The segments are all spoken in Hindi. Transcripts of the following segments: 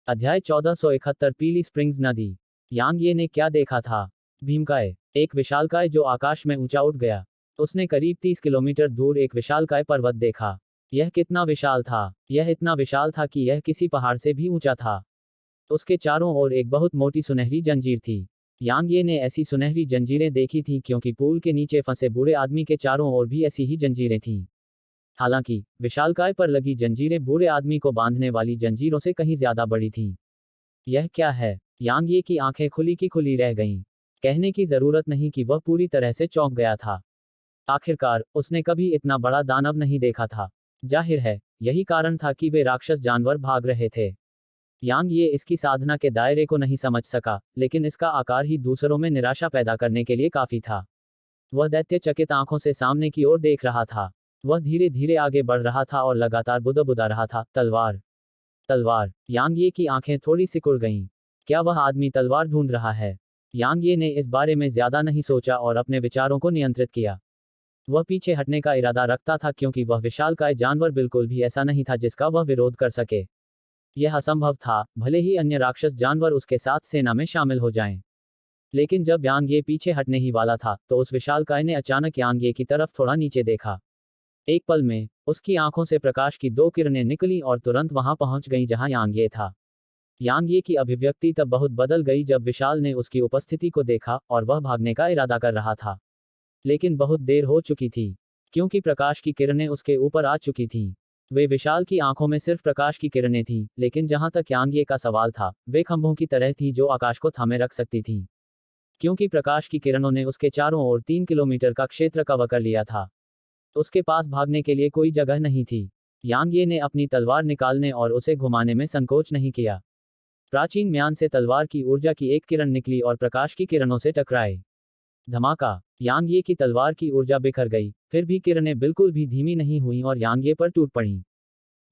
अध्याय 1471 पीली स्प्रिंग्स नदी। यांग ये ने क्या देखा था? भीमकाय, एक विशालकाय जो आकाश में ऊंचा उठ गया। उसने करीब 30 किलोमीटर दूर एक विशालकाय पर्वत देखा। यह कितना विशाल था! यह इतना विशाल था कि यह किसी पहाड़ से भी ऊंचा था। उसके चारों ओर एक बहुत मोटी सुनहरी जंजीर थी। यांग ये ने ऐसी सुनहरी जंजीरें देखी थीं क्योंकि पूल के नीचे फंसे बूढ़े आदमी के चारों ओर भी ऐसी ही जंजीरें थीं। हालांकि विशालकाय पर लगी जंजीरें बूढ़े आदमी को बांधने वाली जंजीरों से कहीं ज्यादा बड़ी थीं। यह क्या है? यांग ये की आंखें खुली की खुली रह गईं। कहने की जरूरत नहीं कि वह पूरी तरह से चौंक गया था। आखिरकार उसने कभी इतना बड़ा दानव नहीं देखा था। जाहिर है यही कारण था कि वे राक्षस जानवर भाग रहे थे। यांग ये इसकी साधना के दायरे को नहीं समझ सका, लेकिन इसका आकार ही दूसरों में निराशा पैदा करने के लिए काफी था। वह दैत्य चकित आंखों से सामने की ओर देख रहा था। वह धीरे धीरे आगे बढ़ रहा था और लगातार बुदबुदा रहा था, तलवार, तलवार। यांग ये की आंखें थोड़ी सिकुड़ गईं। क्या वह आदमी तलवार ढूंढ रहा है? यांग ये ने इस बारे में ज्यादा नहीं सोचा और अपने विचारों को नियंत्रित किया। वह पीछे हटने का इरादा रखता था क्योंकि वह विशालकाय जानवर बिल्कुल भी ऐसा नहीं था जिसका वह विरोध कर सके। यह असंभव था, भले ही अन्य राक्षस जानवर उसके साथ सेना में शामिल हो जाएं। लेकिन जब यांग ये पीछे हटने ही वाला था तो उस विशालकाय ने अचानक यांग ये की तरफ थोड़ा नीचे देखा। एक पल में उसकी आंखों से प्रकाश की दो किरणें निकली और तुरंत वहां पहुंच गईं जहां यांग ये था। यांग ये की अभिव्यक्ति तब बहुत बदल गई जब विशाल ने उसकी उपस्थिति को देखा और वह भागने का इरादा कर रहा था। लेकिन बहुत देर हो चुकी थी, क्योंकि प्रकाश की किरणें उसके ऊपर आ चुकी थीं। वे विशाल की आंखों में सिर्फ प्रकाश की किरणें थीं, लेकिन जहां तक यांग ये का सवाल था, वे खंभों की तरह थीं जो आकाश को थामे रख सकती थीं। क्योंकि प्रकाश की किरणों ने उसके चारों ओर 3 किलोमीटर का क्षेत्र कवर कर लिया था। उसके पास भागने के लिए कोई जगह नहीं थी। यांग ये ने अपनी तलवार निकालने और उसे घुमाने में संकोच नहीं किया। प्राचीन म्यान से तलवार की ऊर्जा की एक किरण निकली और प्रकाश की किरणों से टकराई। धमाका! यांग ये की तलवार की ऊर्जा बिखर गई, फिर भी किरणें बिल्कुल भी धीमी नहीं हुईं और यांग ये पर टूट पड़ीं।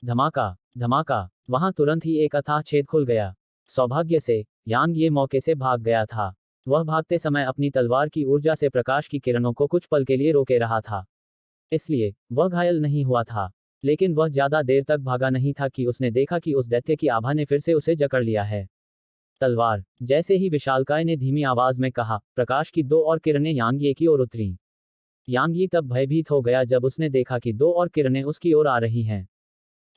धमाका! धमाका! वहां तुरंत ही एक अथाह छेद खुल गया। सौभाग्य से यांग ये मौके से भाग गया था। वह भागते समय अपनी तलवार की ऊर्जा से प्रकाश की किरणों को कुछ पल के लिए रोके रहा था। इसलिए वह घायल नहीं हुआ था। लेकिन वह ज्यादा देर तक भागा नहीं था कि उसने देखा कि उस दैत्य की आभा ने फिर से उसे जकड़ लिया है। तलवार! जैसे ही विशालकाय ने धीमी आवाज में कहा, प्रकाश की दो और किरणें यांग ये की ओर उतरीं। यांग ये तब भयभीत हो गया जब उसने देखा कि दो और किरणें उसकी ओर आ रही हैं।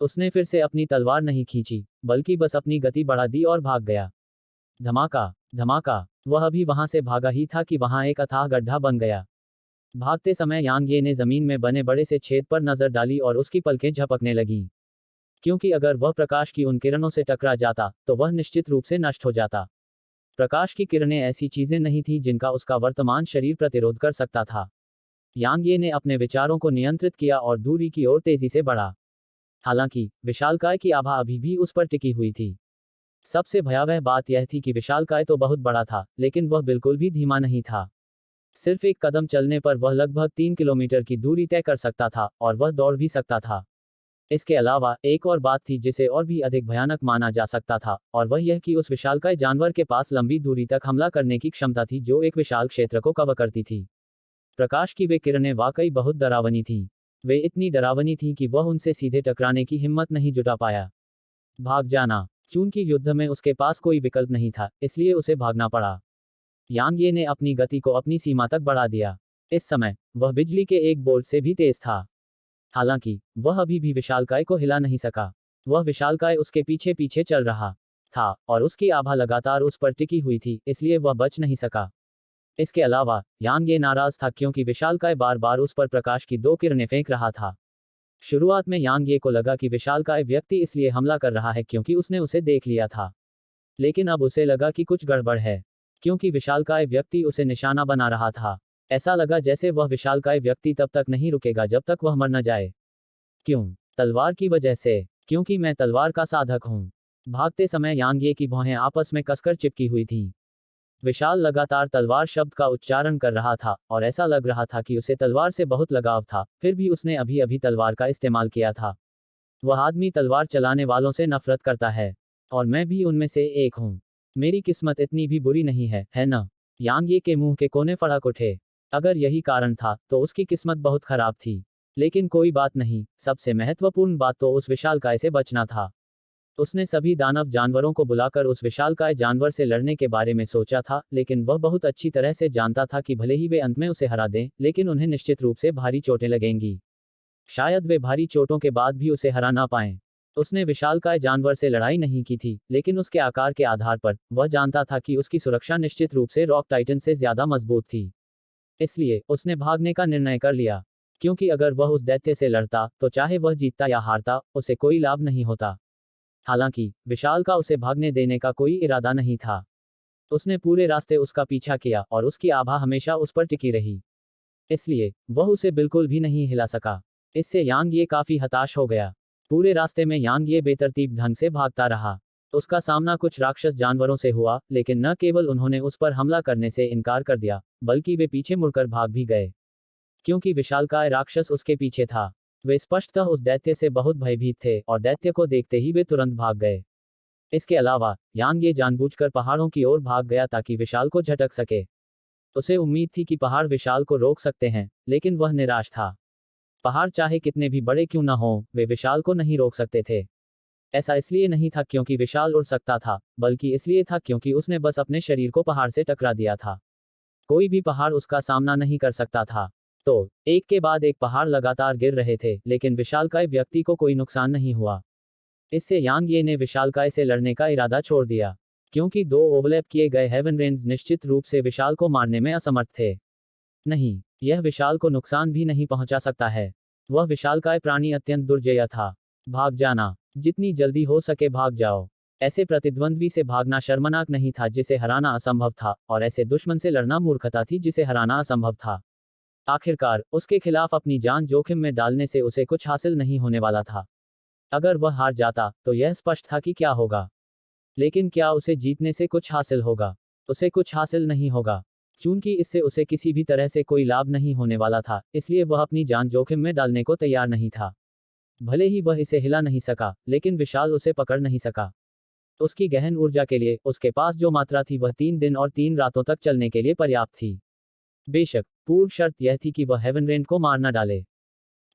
उसने फिर से अपनी तलवार नहीं खींची, बल्कि बस अपनी गति बढ़ा दी और भाग गया। धमाका! धमाका! वह अभी वहां से भागा ही था कि वहां एक अथाह गड्ढा बन गया। भागते समय यांग ये ने जमीन में बने बड़े से छेद पर नजर डाली और उसकी पलकें झपकने लगीं। क्योंकि अगर वह प्रकाश की उन किरणों से टकरा जाता तो वह निश्चित रूप से नष्ट हो जाता। प्रकाश की किरणें ऐसी चीजें नहीं थीं जिनका उसका वर्तमान शरीर प्रतिरोध कर सकता था। यांग ये ने अपने विचारों को नियंत्रित किया और दूरी की ओर तेजी से बढ़ा। हालांकि विशालकाय की आभा अभी भी उस पर टिकी हुई थी। सबसे भयावह बात यह थी कि विशालकाय तो बहुत बड़ा था, लेकिन वह बिल्कुल भी धीमा नहीं था। सिर्फ एक कदम चलने पर वह लगभग 3 किलोमीटर की दूरी तय कर सकता था और वह दौड़ भी सकता था। इसके अलावा एक और बात थी जिसे और भी अधिक भयानक माना जा सकता था, और वह यह कि उस विशालकाय जानवर के पास लंबी दूरी तक हमला करने की क्षमता थी जो एक विशाल क्षेत्र को कवर करती थी। प्रकाश की वे किरणें वाकई बहुत डरावनी थीं। वे इतनी डरावनी थीं कि वह उनसे सीधे टकराने की हिम्मत नहीं जुटा पाया। भाग जाना! चूंकि युद्ध में उसके पास कोई विकल्प नहीं था, इसलिए उसे भागना पड़ा। यांग ये ने अपनी गति को अपनी सीमा तक बढ़ा दिया। इस समय वह बिजली के एक बोल्ट से भी तेज था। हालांकि वह अभी भी विशालकाय को हिला नहीं सका। वह विशालकाय उसके पीछे पीछे चल रहा था और उसकी आभा लगातार उस पर टिकी हुई थी, इसलिए वह बच नहीं सका। इसके अलावा यांग ये नाराज था क्योंकि विशालकाय बार बार उस पर प्रकाश की दो किरणें फेंक रहा था। शुरुआत में यांग ये को लगा कि विशालकाय व्यक्ति इसलिए हमला कर रहा है क्योंकि उसने उसे देख लिया था। लेकिन अब उसे लगा कि कुछ गड़बड़ है, क्योंकि विशालकाय व्यक्ति उसे निशाना बना रहा था। ऐसा लगा जैसे वह विशालकाय व्यक्ति तब तक नहीं रुकेगा जब तक वह मर न जाए। क्यों? तलवार की वजह से। क्योंकि मैं तलवार का साधक हूं। भागते समय यांग ये की भौहें आपस में कसकर चिपकी हुई थीं। विशाल लगातार तलवार शब्द का उच्चारण कर रहा था और ऐसा लग रहा था कि उसे तलवार से बहुत लगाव था, फिर भी उसने अभी अभी तलवार का इस्तेमाल किया था। वह आदमी तलवार चलाने वालों से नफरत करता है, और मैं भी उनमें से एक हूं। मेरी किस्मत इतनी भी बुरी नहीं है ना? यांग ये के मुंह के कोने फड़क उठे। अगर यही कारण था तो उसकी किस्मत बहुत खराब थी। लेकिन कोई बात नहीं, सबसे महत्वपूर्ण बात तो उस विशालकाय से बचना था। उसने सभी दानव जानवरों को बुलाकर उस विशालकाय जानवर से लड़ने के बारे में सोचा था, लेकिन वह बहुत अच्छी तरह से जानता था कि भले ही वे अंत में उसे हरा दें, लेकिन उन्हें निश्चित रूप से भारी चोटें लगेंगी। शायद वे भारी चोटों के बाद भी उसे हरा ना पाएं। उसने विशालकाय जानवर से लड़ाई नहीं की थी, लेकिन उसके आकार के आधार पर वह जानता था कि उसकी सुरक्षा निश्चित रूप से रॉक टाइटन से ज्यादा मजबूत थी। इसलिए उसने भागने का निर्णय कर लिया, क्योंकि अगर वह उस दैत्य से लड़ता तो चाहे वह जीतता या हारता, उसे कोई लाभ नहीं होता। हालांकि विशाल का उसे भागने देने का कोई इरादा नहीं था। उसने पूरे रास्ते उसका पीछा किया और उसकी आभा हमेशा उस पर टिकी रही। इसलिए वह उसे बिल्कुल भी नहीं हिला सका। इससे यांग ये काफी हताश हो गया। पूरे रास्ते में यांग ये बेतरतीब ढंग से भागता रहा। उसका सामना कुछ राक्षस जानवरों से हुआ, लेकिन न केवल उन्होंने उस पर हमला करने से इनकार कर दिया, बल्कि वे पीछे मुड़कर भाग भी गए। क्योंकि विशालकाय राक्षस उसके पीछे था, वे स्पष्टतः उस दैत्य से बहुत भयभीत थे और दैत्य को देखते ही वे तुरंत भाग गए। इसके अलावा यांग ये जानबूझकर पहाड़ों की ओर भाग गया ताकि विशाल को झटक सके। उसे उम्मीद थी कि पहाड़ विशाल को रोक सकते हैं, लेकिन वह निराश था। पहाड़ चाहे कितने भी बड़े क्यों न हों, वे विशाल को नहीं रोक सकते थे। ऐसा इसलिए नहीं था क्योंकि विशाल उड़ सकता था, बल्कि इसलिए था क्योंकि उसने बस अपने शरीर को पहाड़ से टकरा दिया था। कोई भी पहाड़ उसका सामना नहीं कर सकता था। तो एक के बाद एक पहाड़ लगातार गिर रहे थे, लेकिन विशालकाय व्यक्ति को कोई नुकसान नहीं हुआ। इससे यांग ये ने विशालकाय से लड़ने का इरादा छोड़ दिया, क्योंकि दो ओवरलैप किए गए हेवन रेंज निश्चित रूप से विशाल को मारने में असमर्थ थे। नहीं, यह विशाल को नुकसान भी नहीं पहुंचा सकता है। वह विशालकाय प्राणी अत्यंत दुर्जय था। भाग जाना, जितनी जल्दी हो सके भाग जाओ। ऐसे प्रतिद्वंद्वी से भागना शर्मनाक नहीं था जिसे हराना असंभव था, और ऐसे दुश्मन से लड़ना मूर्खता थी जिसे हराना असंभव था। आखिरकार उसके खिलाफ अपनी जान जोखिम में डालने से उसे कुछ हासिल नहीं होने वाला था। अगर वह हार जाता तो यह स्पष्ट था कि क्या होगा। लेकिन क्या उसे जीतने से कुछ हासिल होगा? उसे कुछ हासिल नहीं होगा, चूंकि इससे उसे किसी भी तरह से कोई लाभ नहीं होने वाला था, इसलिए वह अपनी जान जोखिम में डालने को तैयार नहीं था। भले ही वह इसे हिला नहीं सका, लेकिन विशाल उसे पकड़ नहीं सका। उसकी गहन ऊर्जा के लिए उसके पास जो मात्रा थी वह 3 दिन और 3 रातों तक चलने के लिए पर्याप्त थी। बेशक पूर्व शर्त यह थी कि वह हेवन रेन को मार न डाले।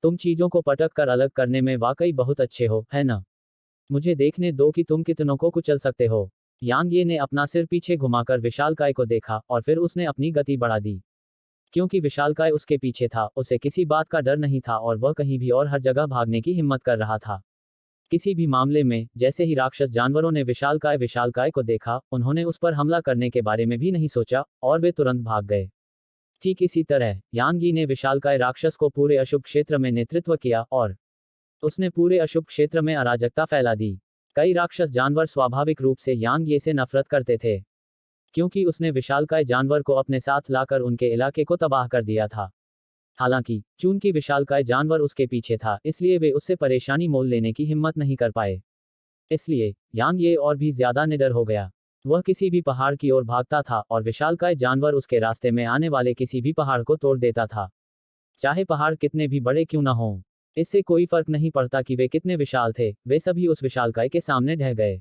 तुम चीजों को पटक कर अलग करने में वाकई बहुत अच्छे हो, है ना? मुझे देखने दो कि तुम कितनों को कुचल सकते हो। यांग ये ने अपना सिर पीछे घुमाकर विशालकाय को देखा और फिर उसने अपनी गति बढ़ा दी। क्योंकि विशालकाय उसके पीछे था, उसे किसी बात का डर नहीं था और वह कहीं भी और हर जगह भागने की हिम्मत कर रहा था। किसी भी मामले में जैसे ही राक्षस जानवरों ने विशालकाय को देखा, उन्होंने उस पर हमला करने के बारे में भी नहीं सोचा और वे तुरंत भाग गए। ठीक इसी तरह यांग यी ने विशालकाय राक्षस को पूरे अशुभ क्षेत्र में नेतृत्व किया और उसने पूरे अशुभ क्षेत्र में अराजकता फैला दी। कई राक्षस जानवर स्वाभाविक रूप से यांग ये से नफरत करते थे, क्योंकि उसने विशालकाय जानवर को अपने साथ लाकर उनके इलाके को तबाह कर दिया था। हालांकि चूंकि विशालकाय जानवर उसके पीछे था, इसलिए वे उससे परेशानी मोल लेने की हिम्मत नहीं कर पाए। इसलिए यांग ये और भी ज्यादा निडर हो गया। वह किसी भी पहाड़ की ओर भागता था और विशालकाय जानवर उसके रास्ते में आने वाले किसी भी पहाड़ को तोड़ देता था। चाहे पहाड़ कितने भी बड़े क्यों न हों, इससे कोई फर्क नहीं पड़ता कि वे कितने विशाल थे, वे सभी उस विशालकाय के सामने ढह गए।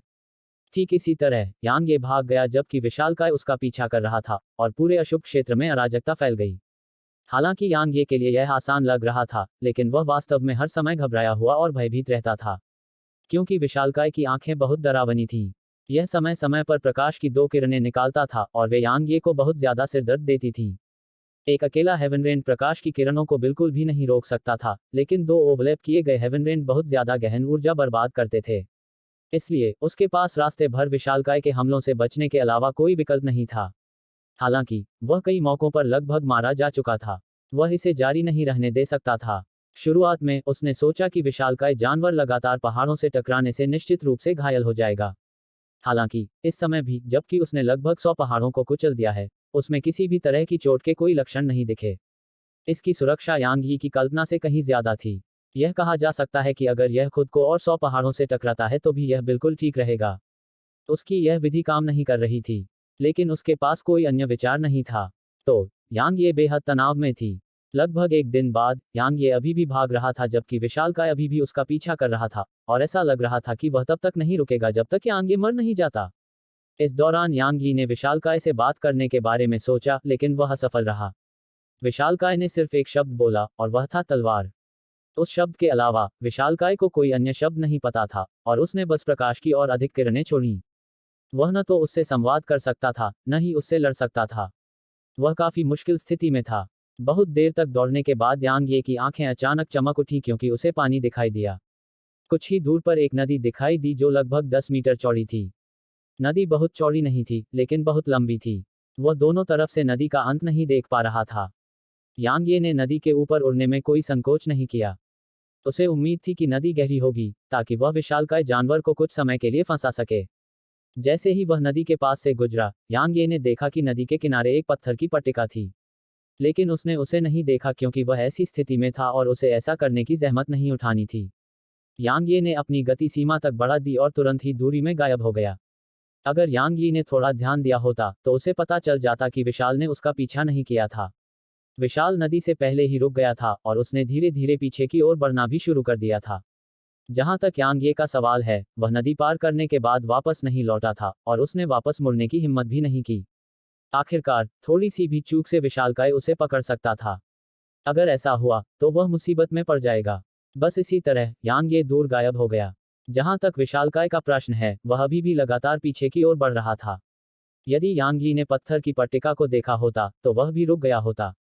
ठीक इसी तरह यांग ये भाग गया जबकि विशालकाय उसका पीछा कर रहा था और पूरे अशुभ क्षेत्र में अराजकता फैल गई। हालांकि यांग ये के लिए यह आसान लग रहा था, लेकिन वह वास्तव में हर समय घबराया हुआ और भयभीत रहता था, क्योंकि विशालकाय की आंखें बहुत डरावनी थीं। यह समय समय पर प्रकाश की 2 किरणें निकालता था और वे यांग ये को बहुत ज्यादा सिरदर्द देती थीं। एक अकेला हेवन रेन प्रकाश की किरणों को बिल्कुल भी नहीं रोक सकता था, लेकिन 2 ओवरलैप किए गए हेवन रेन बहुत ज्यादा गहन ऊर्जा बर्बाद करते थे। इसलिए उसके पास रास्ते भर विशालकाय के हमलों से बचने के अलावा कोई विकल्प नहीं था। हालांकि वह कई मौकों पर लगभग मारा जा चुका था, वह इसे जारी नहीं रहने दे सकता था। शुरुआत में उसने सोचा कि विशालकाय जानवर लगातार पहाड़ों से टकराने से निश्चित रूप से घायल हो जाएगा। हालांकि इस समय भी, जबकि उसने लगभग 100 पहाड़ों को कुचल दिया है, उसमें किसी भी तरह की चोट के कोई लक्षण नहीं दिखे। इसकी सुरक्षा यांग यी की कल्पना से कहीं ज्यादा थी। यह कहा जा सकता है कि अगर यह खुद को और 100 पहाड़ों से टकराता है तो भी यह बिल्कुल ठीक रहेगा। उसकी यह विधि काम नहीं कर रही थी, लेकिन उसके पास कोई अन्य विचार नहीं था। तो यांग ये बेहद तनाव में थी। लगभग 1 दिन बाद यांग ये अभी भी भाग रहा था जबकि विशालकाय अभी भी उसका पीछा कर रहा था, और ऐसा लग रहा था कि वह तब तक नहीं रुकेगा जब तक यांग ये मर नहीं जाता। इस दौरान यांग यी ने विशालकाय से बात करने के बारे में सोचा, लेकिन वह असफल रहा। विशालकाय ने सिर्फ एक शब्द बोला और वह था तलवार। उस शब्द के अलावा विशालकाय को कोई अन्य शब्द नहीं पता था, और उसने बस प्रकाश की और अधिक किरणें छोड़ी। वह न तो उससे संवाद कर सकता था, न ही उससे लड़ सकता था। वह काफी मुश्किल स्थिति में था। बहुत देर तक दौड़ने के बाद यांग ये की आंखें अचानक चमक उठी क्योंकि उसे पानी दिखाई दिया। कुछ ही दूर पर एक नदी दिखाई दी जो लगभग 10 मीटर चौड़ी थी। नदी बहुत चौड़ी नहीं थी, लेकिन बहुत लंबी थी। वह दोनों तरफ से नदी का अंत नहीं देख पा रहा था। यांग ये ने नदी के ऊपर उड़ने में कोई संकोच नहीं किया। उसे उम्मीद थी कि नदी गहरी होगी, ताकि वह विशालकाय जानवर को कुछ समय के लिए फंसा सके। जैसे ही वह नदी के पास से गुजरा, यांग ये ने देखा कि नदी के किनारे एक पत्थर की पट्टिका थी। लेकिन उसने उसे नहीं देखा क्योंकि वह ऐसी स्थिति में था और उसे ऐसा करने की जहमत नहीं उठानी थी। यांग ये ने अपनी गति सीमा तक बढ़ा दी और तुरंत ही दूरी में गायब हो गया। अगर यांग यी ने थोड़ा ध्यान दिया होता तो उसे पता चल जाता कि विशाल ने उसका पीछा नहीं किया था। विशाल नदी से पहले ही रुक गया था और उसने धीरे धीरे पीछे की ओर बढ़ना भी शुरू कर दिया था। जहां तक यांग ये का सवाल है, वह नदी पार करने के बाद वापस नहीं लौटा था और उसने वापस मुड़ने की हिम्मत भी नहीं की। आखिरकार थोड़ी सी भी चूक से विशालकाय उसे पकड़ सकता था। अगर ऐसा हुआ तो वह मुसीबत में पड़ जाएगा। बस इसी तरह यांग ये दूर गायब हो गया। जहां तक विशालकाय का प्रश्न है, वह अभी भी लगातार पीछे की ओर बढ़ रहा था। यदि यांग यी ने पत्थर की पट्टिका को देखा होता तो वह भी रुक गया होता।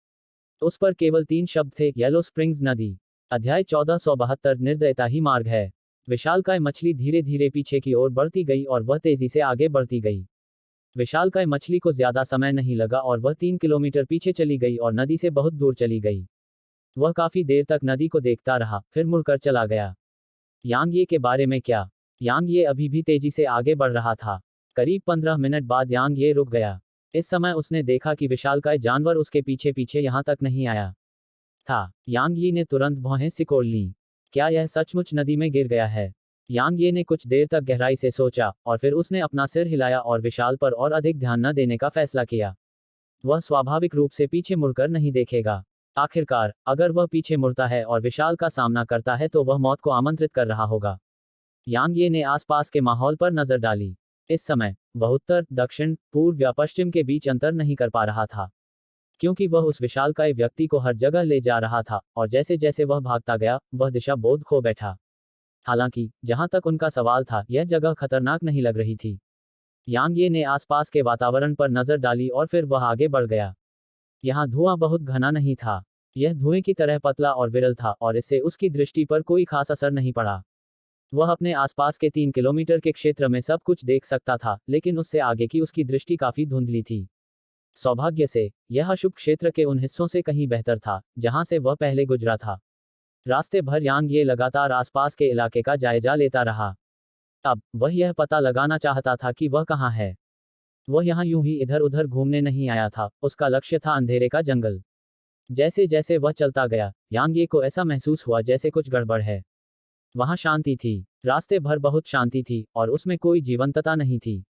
उस पर केवल 3 शब्द थे, येलो स्प्रिंग्स नदी। अध्याय 1472 निर्दयता ही मार्ग है। विशालकाय मछली धीरे धीरे पीछे की ओर बढ़ती गई और वह तेजी से आगे बढ़ती गई। विशालकाय मछली को ज्यादा समय नहीं लगा और वह 3 किलोमीटर पीछे चली गई और नदी से बहुत दूर चली गई। वह काफी देर तक नदी को देखता रहा, फिर मुड़कर चला गया। यांग ये के बारे में क्या? यांग ये अभी भी तेजी से आगे बढ़ रहा था। करीब 15 मिनट बाद यांग ये रुक गया। इस समय उसने देखा कि विशालकाय जानवर उसके पीछे पीछे यहां तक नहीं आया था। यांग यी ने तुरंत भौहें सिकोड़ लीं। क्या यह सचमुच नदी में गिर गया है? यांग ये ने कुछ देर तक गहराई से सोचा और फिर उसने अपना सिर हिलाया और विशाल पर और अधिक ध्यान न देने का फैसला किया। वह स्वाभाविक रूप से पीछे मुड़कर नहीं देखेगा। आखिरकार अगर वह पीछे मुड़ता है और विशाल का सामना करता है तो वह मौत को आमंत्रित कर रहा होगा। यांग ये ने आसपास के माहौल पर नजर डाली। इस समय वह उत्तर, दक्षिण, पूर्व या पश्चिम के बीच अंतर नहीं कर पा रहा था, क्योंकि वह उस विशालकाय व्यक्ति को हर जगह ले जा रहा था और जैसे जैसे वह भागता गया, वह दिशा बोध खो बैठा। हालांकि जहां तक उनका सवाल था, यह जगह खतरनाक नहीं लग रही थी। यांग ये ने आसपास के वातावरण पर नजर डाली और फिर वह आगे बढ़ गया। यहाँ धुआं बहुत घना नहीं था। यह धुएं की तरह पतला और विरल था और इससे उसकी दृष्टि पर कोई खास असर नहीं पड़ा। वह अपने आसपास के 3 किलोमीटर के क्षेत्र में सब कुछ देख सकता था, लेकिन उससे आगे की उसकी दृष्टि काफी धुंधली थी। सौभाग्य से यह अशुभ क्षेत्र के उन हिस्सों से कहीं बेहतर था जहां से वह पहले गुजरा था। रास्ते भर यांग ये लगातार आसपास के इलाके का जायजा लेता रहा। अब वह यह पता लगाना चाहता था कि वह कहाँ है। वह यहाँ यूं ही इधर उधर घूमने नहीं आया था, उसका लक्ष्य था अंधेरे का जंगल। जैसे जैसे वह चलता गया, यांग ये को ऐसा महसूस हुआ जैसे कुछ गड़बड़ है। वहां शांति थी। रास्ते भर बहुत शांति थी और उसमें कोई जीवंतता नहीं थी।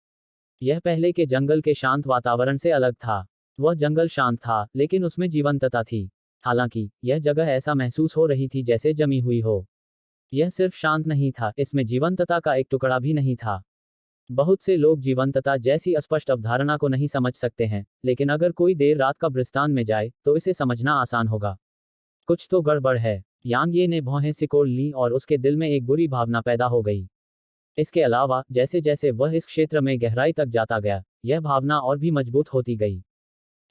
यह पहले के जंगल के शांत वातावरण से अलग था। वह जंगल शांत था, लेकिन उसमें जीवंतता थी। हालांकि यह जगह ऐसा महसूस हो रही थी जैसे जमी हुई हो। यह सिर्फ शांत नहीं था, इसमें जीवंतता का एक टुकड़ा भी नहीं था। बहुत से लोग जीवंतता जैसी अस्पष्ट अवधारणा को नहीं समझ सकते हैं, लेकिन अगर कोई देर रात कब्रिस्तान में जाए तो इसे समझना आसान होगा। कुछ तो गड़बड़ है। यांग ये ने भौहें सिकोड़ लीं और उसके दिल में एक बुरी भावना पैदा हो गई। इसके अलावा जैसे जैसे वह इस क्षेत्र में गहराई तक जाता गया, यह भावना और भी मजबूत होती गई।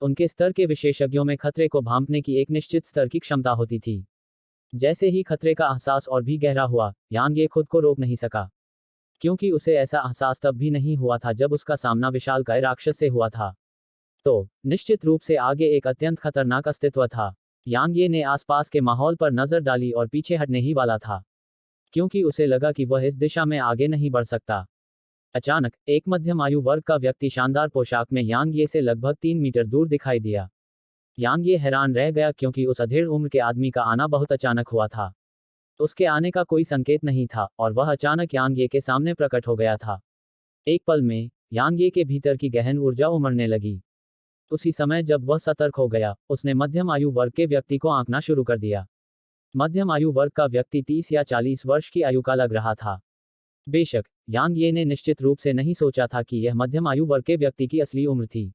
उनके स्तर के विशेषज्ञों में खतरे को भांपने की एक निश्चित स्तर की क्षमता होती थी। जैसे ही खतरे का एहसास और भी गहरा हुआ, यांग ये खुद को रोक नहीं सका, क्योंकि उसे ऐसा एहसास तब भी नहीं हुआ था जब उसका सामना विशालकाय राक्षस से हुआ था। तो निश्चित रूप से आगे एक अत्यंत खतरनाक अस्तित्व था। यांग ये ने आसपास के माहौल पर नजर डाली और पीछे हटने ही वाला था, क्योंकि उसे लगा कि वह इस दिशा में आगे नहीं बढ़ सकता। अचानक एक मध्यम आयु वर्ग का व्यक्ति शानदार पोशाक में यांग ये से लगभग 3 मीटर दूर दिखाई दिया। यांग ये हैरान रह गया क्योंकि उस अधेड़ उम्र के आदमी का आना बहुत अचानक हुआ था। उसके आने का कोई संकेत नहीं था और वह अचानक यांग ये के सामने प्रकट हो गया था। एक पल में यांग ये के भीतर की गहन ऊर्जा उमड़ने लगी। उसी समय जब वह सतर्क हो गया, उसने मध्यम आयु वर्ग के व्यक्ति को आंकना शुरू कर दिया। मध्यम आयु वर्ग का व्यक्ति 30 या 40 वर्ष की आयु का लग रहा था। बेशक यांग ये ने निश्चित रूप से नहीं सोचा था कि यह मध्यम आयु वर्ग के व्यक्ति की असली उम्र थी।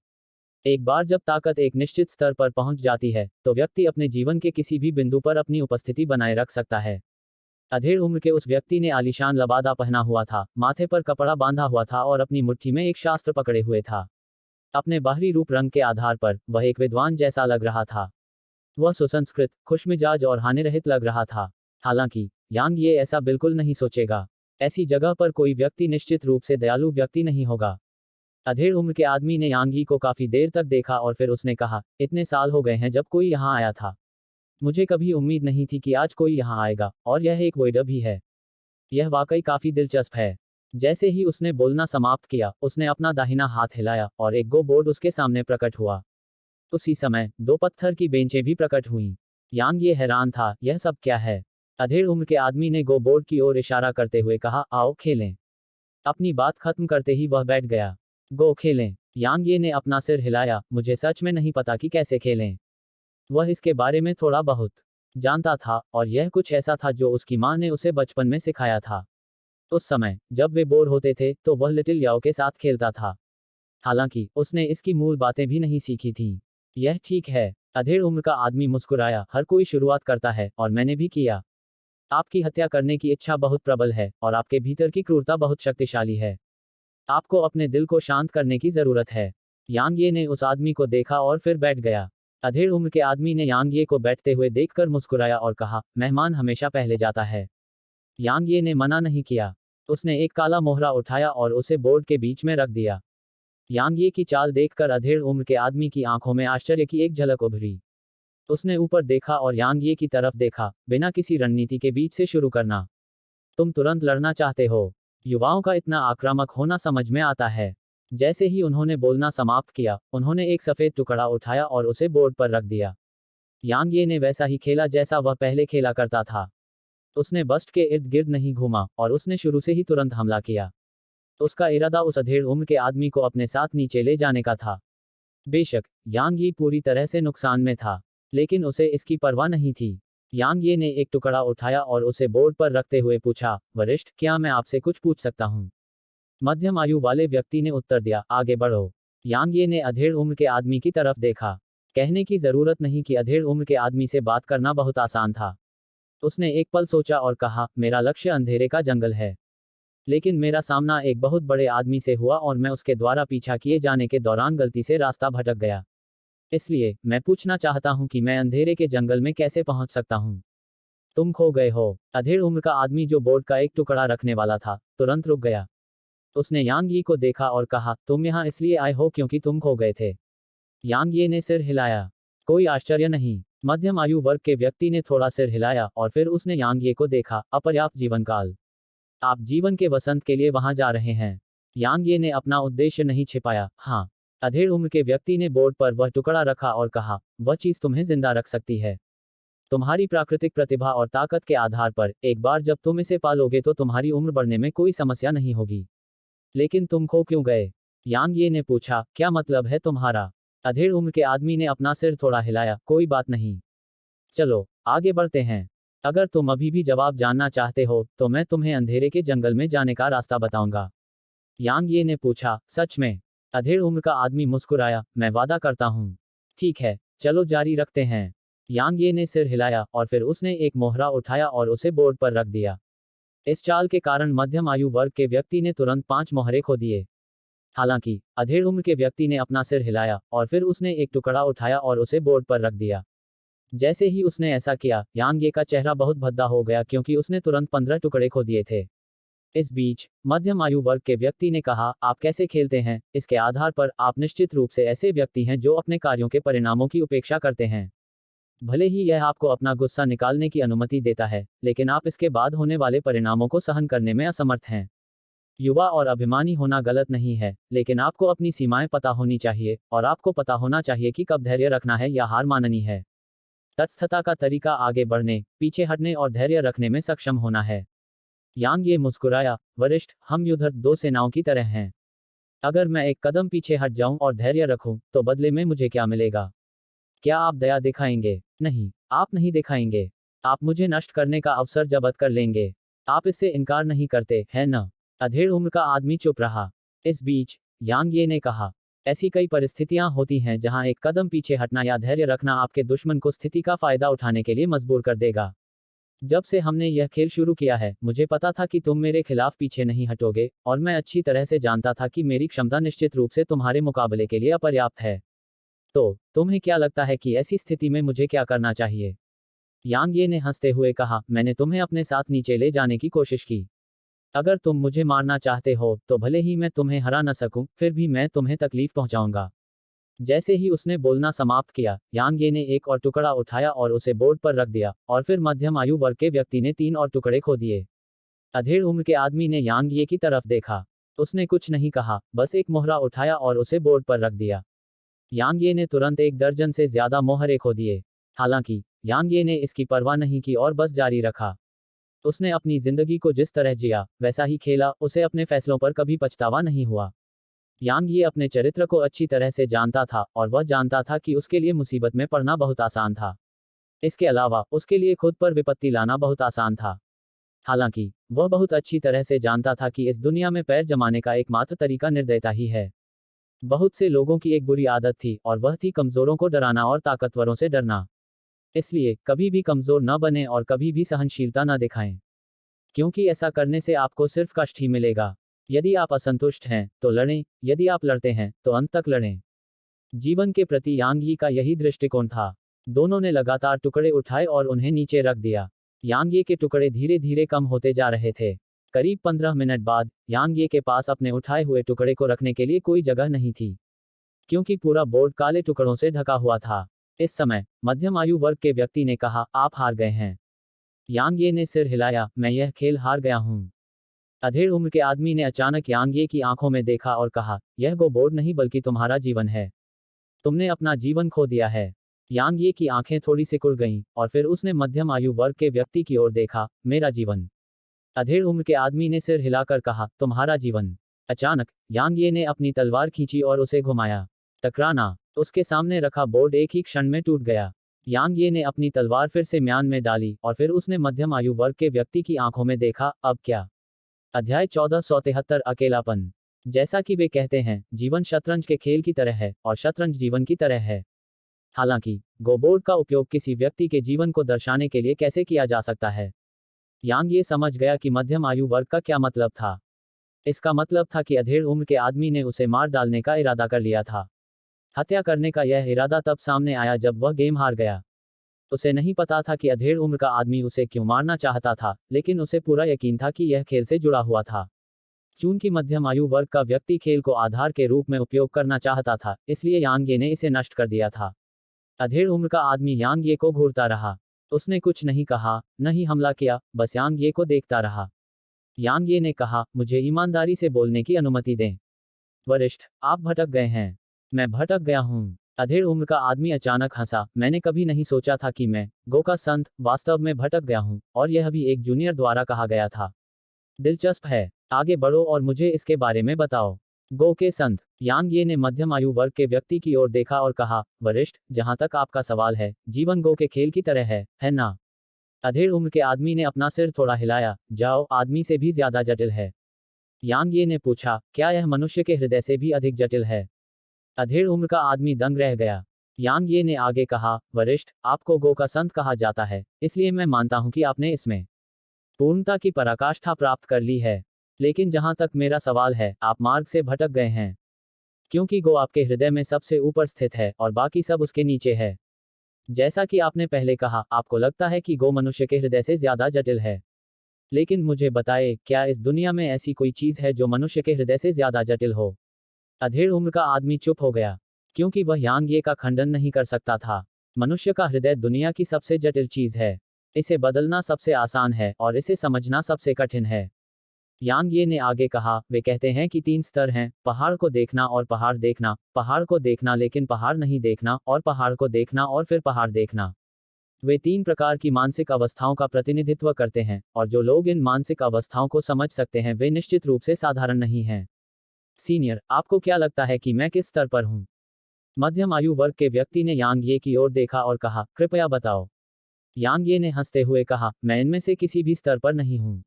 एक बार जब ताकत एक निश्चित स्तर पर पहुंच जाती है तो व्यक्ति अपने जीवन के किसी भी बिंदु पर अपनी उपस्थिति बनाए रख सकता है। अधेड़ उम्र के उस व्यक्ति ने आलीशान लबादा पहना हुआ था, माथे पर कपड़ा बांधा हुआ था और अपनी मुट्ठी में एक शास्त्र पकड़े हुए था। अपने बाहरी रूप रंग के आधार पर वह एक विद्वान जैसा लग रहा था। वह सुसंस्कृत, खुशमिजाज और हानि रहित लग रहा था। हालांकि यांग ये ऐसा बिल्कुल नहीं सोचेगा। ऐसी जगह पर कोई व्यक्ति निश्चित रूप से दयालु व्यक्ति नहीं होगा। अधेड़ उम्र के आदमी ने यांगी को काफी देर तक देखा और फिर उसने कहा, इतने साल हो गए हैं जब कोई यहाँ आया था। मुझे कभी उम्मीद नहीं थी कि आज कोई यहाँ आएगा, और यह एक वोइडर भी है। यह वाकई काफी दिलचस्प है। जैसे ही उसने बोलना समाप्त किया, उसने अपना दाहिना हाथ हिलाया और एक गो बोर्ड उसके सामने प्रकट हुआ। उसी समय दो पत्थर की बेंचें भी प्रकट हुईं। यांग ये हैरान था, यह सब क्या है? अधेड़ उम्र के आदमी ने गो बोर्ड की ओर इशारा करते हुए कहा, आओ खेलें। अपनी बात खत्म करते ही वह बैठ गया। गो खेलें। यांग ये ने अपना सिर हिलाया, मुझे सच में नहीं पता कि कैसे खेलें। वह इसके बारे में थोड़ा बहुत जानता था, और यह कुछ ऐसा था जो उसकी माँ ने उसे बचपन में सिखाया था। उस समय जब वे बोर होते थे तो वह लिटिल याओ के साथ खेलता था। हालांकि उसने इसकी मूल बातें भी नहीं सीखी थीं। यह ठीक है। अधेड़ उम्र का आदमी मुस्कुराया, हर कोई शुरुआत करता है, और मैंने भी किया। आपकी हत्या करने की इच्छा बहुत प्रबल है, और आपके भीतर की क्रूरता बहुत शक्तिशाली है। आपको अपने दिल को शांत करने की जरूरत है। यांग ये ने उस आदमी को देखा और फिर बैठ गया। अधेड़ उम्र के आदमी ने यांग ये को बैठते हुए देखकर मुस्कुराया और कहा, मेहमान हमेशा पहले जाता है। यांग ये ने मना नहीं किया। उसने एक काला मोहरा उठाया और उसे बोर्ड के बीच में रख दिया। यांग ये की चाल देखकर अधेड़ उम्र के आदमी की आंखों में आश्चर्य की एक झलक उभरी। उसने ऊपर देखा और यांग ये की तरफ देखा, बिना किसी रणनीति के बीच से शुरू करना। तुम तुरंत लड़ना चाहते हो? युवाओं का इतना आक्रामक होना समझ में आता है। जैसे ही उन्होंने बोलना समाप्त किया, उन्होंने एक सफेद टुकड़ा उठाया और उसे बोर्ड पर रख दिया। यांग ये ने वैसा ही खेला जैसा वह पहले खेला करता था। उसने बस्ट के इर्द गिर्द नहीं घूमा, और उसने शुरू से ही तुरंत हमला किया। उसका इरादा उस अधेड़ उम्र के आदमी को अपने साथ नीचे ले जाने का था। बेशक यांग ये पूरी तरह से नुकसान में था, लेकिन उसे इसकी परवाह नहीं थी। यांग ये ने एक टुकड़ा उठाया और उसे बोर्ड पर रखते हुए पूछा, वरिष्ठ, क्या मैं आपसे कुछ पूछ सकता हूँ? मध्यम आयु वाले व्यक्ति ने उत्तर दिया, आगे बढ़ो। यांग ये ने अधेड़ उम्र के आदमी की तरफ देखा। कहने की जरूरत नहीं कि अधेड़ उम्र के आदमी से बात करना बहुत आसान था। उसने एक पल सोचा और कहा, मेरा लक्ष्य अंधेरे का जंगल है, लेकिन मेरा सामना एक बहुत बड़े आदमी से हुआ और मैं उसके द्वारा पीछा किए जाने के दौरान गलती से रास्ता भटक गया। इसलिए मैं पूछना चाहता हूं कि मैं अंधेरे के जंगल में कैसे पहुंच सकता हूं? तुम खो गए हो। अधेड़ उम्र का आदमी जो बोर्ड का एक टुकड़ा रखने वाला था, तुरंत रुक गया। उसने यांग यी को देखा और कहा, तुम यहाँ इसलिए आए हो क्योंकि तुम खो गए थे? यांग ये ने सिर हिलाया। कोई आश्चर्य नहीं। मध्यम आयु वर्ग के व्यक्ति ने थोड़ा सिर हिलाया और फिर उसने यांग ये को देखा, अपर्याप्त जीवन काल। आप जीवन के वसंत के लिए वहां जा रहे हैं। यांग ये ने अपना उद्देश्य नहीं छिपाया। हाँ। अधेड़ उम्र के व्यक्ति ने बोर्ड पर वह टुकड़ा रखा और कहा, वह चीज तुम्हें जिंदा रख सकती है। तुम्हारी प्राकृतिक प्रतिभा और ताकत के आधार पर एक बार जब तुम इसे पालोगे तो तुम्हारी उम्र बढ़ने में कोई समस्या नहीं होगी। लेकिन तुम खो क्यों गए? यांग ये ने पूछा, क्या मतलब है तुम्हारा? अधेड़ उम्र के आदमी ने अपना सिर थोड़ा हिलाया, कोई बात नहीं। चलो आगे बढ़ते हैं। अगर तुम अभी भी जवाब जानना चाहते हो तो मैं तुम्हें अंधेरे के जंगल में जाने का रास्ता बताऊंगा। यांग ये ने पूछा, सच में? अधेड़ उम्र का आदमी मुस्कुराया, मैं वादा करता हूँ। ठीक है, चलो जारी रखते हैं। यांग ये ने सिर हिलाया और फिर उसने एक मोहरा उठाया और उसे बोर्ड पर रख दिया। इस चाल के कारण मध्यम आयु वर्ग के व्यक्ति ने तुरंत 5 मोहरे खो दिए। हालांकि अधेड़ उम्र के व्यक्ति ने अपना सिर हिलाया और फिर उसने एक टुकड़ा उठाया और उसे बोर्ड पर रख दिया। जैसे ही उसने ऐसा किया, यांग ये का चेहरा बहुत भद्दा हो गया क्योंकि उसने तुरंत 15 टुकड़े खो दिए थे। इस बीच मध्यम आयु वर्ग के व्यक्ति ने कहा, आप कैसे खेलते हैं, इसके आधार पर आप निश्चित रूप से ऐसे व्यक्ति हैं जो अपने कार्यों के परिणामों की उपेक्षा करते हैं। भले ही यह आपको अपना गुस्सा निकालने की अनुमति देता है, लेकिन आप इसके बाद होने वाले परिणामों को सहन करने में असमर्थ हैं। युवा और अभिमानी होना गलत नहीं है, लेकिन आपको अपनी सीमाएं पता होनी चाहिए, और आपको पता होना चाहिए कि कब धैर्य रखना है या हार माननी है। तटस्थता का तरीका आगे बढ़ने, पीछे हटने और धैर्य रखने में सक्षम होना है। यांग ये मुस्कुराया, वरिष्ठ, हम युद्ध 2 सेनाओं की तरह हैं। अगर मैं एक कदम पीछे हट जाऊं और धैर्य रखूं, तो बदले में मुझे क्या मिलेगा? क्या आप दया दिखाएंगे? नहीं, आप नहीं दिखाएंगे। आप मुझे नष्ट करने का अवसर जब्त कर लेंगे। आप इससे इनकार नहीं करते, है न? अधेड़ उम्र का आदमी चुप रहा। इस बीच यांग ये ने कहा, ऐसी कई परिस्थितियां होती हैं जहां एक कदम पीछे हटना या धैर्य रखना आपके दुश्मन को स्थिति का फायदा उठाने के लिए मजबूर कर देगा। जब से हमने यह खेल शुरू किया है, मुझे पता था कि तुम मेरे खिलाफ पीछे नहीं हटोगे, और मैं अच्छी तरह से जानता था कि मेरी क्षमता निश्चित रूप से तुम्हारे मुकाबले के लिए अपर्याप्त है। तो तुम्हें क्या लगता है कि ऐसी स्थिति में मुझे क्या करना चाहिए? यांग ये ने हंसते हुए कहा, मैंने तुम्हें अपने साथ नीचे ले जाने की कोशिश की। अगर तुम मुझे मारना चाहते हो तो भले ही मैं तुम्हें हरा न सकूं, फिर भी मैं तुम्हें तकलीफ पहुंचाऊंगा। जैसे ही उसने बोलना समाप्त किया, यांग ये ने एक और टुकड़ा उठाया और उसे बोर्ड पर रख दिया, और फिर मध्यम आयु वर्ग के व्यक्ति ने 3 और टुकड़े खो दिए। अधेड़ उम्र के आदमी ने यांग ये की तरफ देखा। उसने कुछ नहीं कहा, बस एक मोहरा उठाया और उसे बोर्ड पर रख दिया। यांग ये ने तुरंत 1 दर्जन से ज्यादा मोहरे खो दिए। हालांकि यांग ये ने इसकी परवाह नहीं की और बस जारी रखा। उसने अपनी जिंदगी को जिस तरह जिया, वैसा ही खेला, उसे अपने फैसलों पर कभी पछतावा नहीं हुआ। यांग ये अपने चरित्र को अच्छी तरह से जानता था, और वह जानता था कि उसके लिए मुसीबत में पड़ना बहुत आसान था। इसके अलावा उसके लिए खुद पर विपत्ति लाना बहुत आसान था। हालांकि वह बहुत अच्छी तरह से जानता था कि इस दुनिया में पैर जमाने का एकमात्र तरीका निर्दयता ही है। बहुत से लोगों की एक बुरी आदत थी, और वह थी कमजोरों को डराना और ताकतवरों से डरना। इसलिए कभी भी कमजोर न बने और कभी भी सहनशीलता न दिखाएं, क्योंकि ऐसा करने से आपको सिर्फ कष्ट ही मिलेगा। यदि आप असंतुष्ट हैं तो लड़ें, यदि आप लड़ते हैं तो अंत तक लड़ें। जीवन के प्रति यांग यी का यही दृष्टिकोण था। दोनों ने लगातार टुकड़े उठाए और उन्हें नीचे रख दिया। यांग ये के टुकड़े धीरे धीरे कम होते जा रहे थे। करीब 15 मिनट बाद यांग ये के पास अपने उठाए हुए टुकड़े को रखने के लिए कोई जगह नहीं थी, क्योंकि पूरा बोर्ड काले टुकड़ों से ढका हुआ था। इस समय मध्यम आयु वर्ग के व्यक्ति ने कहा, आप हार गए हैं। यांग ये ने सिर हिलाया, मैं यह खेल हार गया हूं। अधेड़ उम्र के आदमी ने अचानक यांग ये की आंखों में देखा और कहा, यह गो बोर्ड नहीं बल्कि तुम्हारा जीवन है। तुमने अपना जीवन खो दिया है। यांग ये की आंखें थोड़ी सिकुड़ गईं, और फिर उसने मध्यम आयु वर्ग के व्यक्ति की ओर देखा, मेरा जीवन। अधेड़ उम्र के आदमी ने सिर हिलाकर कहा, तुम्हारा जीवन। अचानक यांग ये ने अपनी तलवार खींची और उसे घुमाया। टकराना। उसके सामने रखा बोर्ड एक ही क्षण में टूट गया। यांग ये ने अपनी तलवार फिर से म्यान में डाली, और फिर उसने मध्यम आयु वर्ग के व्यक्ति की आंखों में देखा, अब क्या? अध्याय 1473 अकेलापन। जैसा कि वे कहते हैं, जीवन शतरंज के खेल की तरह है, और शतरंज जीवन की तरह है। हालांकि गो बोर्ड का उपयोग किसी व्यक्ति के जीवन को दर्शाने के लिए कैसे किया जा सकता है? यांग ये समझ गया कि मध्यम आयु वर्ग का क्या मतलब था। इसका मतलब था कि अधेड़ उम्र के आदमी ने उसे मार डालने का इरादा कर लिया था। हत्या करने का यह इरादा तब सामने आया जब वह गेम हार गया। उसे नहीं पता था कि अधेड़ उम्र का आदमी उसे क्यों मारना चाहता था, लेकिन उसे पूरा यकीन था कि यह खेल से जुड़ा हुआ था। चूंकि मध्यम आयु वर्ग का व्यक्ति खेल को आधार के रूप में उपयोग करना चाहता था, इसलिए यांग ये ने इसे नष्ट कर दिया था। अधेड़ उम्र का आदमी यांग ये को घूरता रहा। उसने कुछ नहीं कहा, न ही हमला किया, बस यांग ये को देखता रहा। यांग ये ने कहा, मुझे ईमानदारी से बोलने की अनुमति दें। वरिष्ठ, आप भटक गए हैं। मैं भटक गया हूं। अधेड़ उम्र का आदमी अचानक हंसा, मैंने कभी नहीं सोचा था कि मैं, गो का संत, वास्तव में भटक गया हूं, और यह भी एक जूनियर द्वारा कहा गया था। दिलचस्प है। आगे बढ़ो और मुझे इसके बारे में बताओ। गो के संत। यांग ये ने मध्यम आयु वर्ग के व्यक्ति की ओर देखा और कहा, वरिष्ठ, जहां तक आपका सवाल है, जीवन गो के खेल की तरह है ना? अधेड़ उम्र के आदमी ने अपना सिर थोड़ा हिलाया, जाओ, आदमी से भी ज्यादा जटिल है। यांग ये ने पूछा, क्या यह मनुष्य के हृदय से भी अधिक जटिल है? अधेड़ उम्र का आदमी दंग रह गया। यांग ये ने आगे कहा, वरिष्ठ, आपको गो का संत कहा जाता है, इसलिए मैं मानता हूं कि आपने इसमें पूर्णता की पराकाष्ठा प्राप्त कर ली है। लेकिन जहां तक मेरा सवाल है, आप मार्ग से भटक गए हैं। क्योंकि गो आपके हृदय में सबसे ऊपर स्थित है और बाकी सब उसके नीचे है। जैसा कि आपने पहले कहा, आपको लगता है कि गो मनुष्य के हृदय से ज्यादा जटिल है। लेकिन मुझे बताएं, क्या इस दुनिया में ऐसी कोई चीज है जो मनुष्य के हृदय से ज्यादा जटिल हो? अधेड़ उम्र का आदमी चुप हो गया, क्योंकि वह यांग ये का खंडन नहीं कर सकता था। मनुष्य का हृदय दुनिया की सबसे जटिल चीज है। इसे बदलना सबसे आसान है और इसे समझना सबसे कठिन है। यांग ये ने आगे कहा, वे कहते हैं कि 3 स्तर हैं, पहाड़ को देखना और पहाड़ देखना, पहाड़ को देखना लेकिन पहाड़ नहीं देखना, और पहाड़ को देखना और फिर पहाड़ देखना। वे 3 प्रकार की मानसिक अवस्थाओं का प्रतिनिधित्व करते हैं, और जो लोग इन मानसिक अवस्थाओं को समझ सकते हैं वे निश्चित रूप से साधारण नहीं हैं। सीनियर, आपको क्या लगता है कि मैं किस स्तर पर हूं? मध्यम आयु वर्ग के व्यक्ति ने यांग ये की ओर देखा और कहा, कृपया बताओ। यांग ये ने हंसते हुए कहा, मैं इनमें से किसी भी स्तर पर नहीं हूं।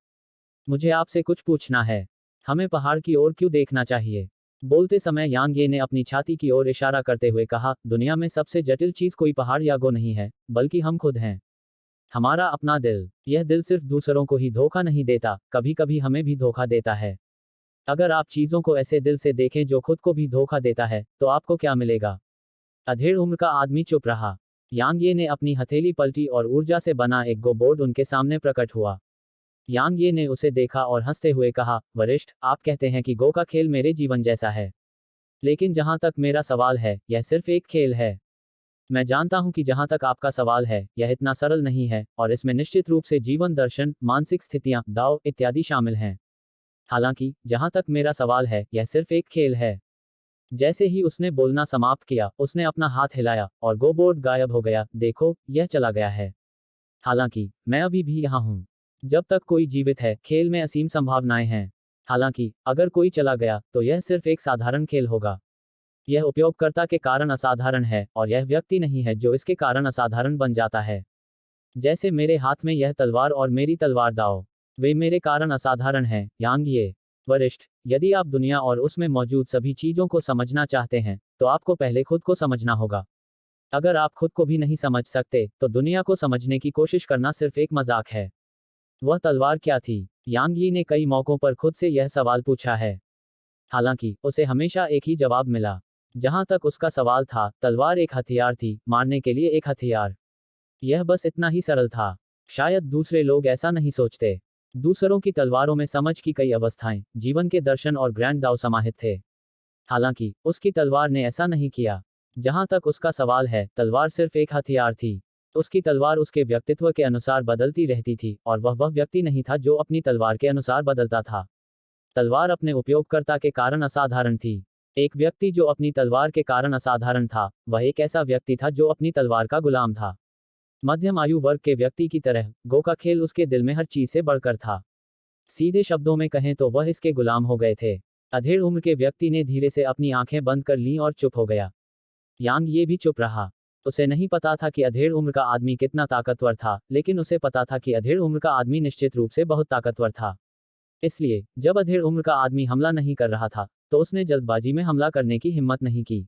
मुझे आपसे कुछ पूछना है। हमें पहाड़ की ओर क्यों देखना चाहिए? बोलते समय यांग ये ने अपनी छाती की ओर इशारा करते हुए कहा, दुनिया में सबसे जटिल चीज कोई पहाड़ या गो नहीं है, बल्कि हम खुद हैं। हमारा अपना दिल। यह दिल सिर्फ दूसरों को ही धोखा नहीं देता, कभी कभी हमें भी धोखा देता है। अगर आप चीजों को ऐसे दिल से देखें जो खुद को भी धोखा देता है, तो आपको क्या मिलेगा? अधेड़ उम्र का आदमी चुप रहा। यांग ये ने अपनी हथेली पलटी और ऊर्जा से बना एक गो बोर्ड उनके सामने प्रकट हुआ। यांग ये ने उसे देखा और हंसते हुए कहा, वरिष्ठ, आप कहते हैं कि गो का खेल मेरे जीवन जैसा है। लेकिन जहां तक मेरा सवाल है, यह सिर्फ एक खेल है। मैं जानता हूं कि जहां तक आपका सवाल है, यह इतना सरल नहीं है, और इसमें निश्चित रूप से जीवन दर्शन, मानसिक स्थितियां, दाव इत्यादि शामिल हैं। हालांकि जहां तक मेरा सवाल है, यह सिर्फ एक खेल है। जैसे ही उसने बोलना समाप्त किया, उसने अपना हाथ हिलाया और गो बोर्ड गायब हो गया। देखो, यह चला गया है। हालांकि मैं अभी भी यहाँ हूँ। जब तक कोई जीवित है, खेल में असीम संभावनाएं हैं। हालांकि अगर कोई चला गया, तो यह सिर्फ एक साधारण खेल होगा। यह उपयोगकर्ता के कारण असाधारण है, और यह व्यक्ति नहीं है जो इसके कारण असाधारण बन जाता है। जैसे मेरे हाथ में यह तलवार और मेरी तलवार दाव, वे मेरे कारण असाधारण हैं। यांग ये। वरिष्ठ, यदि आप दुनिया और उसमें मौजूद सभी चीजों को समझना चाहते हैं, तो आपको पहले खुद को समझना होगा। अगर आप खुद को भी नहीं समझ सकते, तो दुनिया को समझने की कोशिश करना सिर्फ एक मजाक है। वह तलवार क्या थी? यांग यी ने कई मौकों पर खुद से यह सवाल पूछा है। हालांकि उसे हमेशा एक ही जवाब मिला। जहां तक उसका सवाल था, तलवार एक हथियार थी, मारने के लिए एक हथियार। यह बस इतना ही सरल था। शायद दूसरे लोग ऐसा नहीं सोचते। दूसरों की तलवारों में समझ की कई अवस्थाएं, जीवन के दर्शन और ग्रैंड दाव समाहित थे। हालांकि उसकी तलवार ने ऐसा नहीं किया। जहां तक उसका सवाल है, तलवार सिर्फ एक हथियार थी। उसकी तलवार उसके व्यक्तित्व के अनुसार बदलती रहती थी, और वह व्यक्ति नहीं था जो अपनी तलवार के अनुसार बदलता था। तलवार अपने उपयोगकर्ता के कारण असाधारण थी। एक व्यक्ति जो अपनी तलवार के कारण असाधारण था, वह एक ऐसा व्यक्ति था जो अपनी तलवार का गुलाम था। मध्यम आयु वर्ग के व्यक्ति की तरह, गो का खेल उसके दिल में हर चीज से बढ़कर था। सीधे शब्दों में कहें तो वह इसके गुलाम हो गए थे। अधेड़ उम्र के व्यक्ति ने धीरे से अपनी आंखें बंद कर लीं और चुप हो गया। यांग ये भी चुप रहा। उसे नहीं पता था कि अधेड़ उम्र का आदमी कितना ताकतवर था, लेकिन उसे पता था कि अधेड़ उम्र का आदमी निश्चित रूप से बहुत ताकतवर था। इसलिए जब अधेड़ उम्र का आदमी हमला नहीं कर रहा था, तो उसने जल्दबाजी में हमला करने की हिम्मत नहीं की।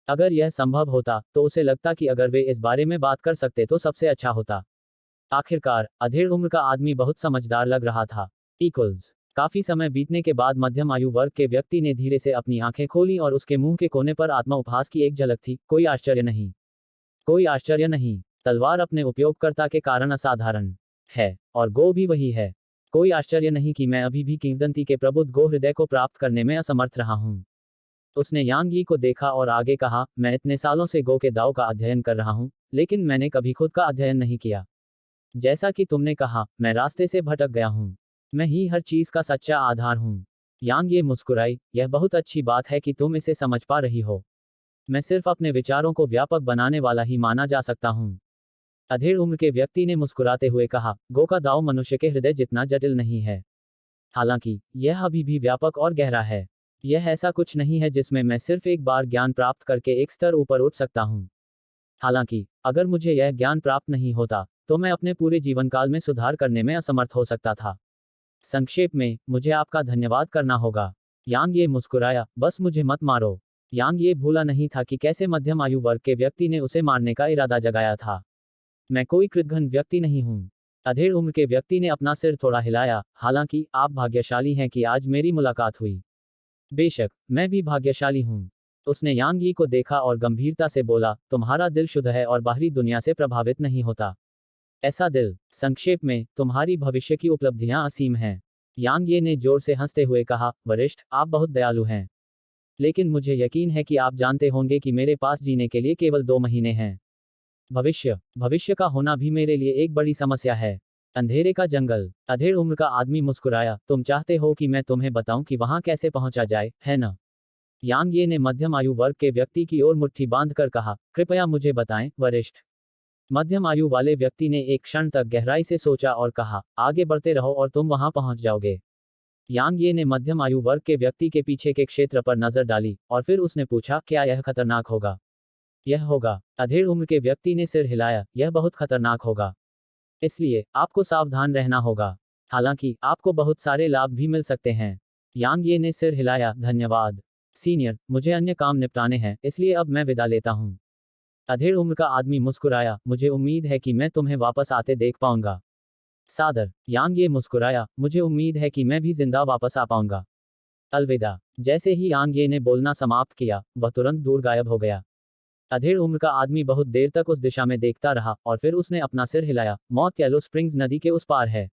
अगर यह संभव होता, तो उसे लगता कि अगर वे इस बारे में बात कर सकते तो सबसे अच्छा होता। आखिरकार अधेड़ उम्र का आदमी बहुत समझदार लग रहा था। काफी समय बीतने के बाद मध्यम आयु वर्ग के व्यक्ति ने धीरे से अपनी आंखें खोली और उसके मुंह के कोने पर आत्मा उपहास की एक झलक थी। कोई आश्चर्य नहीं। कोई आश्चर्य नहीं। तलवार अपने उपयोगकर्ता के कारण असाधारण है, और गो भी वही है। कोई आश्चर्य नहीं कि मैं अभी भी किंवदंती के प्रबुद्ध गो हृदय को प्राप्त करने में असमर्थ रहा हूं। उसने यांग यी को देखा और आगे कहा, मैं इतने सालों से गो के दाव का अध्ययन कर रहा हूं, लेकिन मैंने कभी खुद का अध्ययन नहीं किया। जैसा कि तुमने कहा, मैं रास्ते से भटक गया हूं। मैं ही हर चीज का सच्चा आधार हूं। यांग ये मुस्कुराई, यह बहुत अच्छी बात है कि तुम इसे समझ पा रही हो। मैं सिर्फ अपने विचारों को व्यापक बनाने वाला ही माना जा सकता हूं। अधेड़ उम्र के व्यक्ति ने मुस्कुराते हुए कहा, गो का दाव मनुष्य के हृदय जितना जटिल नहीं है। हालांकि यह अभी भी व्यापक और गहरा है। यह ऐसा कुछ नहीं है जिसमें मैं सिर्फ एक बार ज्ञान प्राप्त करके एक स्तर ऊपर उठ सकता हूं। हालांकि अगर मुझे यह ज्ञान प्राप्त नहीं होता, तो मैं अपने पूरे जीवन काल में सुधार करने में असमर्थ हो सकता था। संक्षेप में, मुझे आपका धन्यवाद करना होगा। यांग ये मुस्कुराया, बस मुझे मत मारो। यांग ये भूला नहीं था कि कैसे मध्यम आयु वर्ग के व्यक्ति ने उसे मारने का इरादा जगाया था। मैं कोई कृतघ्न व्यक्ति नहीं हूं। अधेड़ उम्र के व्यक्ति ने अपना सिर थोड़ा हिलाया। हालांकि आप भाग्यशाली हैं कि आज मेरी मुलाकात हुई। बेशक, मैं भी भाग्यशाली हूं। उसने यांग यी को देखा और गंभीरता से बोला, तुम्हारा दिल शुद्ध है और बाहरी दुनिया से प्रभावित नहीं होता। ऐसा दिल। संक्षेप में, तुम्हारी भविष्य की उपलब्धियां असीम हैं। यांग ये ने जोर से हंसते हुए कहा, वरिष्ठ, आप बहुत दयालु हैं। लेकिन मुझे यकीन है कि आप जानते होंगे कि मेरे पास जीने के लिए केवल 2 महीने हैं। भविष्य का होना भी मेरे लिए एक बड़ी समस्या है। अंधेरे का जंगल। अधेड़ उम्र का आदमी मुस्कुराया, तुम चाहते हो कि मैं तुम्हें बताऊं कि वहां कैसे पहुंचा जाए, है ना? यांग ये ने मध्यम आयु वर्ग के व्यक्ति की ओर मुट्ठी बांधकर कहा, कृपया मुझे बताएं, वरिष्ठ। मध्यम आयु वाले व्यक्ति ने एक क्षण तक गहराई से सोचा और कहा, आगे बढ़ते रहो और तुम वहां पहुंच जाओगे। यांग ये ने मध्यम आयु वर्ग के व्यक्ति के पीछे के क्षेत्र पर नजर डाली, और फिर उसने पूछा, क्या यह खतरनाक होगा? यह होगा। अधेड़ उम्र के व्यक्ति ने सिर हिलाया, यह बहुत खतरनाक होगा। इसलिए आपको सावधान रहना होगा। हालांकि आपको बहुत सारे लाभ भी मिल सकते हैं। यांग ये ने सिर हिलाया, धन्यवाद। सीनियर, मुझे अन्य काम निपटाने हैं, इसलिए अब मैं विदा लेता हूँ। अधेड़ उम्र का आदमी मुस्कुराया, मुझे उम्मीद है कि मैं तुम्हें वापस आते देख पाऊंगा। सादर, यांग ये मुस्कुराया, मुझे उम्मीद है कि मैं भी जिंदा वापस आ पाऊंगा। अलविदा। जैसे ही यांग ये ने बोलना समाप्त किया, वह तुरंत दूर गायब हो गया। अधेड़ उम्र का आदमी बहुत देर तक उस दिशा में देखता रहा और फिर उसने अपना सिर हिलाया। मौत येलो स्प्रिंग्स नदी के उस पार है।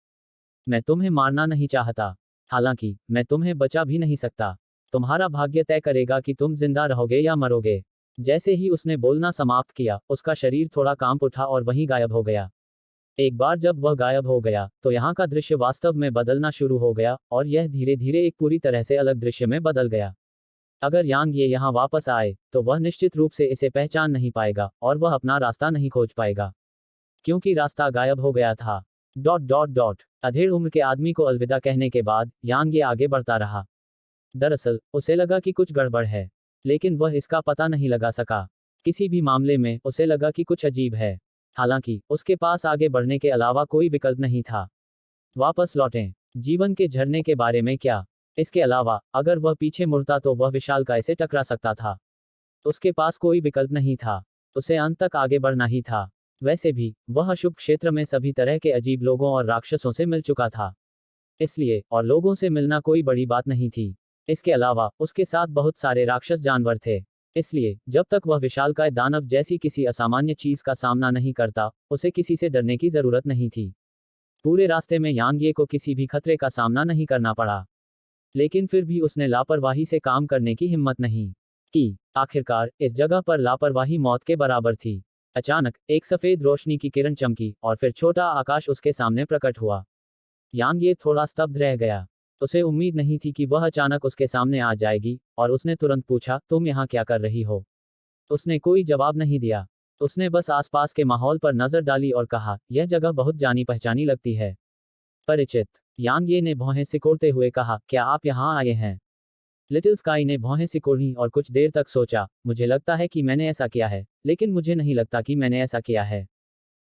मैं तुम्हें मारना नहीं चाहता। हालांकि मैं तुम्हें बचा भी नहीं सकता। तुम्हारा भाग्य तय करेगा कि तुम जिंदा रहोगे या मरोगे। जैसे ही उसने बोलना समाप्त किया, उसका शरीर थोड़ा कांप उठा और वहीं गायब हो गया। एक बार जब वह गायब हो गया, तो यहाँ का दृश्य वास्तव में बदलना शुरू हो गया और यह धीरे धीरे एक पूरी तरह से अलग दृश्य में बदल गया। अगर यांग ये यहाँ वापस आए, तो वह निश्चित रूप से इसे पहचान नहीं पाएगा और वह अपना रास्ता नहीं खोज पाएगा, क्योंकि रास्ता गायब हो गया था। Dot dot dot. अधेड़ उम्र के आदमी को अलविदा कहने के बाद यांग ये आगे बढ़ता रहा। दरअसल उसे लगा कि कुछ गड़बड़ है, लेकिन वह इसका पता नहीं लगा सका। किसी भी मामले में उसे लगा कि कुछ अजीब है। हालांकि उसके पास आगे बढ़ने के अलावा कोई विकल्प नहीं था। वापस लौटें। जीवन के झरने के बारे में क्या? इसके अलावा अगर वह पीछे मुड़ता तो वह विशालकाय से टकरा सकता था। उसके पास कोई विकल्प नहीं था। उसे अंत तक आगे बढ़ना ही था। वैसे भी वह अशुभ क्षेत्र में सभी तरह के अजीब लोगों और राक्षसों से मिल चुका था, इसलिए और लोगों से मिलना कोई बड़ी बात नहीं थी। इसके अलावा उसके साथ बहुत सारे राक्षस जानवर थे, इसलिए जब तक वह विशालकाय दानव जैसी किसी असामान्य चीज का सामना नहीं करता, उसे किसी से डरने की जरूरत नहीं थी। पूरे रास्ते में यांग ये को किसी भी खतरे का सामना नहीं करना पड़ा, लेकिन फिर भी उसने लापरवाही से काम करने की हिम्मत नहीं की। आखिरकार इस जगह पर लापरवाही मौत के बराबर थी। अचानक एक सफेद रोशनी की किरण चमकी और फिर छोटा आकाश उसके सामने प्रकट हुआ। यांग ये थोड़ा स्तब्ध रह गया। उसे उम्मीद नहीं थी कि वह अचानक उसके सामने आ जाएगी, और उसने तुरंत पूछा, तुम यहाँ क्या कर रही हो? उसने कोई जवाब नहीं दिया। उसने बस आसपास के माहौल पर नजर डाली और कहा, यह जगह बहुत जानी पहचानी लगती है। परिचित। यांग ये ने भौहें सिकोड़ते हुए कहा, क्या आप यहाँ आए हैं? लिटिल स्काई ने भौहें सिकोड़ी और कुछ देर तक सोचा। मुझे लगता है कि मैंने ऐसा किया है, लेकिन मुझे नहीं लगता कि मैंने ऐसा किया है।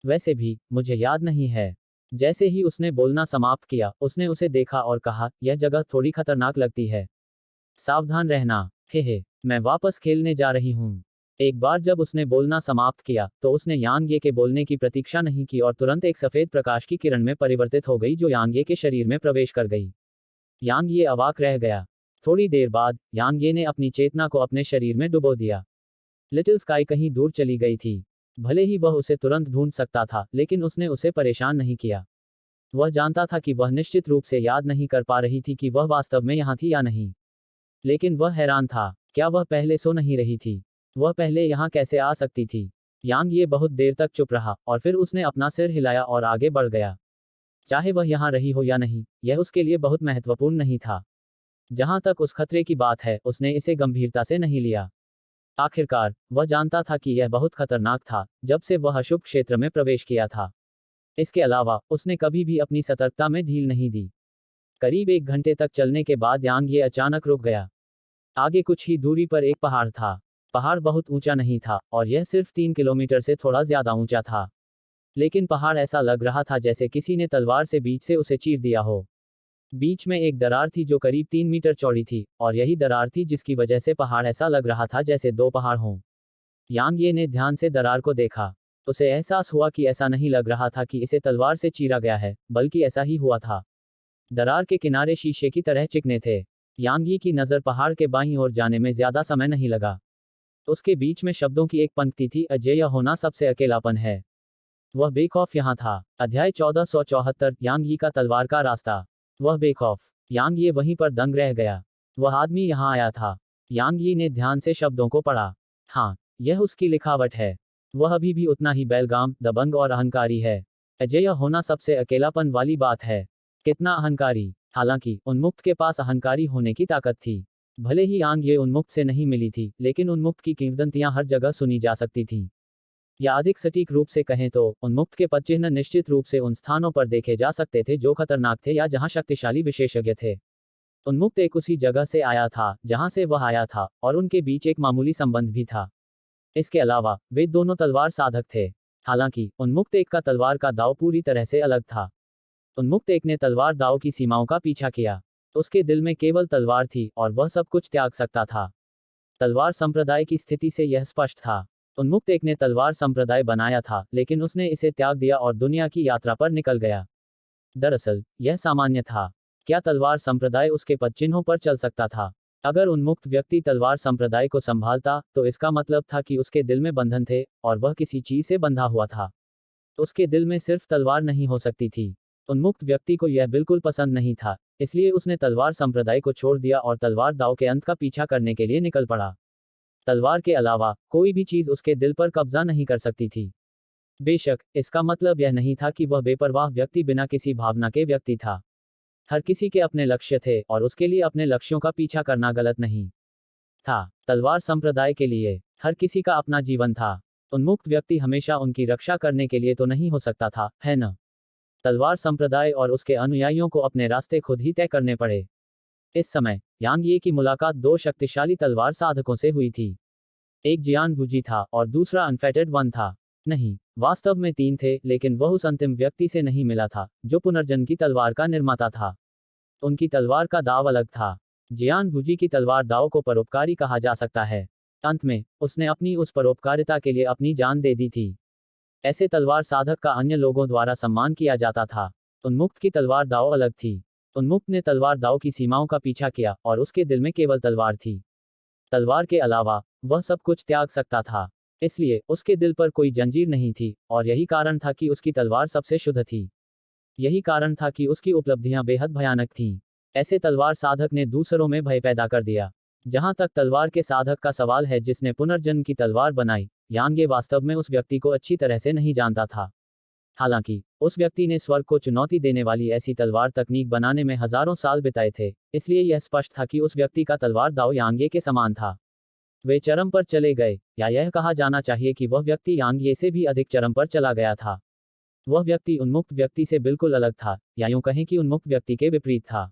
वैसे भी मुझे याद नहीं है। जैसे ही उसने बोलना समाप्त किया, उसने उसे देखा और कहा, यह जगह थोड़ी खतरनाक लगती है। सावधान रहना। हे, मैं वापस खेलने जा रही हूँ। एक बार जब उसने बोलना समाप्त किया, तो उसने यांग ये के बोलने की प्रतीक्षा नहीं की और तुरंत एक सफेद प्रकाश की किरण में परिवर्तित हो गई जो यांग ये के शरीर में प्रवेश कर गई। यांग ये अवाक रह गया। थोड़ी देर बाद यांग ये ने अपनी चेतना को अपने शरीर में डुबो दिया। लिटिल स्काई कहीं दूर चली गई थी। भले ही वह उसे तुरंत ढूंढ सकता था, लेकिन उसने उसे परेशान नहीं किया। वह जानता था कि वह निश्चित रूप से याद नहीं कर पा रही थी कि वह वास्तव में यहाँ थी या नहीं। लेकिन वह हैरान था, क्या वह पहले सो नहीं रही थी? वह पहले यहाँ कैसे आ सकती थी? यांग ये बहुत देर तक चुप रहा और फिर उसने अपना सिर हिलाया और आगे बढ़ गया। चाहे वह यहाँ रही हो या नहीं, यह उसके लिए बहुत महत्वपूर्ण नहीं था। जहां तक उस खतरे की बात है, उसने इसे गंभीरता से नहीं लिया। आखिरकार वह जानता था कि यह बहुत खतरनाक था जब से वह अशुभ क्षेत्र में प्रवेश किया था। इसके अलावा उसने कभी भी अपनी सतर्कता में ढील नहीं दी। करीब 1 घंटे तक चलने के बाद यांग ये अचानक रुक गया। आगे कुछ ही दूरी पर एक पहाड़ था। पहाड़ बहुत ऊंचा नहीं था और यह सिर्फ 3 किलोमीटर से थोड़ा ज्यादा ऊंचा था, लेकिन पहाड़ ऐसा लग रहा था जैसे किसी ने तलवार से बीच से उसे चीर दिया हो। बीच में एक दरार थी जो करीब 3 मीटर चौड़ी थी, और यही दरार थी जिसकी वजह से पहाड़ ऐसा लग रहा था जैसे 2 पहाड़ हों। यांग ये ने ध्यान से दरार को देखा। उसे एहसास हुआ कि ऐसा नहीं लग रहा था कि इसे तलवार से चीरा गया है, बल्कि ऐसा ही हुआ था। दरार के किनारे शीशे की तरह चिकने थे। यांग यी की नज़र पहाड़ के बाईं ओर जाने में ज्यादा समय नहीं लगा। उसके बीच में शब्दों की एक पंक्ति थी, अजेय होना सबसे अकेलापन है। वह बेखौफ यहाँ था। अध्याय 1474, यांग यी का तलवार का रास्ता। वह बेखौफ। यांग ये वहीं पर दंग रह गया। वह आदमी यहाँ आया था। यांग यी ने ध्यान से शब्दों को पढ़ा। हाँ, यह उसकी लिखावट है। वह अभी भी उतना ही बेलगाम, दबंग और अहंकारी है। अजेय होना सबसे अकेलापन वाली बात है। कितना अहंकारी। हालांकि उन्मुक्त के पास अहंकारी होने की ताकत थी। भले ही यांग ये उन्मुक्त से नहीं मिली थी, लेकिन उन्मुक्त की किंवदंतियां हर जगह सुनी जा सकती थीं। या अधिक सटीक रूप से कहें तो उन्मुक्त के पदचिह्न निश्चित रूप से उन स्थानों पर देखे जा सकते थे जो खतरनाक थे या जहां शक्तिशाली विशेषज्ञ थे। उन्मुक्त एक उसी जगह से आया था जहां से वह आया था, और उनके बीच एक मामूली संबंध भी था। इसके अलावा वे दोनों तलवार साधक थे। हालांकि उन्मुक्त एक का तलवार का दाव पूरी तरह से अलग था। उन्मुक्त एक ने तलवार दाव की सीमाओं का पीछा किया। उसके दिल में केवल तलवार थी और वह सब कुछ त्याग सकता था। तलवार संप्रदाय की स्थिति से यह स्पष्ट था। उन्मुक्त एक ने तलवार संप्रदाय बनाया था, लेकिन उसने इसे त्याग दिया और दुनिया की यात्रा पर निकल गया। दरअसल यह सामान्य था। क्या तलवार संप्रदाय उसके पदचिन्हों पर चल सकता था? अगर उन्मुक्त व्यक्ति तलवार संप्रदाय को संभालता, तो इसका मतलब था कि उसके दिल में बंधन थे, और वह किसी चीज से बंधा हुआ था। उसके दिल में सिर्फ तलवार नहीं हो सकती थी। उन्मुक्त व्यक्ति को यह बिल्कुल पसंद नहीं था, इसलिए उसने तलवार संप्रदाय को छोड़ दिया और तलवार दाव के अंत का पीछा करने के लिए निकल पड़ा। तलवार के अलावा कोई भी चीज उसके दिल पर कब्जा नहीं कर सकती थी। बेशक इसका मतलब यह नहीं था कि वह बेपरवाह व्यक्ति बिना किसी भावना के व्यक्ति था। हर किसी के अपने लक्ष्य थे, और उसके लिए अपने लक्ष्यों का पीछा करना गलत नहीं था। तलवार संप्रदाय के लिए हर किसी का अपना जीवन था। उन्मुक्त व्यक्ति हमेशा उनकी रक्षा करने के लिए तो नहीं हो सकता था, है न? तलवार संप्रदाय और उसके अनुयायियों को अपने रास्ते खुद ही तय करने पड़े। इस समय यांग ये की मुलाकात दो शक्तिशाली तलवार साधकों से हुई थी। एक जियान गुजी था और दूसरा अनफेटेड वन था। नहीं, वास्तव में तीन थे, लेकिन वह उस अंतिम व्यक्ति से नहीं मिला था जो पुनर्जन्म की तलवार का निर्माता था। उनकी तलवार का दाव अलग था। जियान गुजी की तलवार दाव को परोपकारी कहा जा सकता है। अंत में उसने अपनी उस परोपकारिता के लिए अपनी जान दे दी थी। ऐसे तलवार साधक का अन्य लोगों द्वारा सम्मान किया जाता था। उन्मुक्त की तलवार दाव अलग थी। उन्मुक्त ने तलवार दाव की सीमाओं का पीछा किया, और उसके दिल में केवल तलवार थी। तलवार के अलावा वह सब कुछ त्याग सकता था, इसलिए उसके दिल पर कोई जंजीर नहीं थी, और यही कारण था कि उसकी तलवार सबसे शुद्ध थी। यही कारण था कि उसकी उपलब्धियां बेहद भयानक थीं। ऐसे तलवार साधक ने दूसरों में भय पैदा कर दिया। जहां तक तलवार के साधक का सवाल है जिसने पुनर्जन्म की तलवार बनाई, यांग ये वास्तव में उस व्यक्ति को अच्छी तरह से नहीं जानता था। हालांकि उस व्यक्ति ने स्वर्ग को चुनौती देने वाली ऐसी तलवार तकनीक बनाने में हजारों साल बिताए थे, इसलिए यह स्पष्ट था कि उस व्यक्ति का तलवार दाव यांगे के समान था। वे चरम पर चले गए, या यह कहा जाना चाहिए कि वह व्यक्ति यांगे से भी अधिक चरम पर चला गया था। वह व्यक्ति उन्मुक्त व्यक्ति से बिल्कुल अलग था, या यूं कहें कि उन्मुक्त व्यक्ति के विपरीत था,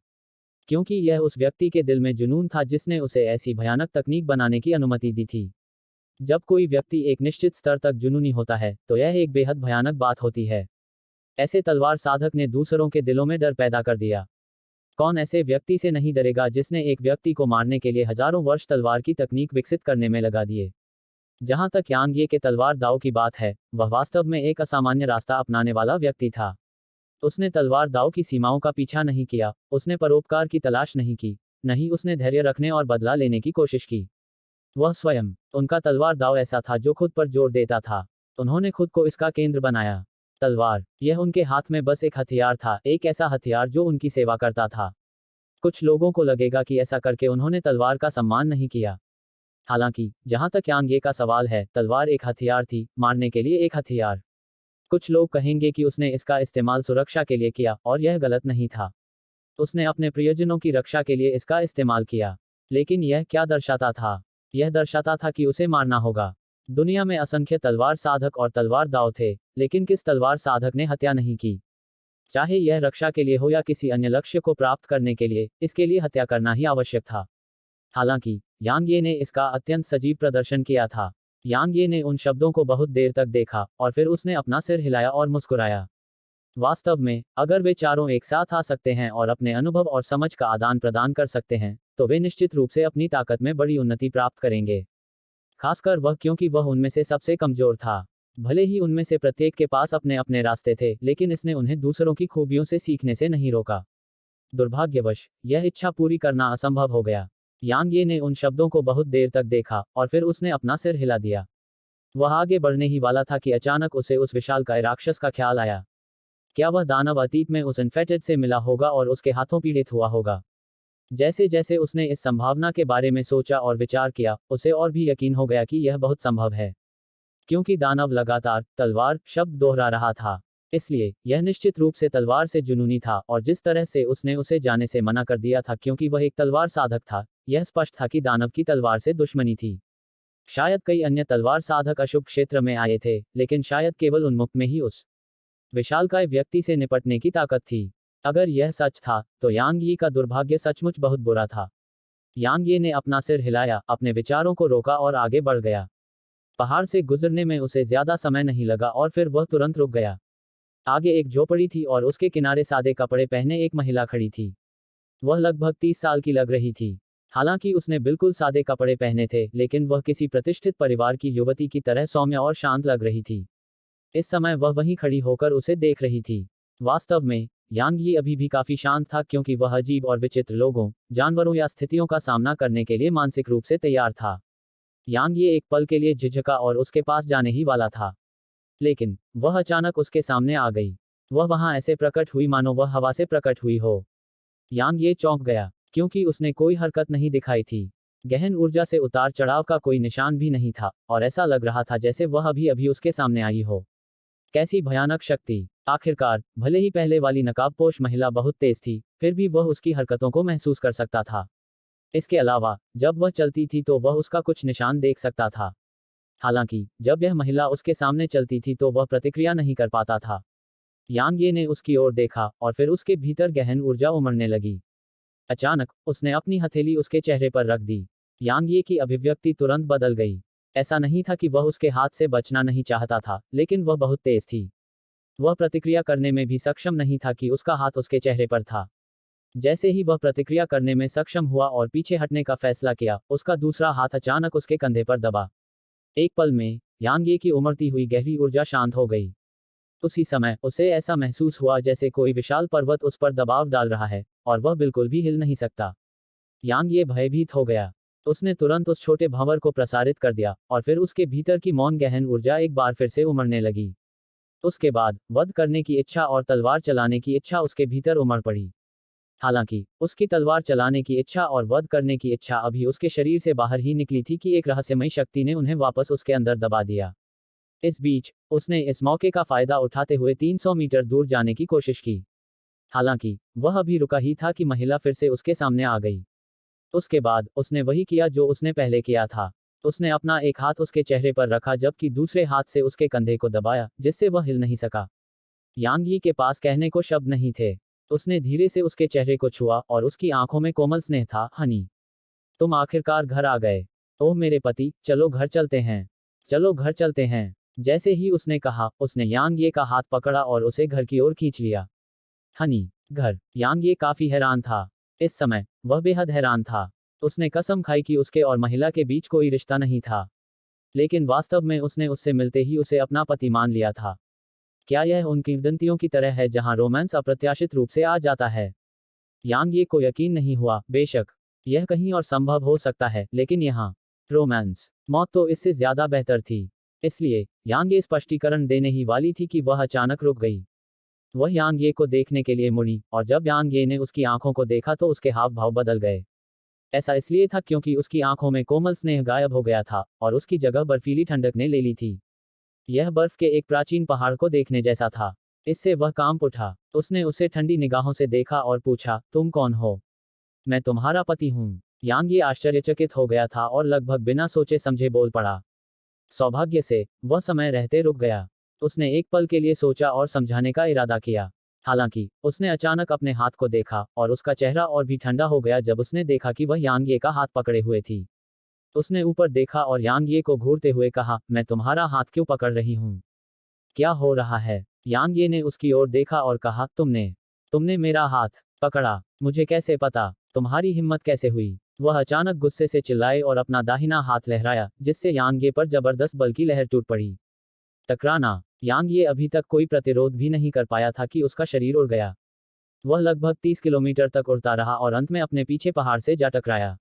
क्योंकि यह उस व्यक्ति के दिल में जुनून था जिसने उसे ऐसी भयानक तकनीक बनाने की अनुमति दी थी। जब कोई व्यक्ति एक निश्चित स्तर तक जुनूनी होता है, तो यह एक बेहद भयानक बात होती है। ऐसे तलवार साधक ने दूसरों के दिलों में डर पैदा कर दिया। कौन ऐसे व्यक्ति से नहीं डरेगा जिसने एक व्यक्ति को मारने के लिए हजारों वर्ष तलवार की तकनीक विकसित करने में लगा दिए? जहां तक यांग ये के तलवार दाव की बात है, वह वास्तव में एक असामान्य रास्ता अपनाने वाला व्यक्ति था। उसने तलवार दाव की सीमाओं का पीछा नहीं किया, उसने परोपकार की तलाश नहीं की, नहीं उसने धैर्य रखने और बदला लेने की कोशिश की। वह स्वयं, उनका तलवार दाव ऐसा था जो खुद पर जोर देता था। उन्होंने खुद को इसका केंद्र बनाया। तलवार, यह उनके हाथ में बस एक हथियार था, एक ऐसा हथियार जो उनकी सेवा करता था। कुछ लोगों को लगेगा कि ऐसा करके उन्होंने तलवार का सम्मान नहीं किया। हालांकि जहां तक यांगे का सवाल है, तलवार एक हथियार थी, मारने के लिए एक हथियार। कुछ लोग कहेंगे कि उसने इसका इस्तेमाल सुरक्षा के लिए किया, और यह गलत नहीं था। उसने अपने प्रियजनों की रक्षा के लिए इसका इस्तेमाल किया। लेकिन यह क्या दर्शाता था? यह दर्शाता था कि उसे मारना होगा। दुनिया में असंख्य तलवार साधक और तलवार दाव थे, लेकिन किस तलवार साधक ने हत्या नहीं की? चाहे यह रक्षा के लिए हो या किसी अन्य लक्ष्य को प्राप्त करने के लिए, इसके लिए हत्या करना ही आवश्यक था। हालांकि यांग ये ने इसका अत्यंत सजीव प्रदर्शन किया था। यांग ये ने उन शब्दों को बहुत देर तक देखा, और फिर उसने अपना सिर हिलाया और मुस्कुराया। वास्तव में, अगर वे चारों एक साथ आ सकते हैं और अपने अनुभव और समझ का आदान प्रदान कर सकते हैं, तो वे निश्चित रूप से अपनी ताकत में बड़ी उन्नति प्राप्त करेंगे। खासकर वह, क्योंकि वह उनमें से सबसे कमजोर था। भले ही उनमें से प्रत्येक के पास अपने अपने रास्ते थे, लेकिन इसने उन्हें दूसरों की खूबियों से सीखने से नहीं रोका। दुर्भाग्यवश यह इच्छा पूरी करना असंभव हो गया। यांग ये ने उन शब्दों को बहुत देर तक देखा, और फिर उसने अपना सिर हिला दिया। वह आगे बढ़ने ही वाला था कि अचानक उसे उस विशालकाय राक्षस का ख्याल आया। क्या वह दानव अतीत में उस इन्फेटेड से मिला होगा और उसके हाथों पीड़ित हुआ होगा? जैसे जैसे उसने इस संभावना के बारे में सोचा और विचार किया, उसे और भी यकीन हो गया कि यह बहुत संभव है। क्योंकि दानव लगातार तलवार शब्द दोहरा रहा था, इसलिए यह निश्चित रूप से तलवार से जुनूनी था, और जिस तरह से उसने उसे जाने से मना कर दिया था क्योंकि वह एक तलवार साधक था, यह स्पष्ट था कि दानव की तलवार से दुश्मनी थी। शायद कई अन्य तलवार साधक अशुभ क्षेत्र में आए थे, लेकिन शायद केवल उन्मुक्त में ही उस विशालकाय व्यक्ति से निपटने की ताकत थी। अगर यह सच था, तो यांग यी का दुर्भाग्य सचमुच बहुत बुरा था। यांग ये ने अपना सिर हिलाया, अपने विचारों को रोका और आगे बढ़ गया। पहाड़ से गुजरने में उसे ज्यादा समय नहीं लगा और फिर वह तुरंत रुक गया। आगे एक झोपड़ी थी और उसके किनारे सादे कपड़े पहने एक महिला खड़ी थी। वह लगभग 30 साल की लग रही थी। हालांकि उसने बिल्कुल सादे कपड़े पहने थे, लेकिन वह किसी प्रतिष्ठित परिवार की युवती की तरह सौम्य और शांत लग रही थी। इस समय वह वहीं खड़ी होकर उसे देख रही थी। वास्तव में यांग यी अभी भी काफी शांत था, क्योंकि वह अजीब और विचित्र लोगों, जानवरों या स्थितियों का सामना करने के लिए मानसिक रूप से तैयार था। यांग ये एक पल के लिए झिझका और उसके पास जाने ही वाला था, लेकिन वह अचानक उसके सामने आ गई। वह वहां ऐसे प्रकट हुई मानो वह हवा से प्रकट हुई हो। यांग ये चौंक गया, क्योंकि उसने कोई हरकत नहीं दिखाई थी। गहन ऊर्जा से उतार चढ़ाव का कोई निशान भी नहीं था, और ऐसा लग रहा था जैसे वह अभी अभी उसके सामने आई हो। कैसी भयानक शक्ति! आखिरकार, भले ही पहले वाली नकाबपोश महिला बहुत तेज थी, फिर भी वह उसकी हरकतों को महसूस कर सकता था। इसके अलावा, जब वह चलती थी तो वह उसका कुछ निशान देख सकता था। हालांकि, जब यह महिला उसके सामने चलती थी तो वह प्रतिक्रिया नहीं कर पाता था। यांग ये ने उसकी ओर देखा, और फिर उसके भीतर गहन ऊर्जा उमड़ने लगी। अचानक, उसने अपनी हथेली उसके चेहरे पर रख दी। यांग ये की अभिव्यक्ति तुरंत बदल गई। ऐसा नहीं था कि वह उसके हाथ से बचना नहीं चाहता था, लेकिन वह बहुत तेज थी। वह प्रतिक्रिया करने में भी सक्षम नहीं था कि उसका हाथ उसके चेहरे पर था। जैसे ही वह प्रतिक्रिया करने में सक्षम हुआ और पीछे हटने का फैसला किया, उसका दूसरा हाथ अचानक उसके कंधे पर दबा। एक पल में, यांग ये की उमड़ती हुई गहरी ऊर्जा शांत हो गई। उसी समय, उसे ऐसा महसूस हुआ जैसे कोई विशाल पर्वत उस पर दबाव डाल रहा है, और वह बिल्कुल भी हिल नहीं सकता। यांग ये भयभीत हो गया। उसने तुरंत उस छोटे भंवर को प्रसारित कर दिया, और फिर उसके भीतर की मौन गहन ऊर्जा एक बार फिर से उमड़ने लगी। उसके बाद, वध करने की इच्छा और तलवार चलाने की इच्छा उसके भीतर उमड़ पड़ी। हालांकि, उसकी तलवार चलाने की इच्छा और वध करने की इच्छा अभी उसके शरीर से बाहर ही निकली थी कि एक रहस्यमयी शक्ति ने उन्हें वापस उसके अंदर दबा दिया। इस बीच, उसने इस मौके का फायदा उठाते हुए 300 मीटर दूर जाने की कोशिश की। हालांकि, वह अभी रुका ही था कि महिला फिर से उसके सामने आ गई। उसके बाद, उसने वही किया जो उसने पहले किया था। उसने अपना एक हाथ उसके चेहरे पर रखा जबकि दूसरे हाथ से उसके कंधे को दबाया, जिससे वह हिल नहीं सका। यांग यी के पास कहने को शब्द नहीं थे। उसने धीरे से उसके चेहरे को छुआ, और उसकी आंखों में कोमल स्नेह था। हनी, तुम आखिरकार घर आ गए। ओह मेरे पति, चलो घर चलते हैं। चलो घर चलते हैं। जैसे ही उसने कहा, उसने यांग ये का हाथ पकड़ा और उसे घर की ओर खींच लिया। हनी, घर। यांग ये काफी हैरान था। इस समय, वह बेहद हैरान था। उसने कसम खाई कि उसके और महिला के बीच कोई रिश्ता नहीं था। लेकिन वास्तव में उसने उससे मिलते ही उसे अपना पति मान लिया था। क्या यह उन किंवदंतियों की तरह है जहां रोमांस अप्रत्याशित रूप से आ जाता है? यांग ये को यकीन नहीं हुआ। बेशक, यह कहीं और संभव हो सकता है, लेकिन यहाँ रोमांस, मौत तो इससे ज्यादा बेहतर थी। इसलिए, यांग ये स्पष्टीकरण देने ही वाली थी कि वह अचानक रुक गई। वह यांग ये को देखने के लिए मुड़ी, और जब यांग ये ने उसकी आंखों को देखा तो उसके हाव भाव बदल गए। ऐसा इसलिए था क्योंकि उसकी आंखों में कोमल स्नेह गायब हो गया था, और उसकी जगह बर्फीली ठंडक ने ले ली थी। यह बर्फ के एक प्राचीन पहाड़ को देखने जैसा था। इससे वह कांप उठा। उसने उसे ठंडी निगाहों से देखा और पूछा, तुम कौन हो? मैं तुम्हारा पति हूँ। यांग ये आश्चर्यचकित हो गया था और लगभग बिना सोचे समझे बोल पड़ा। सौभाग्य से, वह समय रहते रुक गया। उसने एक पल के लिए सोचा और समझाने का इरादा किया। हालांकि, उसने अचानक अपने हाथ को देखा, और उसका चेहरा और भी ठंडा हो गया जब उसने देखा कि वह यांग ये का हाथ पकड़े हुए थी। उसने ऊपर देखा और यांग ये को घूरते हुए कहा, मैं तुम्हारा हाथ क्यों पकड़ रही हूँ? क्या हो रहा है? यांग ये ने उसकी ओर देखा और कहा, तुमने तुमने मेरा हाथ पकड़ा। मुझे कैसे पता? तुम्हारी हिम्मत कैसे हुई? वह अचानक गुस्से से चिल्लाए और अपना दाहिना हाथ लहराया, जिससे यांग ये पर जबरदस्त बल की लहर टूट पड़ी। टकराना। यांग ये अभी तक कोई प्रतिरोध भी नहीं कर पाया था कि उसका शरीर उड़ गया। वह लगभग 30 किलोमीटर तक उड़ता रहा और अंत में अपने पीछे पहाड़ से जा टकराया।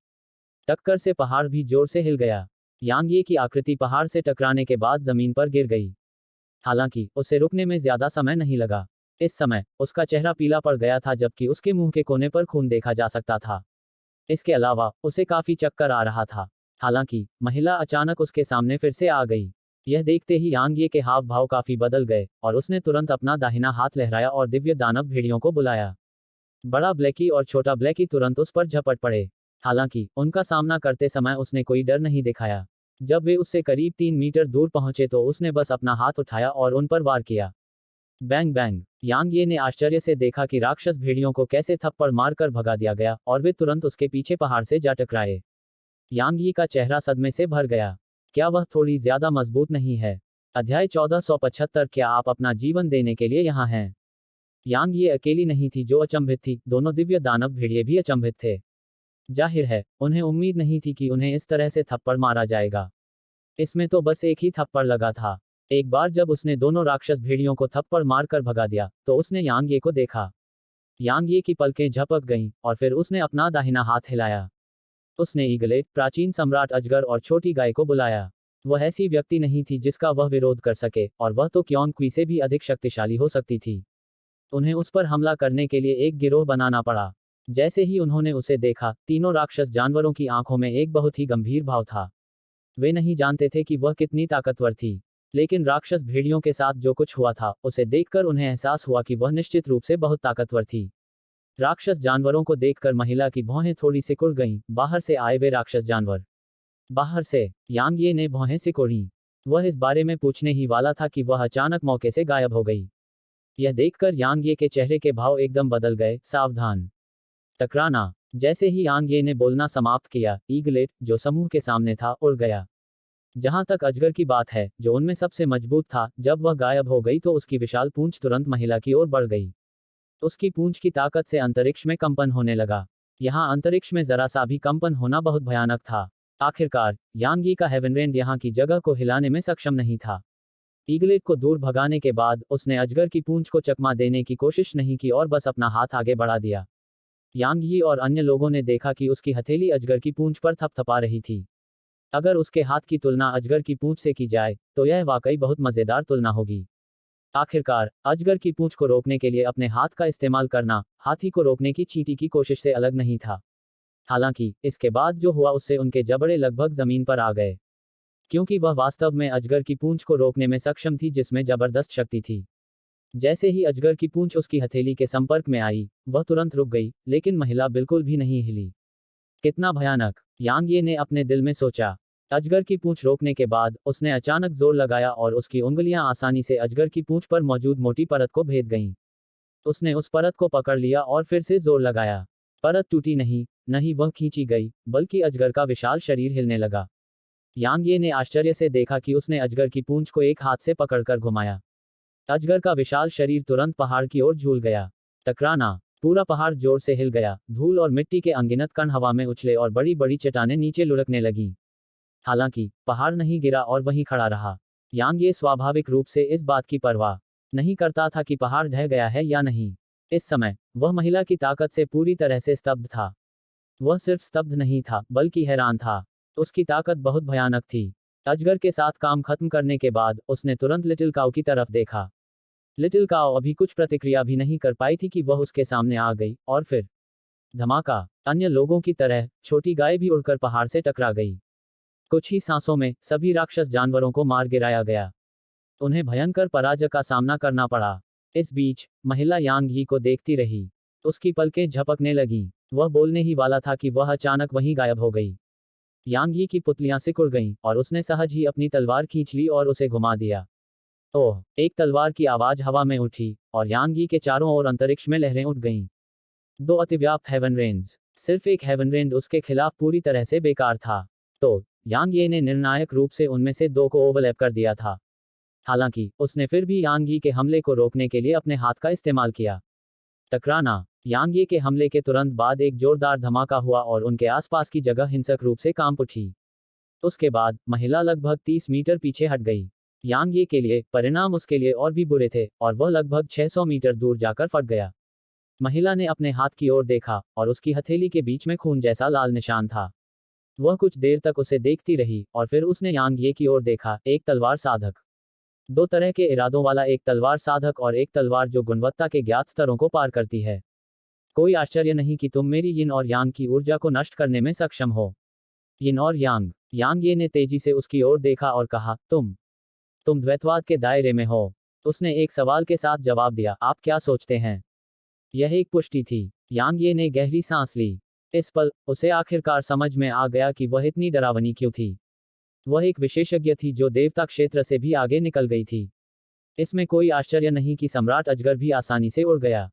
टक्कर से पहाड़ भी जोर से हिल गया। यांग ये की आकृति पहाड़ से टकराने के बाद जमीन पर गिर गई। हालांकि, उसे रुकने में ज्यादा समय नहीं लगा। इस समय, उसका चेहरा पीला पड़ गया था जबकि उसके मुंह के कोने पर खून देखा जा सकता था। इसके अलावा, उसे काफी चक्कर आ रहा था। हालांकि, महिला अचानक उसके सामने फिर से आ गई। यह देखते ही यांग ये के हाव भाव काफी बदल गए, और उसने तुरंत अपना दाहिना हाथ लहराया और दिव्य दानव भेड़ियों को बुलाया। बड़ा ब्लैकी और छोटा ब्लैकी तुरंत उस पर झपट पड़े। हालांकि, उनका सामना करते समय उसने कोई डर नहीं दिखाया। जब वे उससे करीब 3 मीटर दूर पहुंचे तो उसने बस अपना हाथ उठाया और उन पर वार किया। Bang bang. यांग ये ने आश्चर्य से देखा कि राक्षस भेड़ियों को कैसे थप्पड़ मारकर भगा दिया गया, और वे तुरंत उसके पीछे पहाड़ से जा टकराए। यांग यी का चेहरा सदमे से भर गया। क्या वह थोड़ी ज्यादा मजबूत नहीं है? अध्याय 1475। क्या आप अपना जीवन देने के लिए यहाँ हैं? यांग ये अकेली नहीं थी जो अचंभित थी, दोनों दिव्य दानव भेड़िए भी अचंभित थे। जाहिर है उन्हें उम्मीद नहीं थी कि उन्हें इस तरह से थप्पड़ मारा जाएगा। इसमें तो बस एक ही थप्पड़ लगा था। एक बार जब उसने दोनों राक्षस भेड़ियों को थप्पड़ मारकर भगा दिया तो उसने यांग ये को देखा। यांग ये की पलकें झपक गईं और फिर उसने अपना दाहिना हाथ हिलाया। उसने ईगलेट, प्राचीन सम्राट अजगर और छोटी गाय को बुलाया। वह ऐसी व्यक्ति नहीं थी जिसका वह विरोध कर सके, और वह तो क्योन क्वी से भी अधिक शक्तिशाली हो सकती थी। उन्हें उस पर हमला करने के लिए एक गिरोह बनाना पड़ा। जैसे ही उन्होंने उसे देखा, तीनों राक्षस जानवरों की आंखों में एक बहुत ही गंभीर भाव था। वे नहीं जानते थे कि वह कितनी ताकतवर थी, लेकिन राक्षस भेड़ियों के साथ जो कुछ हुआ था उसे देखकर उन्हें एहसास हुआ कि वह निश्चित रूप से बहुत ताकतवर थी। राक्षस जानवरों को देखकर महिला की भौहें थोड़ी सिकुड़ गईं। बाहर से आए वे राक्षस जानवर। बाहर से यांग ये ने भौहें सिकोड़ी। वह इस बारे में पूछने ही वाला था कि वह अचानक मौके से गायब हो गई। यह देखकर यांग ये के चेहरे के भाव एकदम बदल गए। सावधान, टकराना। जैसे ही यांग ये ने बोलना समाप्त किया, ईगलेट, जो समूह के सामने था, उड़ गया। जहां तक अजगर की बात है, जो उनमें सबसे मजबूत था, जब वह गायब हो गई तो उसकी विशाल पूंछ तुरंत महिला की ओर बढ़ गई। उसकी पूंछ की ताकत से अंतरिक्ष में कंपन होने लगा। यहाँ अंतरिक्ष में जरा सा भी कंपन होना बहुत भयानक था। आखिरकार यांग यी का हेवनरेंड यहाँ की जगह को हिलाने में सक्षम नहीं था। ईगलेट को दूर भगाने के बाद उसने अजगर की पूंछ को चकमा देने की कोशिश नहीं की और बस अपना हाथ आगे बढ़ा दिया। यांग यी और अन्य लोगों ने देखा कि उसकी हथेली अजगर की पूंछ पर थपथपा रही थी। अगर उसके हाथ की तुलना अजगर की पूंछ से की जाए तो यह वाकई बहुत मजेदार तुलना होगी। आखिरकार अजगर की पूंछ को रोकने के लिए अपने हाथ का इस्तेमाल करना हाथी को रोकने की चींटी की कोशिश से अलग नहीं था। हालांकि इसके बाद जो हुआ उससे उनके जबड़े लगभग जमीन पर आ गए, क्योंकि वह वास्तव में अजगर की पूंछ को रोकने में सक्षम थी, जिसमें जबरदस्त शक्ति थी। जैसे ही अजगर की पूंछ उसकी हथेली के संपर्क में आई, वह तुरंत रुक गई, लेकिन महिला बिल्कुल भी नहीं हिली। कितना भयानक, यांग ये ने अपने दिल में सोचा। अजगर की पूंछ रोकने के बाद उसने अचानक जोर लगाया और उसकी उंगलियां आसानी से अजगर की पूंछ पर मौजूद मोटी परत को भेद गईं। उसने उस परत को पकड़ लिया और फिर से जोर लगाया। परत टूटी नहीं, नहीं वह खींची गई, बल्कि अजगर का विशाल शरीर हिलने लगा। यांग ये ने आश्चर्य से देखा कि उसने अजगर की पूंछ को एक हाथ से पकड़कर घुमाया। अजगर का विशाल शरीर तुरंत पहाड़ की ओर झूल गया। टकराना। पूरा पहाड़ जोर से हिल गया। धूल और मिट्टी के अनगिनत कण हवा में उछले और बड़ी बड़ी चट्टानें नीचे लुढ़कने लगीं। हालांकि पहाड़ नहीं गिरा और वहीं खड़ा रहा। यांग ये स्वाभाविक रूप से इस बात की परवाह नहीं करता था कि पहाड़ ढह गया है या नहीं। इस समय वह महिला की ताकत से पूरी तरह से स्तब्ध था। वह सिर्फ स्तब्ध नहीं था, बल्कि हैरान था। उसकी ताकत बहुत भयानक थी। अजगर के साथ काम खत्म करने के बाद उसने तुरंत लिटिल काऊ की तरफ देखा। लिटिल काऊ अभी कुछ प्रतिक्रिया भी नहीं कर पाई थी कि वह उसके सामने आ गई, और फिर धमाका। अन्य लोगों की तरह छोटी गाय भी उड़कर पहाड़ से टकरा गई। कुछ ही सांसों में सभी राक्षस जानवरों को मार गिराया गया। उन्हें भयंकर पराजय का सामना करना पड़ा। इस बीच महिला यांग यी को देखती रही। उसकी पलकें झपकने लगीं। वह बोलने ही वाला था कि वह अचानक वहीं गायब हो गई। यांग यी की पुतलियां सिकुड़ गईं और उसने सहज ही अपनी तलवार खींच ली और उसे घुमा दिया। ओह! एक तलवार की आवाज हवा में उठी और यांग यी के चारों ओर अंतरिक्ष में लहरें उठ गईं। दो अतिव्याप्त हेवन रेंज। सिर्फ एक हेवन रेंज उसके खिलाफ पूरी तरह से बेकार था। तो यांग ये ने निर्णायक रूप से उनमें से दो को ओवरलैप कर दिया था। हालांकि उसने फिर भी यांग यी के हमले को रोकने के लिए अपने हाथ का इस्तेमाल किया। टकराना। यांग यी के हमले के तुरंत बाद एक जोरदार धमाका हुआ और उनके आसपास की जगह हिंसक रूप से कांप उठी। उसके बाद महिला लगभग 30 मीटर पीछे हट गई। यांग यी के लिए परिणाम उसके लिए और भी बुरे थे और वह लगभग 600 मीटर दूर जाकर फट गया। महिला ने अपने हाथ की ओर देखा और उसकी हथेली के बीच में खून जैसा लाल निशान था। वह कुछ देर तक उसे देखती रही और फिर उसने यांग ये की ओर देखा। एक तलवार साधक। दो तरह के इरादों वाला एक तलवार साधक और एक तलवार जो गुणवत्ता के ज्ञात स्तरों को पार करती है। कोई आश्चर्य नहीं कि तुम मेरी यिन और यांग की ऊर्जा को नष्ट करने में सक्षम हो। यिन और यांग। यांग ये ने तेजी से उसकी ओर देखा और कहा, तुम द्वैतवाद के दायरे में हो। उसने एक सवाल के साथ जवाब दिया, आप क्या सोचते हैं? यह एक पुष्टि थी। यांग ये ने गहरी सांस ली। इस पल उसे आखिरकार समझ में आ गया कि वह इतनी डरावनी क्यों थी। वह एक विशेषज्ञ थी जो देवता क्षेत्र से भी आगे निकल गई थी। इसमें कोई आश्चर्य नहीं कि सम्राट अजगर भी आसानी से उड़ गया।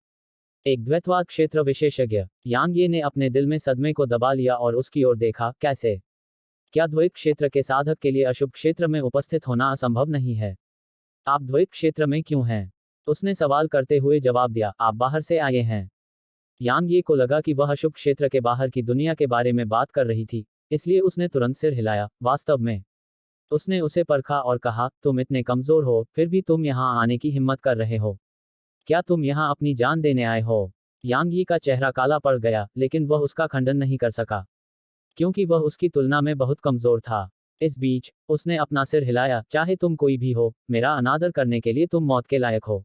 एक द्वैतवाद क्षेत्र विशेषज्ञ। यांग ये ने अपने दिल में सदमे को दबा लिया और उसकी ओर देखा। कैसे? क्या द्वैत क्षेत्र के साधक के लिए अशुभ क्षेत्र में उपस्थित होना असंभव नहीं है? आप द्वैत क्षेत्र में क्यों हैं? उसने सवाल करते हुए जवाब दिया, आप बाहर से आए हैं। यांग ये को लगा कि वह अशुभ क्षेत्र के बाहर की दुनिया के बारे में बात कर रही थी, इसलिए उसने तुरंत सिर हिलाया। वास्तव में उसने उसे परखा और कहा, तुम इतने कमजोर हो, फिर भी तुम यहाँ आने की हिम्मत कर रहे हो। क्या तुम यहाँ अपनी जान देने आए हो? यांग यी का चेहरा काला पड़ गया, लेकिन वह उसका खंडन नहीं कर सका, क्योंकि वह उसकी तुलना में बहुत कमजोर था। इस बीच उसने अपना सिर हिलाया, चाहे तुम कोई भी हो, मेरा अनादर करने के लिए तुम मौत के लायक हो।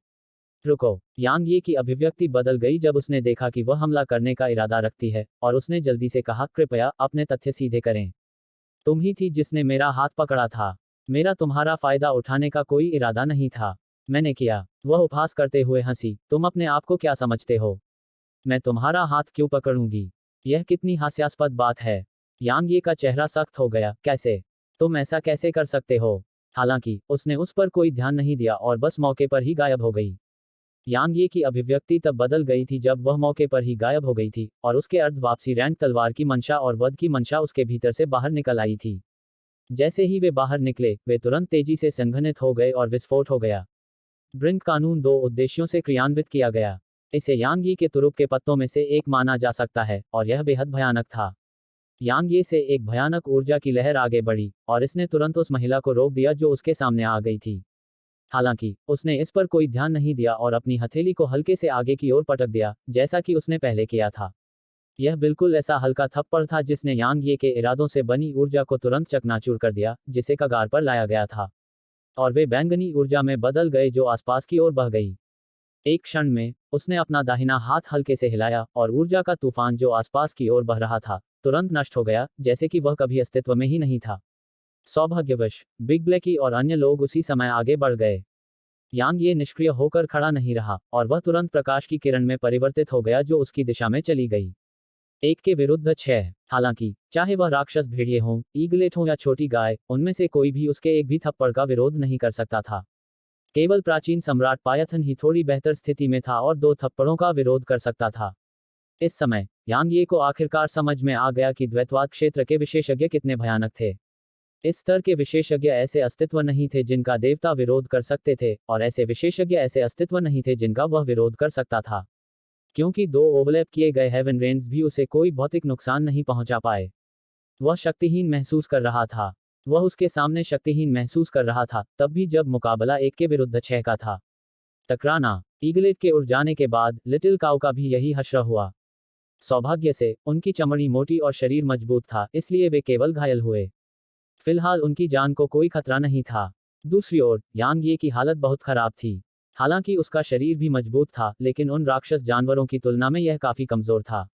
रुको। यांग ये की अभिव्यक्ति बदल गई जब उसने देखा कि वह हमला करने का इरादा रखती है, और उसने जल्दी से कहा, कृपया अपने तथ्य सीधे करें। तुम ही थी जिसने मेरा हाथ पकड़ा था। मेरा तुम्हारा फायदा उठाने का कोई इरादा नहीं था। मैंने किया। वह उपहास करते हुए हंसी, तुम अपने आप को क्या समझते हो? मैं तुम्हारा हाथ क्यों पकड़ूंगी? यह कितनी हास्यास्पद बात है। यांग ये का चेहरा सख्त हो गया, कैसे? तुम ऐसा कैसे कर सकते हो? हालांकि उसने उस पर कोई ध्यान नहीं दिया और बस मौके पर ही गायब हो गई। यांग ये की अभिव्यक्ति तब बदल गई थी जब वह मौके पर ही गायब हो गई थी, और उसके अर्ध वापसी रैंक तलवार की मंशा और वध की मंशा उसके भीतर से बाहर निकल आई थी। जैसे ही वे बाहर निकले, वे तुरंत तेजी से संघनित हो गए और विस्फोट हो गया। ब्रिंक कानून 2 उद्देश्यों से क्रियान्वित किया गया। इसे यांग यी के तुरुप के पत्तों में से एक माना जा सकता है, और यह बेहद भयानक था। यांग ये से एक भयानक ऊर्जा की लहर आगे बढ़ी, और इसने तुरंत उस महिला को रोक दिया जो उसके सामने आ गई थी। हालांकि उसने इस पर कोई ध्यान नहीं दिया और अपनी हथेली को हल्के से आगे की ओर पटक दिया, जैसा कि उसने पहले किया था। यह बिल्कुल ऐसा हल्का थप्पड़ था जिसने यांग ये के इरादों से बनी ऊर्जा को तुरंत चकनाचूर कर दिया, जिसे कगार पर लाया गया था, और वे बैंगनी ऊर्जा में बदल गए जो आसपास की ओर बह गई। एक क्षण में उसने अपना दाहिना हाथ हल्के से हिलाया, और ऊर्जा का तूफान जो आसपास की ओर बह रहा था, तुरंत नष्ट हो गया, जैसे कि वह कभी अस्तित्व में ही नहीं था। सौभाग्यवश बिग ब्लैकी और अन्य लोग उसी समय आगे बढ़ गए। यांग ये निष्क्रिय होकर खड़ा नहीं रहा, और वह तुरंत प्रकाश की किरण में परिवर्तित हो गया जो उसकी दिशा में चली गई। 1 के विरुद्ध 6। हालांकि चाहे वह राक्षस भेड़िए हों, ईगलेट हों या छोटी गाय, उनमें से कोई भी उसके एक भी थप्पड़ का विरोध नहीं कर सकता था। केवल प्राचीन सम्राट पायथन ही थोड़ी बेहतर स्थिति में था और 2 थप्पड़ों का विरोध कर सकता था। इस समय यांग ये को आखिरकार समझ में आ गया कि द्वैतवाद क्षेत्र के विशेषज्ञ कितने भयानक थे। इस स्तर के विशेषज्ञ ऐसे अस्तित्व नहीं थे जिनका देवता विरोध कर सकते थे, और ऐसे विशेषज्ञ ऐसे अस्तित्व नहीं थे जिनका वह विरोध कर सकता था। क्योंकि 2 ओवरलैप किए गए हेवन रेंज भी उसे कोई भौतिक नुकसान नहीं पहुंचा पाए। वह शक्तिहीन महसूस कर रहा था। वह उसके सामने शक्तिहीन महसूस कर रहा था, तब भी जब मुकाबला 1 के विरुद्ध 6 का था। टकराना। ईगलेट के उड़ जाने के बाद लिटिल काउ का भी यही हश्र हुआ। सौभाग्य से उनकी चमड़ी मोटी और शरीर मजबूत था, इसलिए वे केवल घायल हुए। फिलहाल उनकी जान को कोई खतरा नहीं था। दूसरी ओर यांग ये की हालत बहुत खराब थी। हालांकि उसका शरीर भी मजबूत था, लेकिन उन राक्षस जानवरों की तुलना में यह काफी कमजोर था।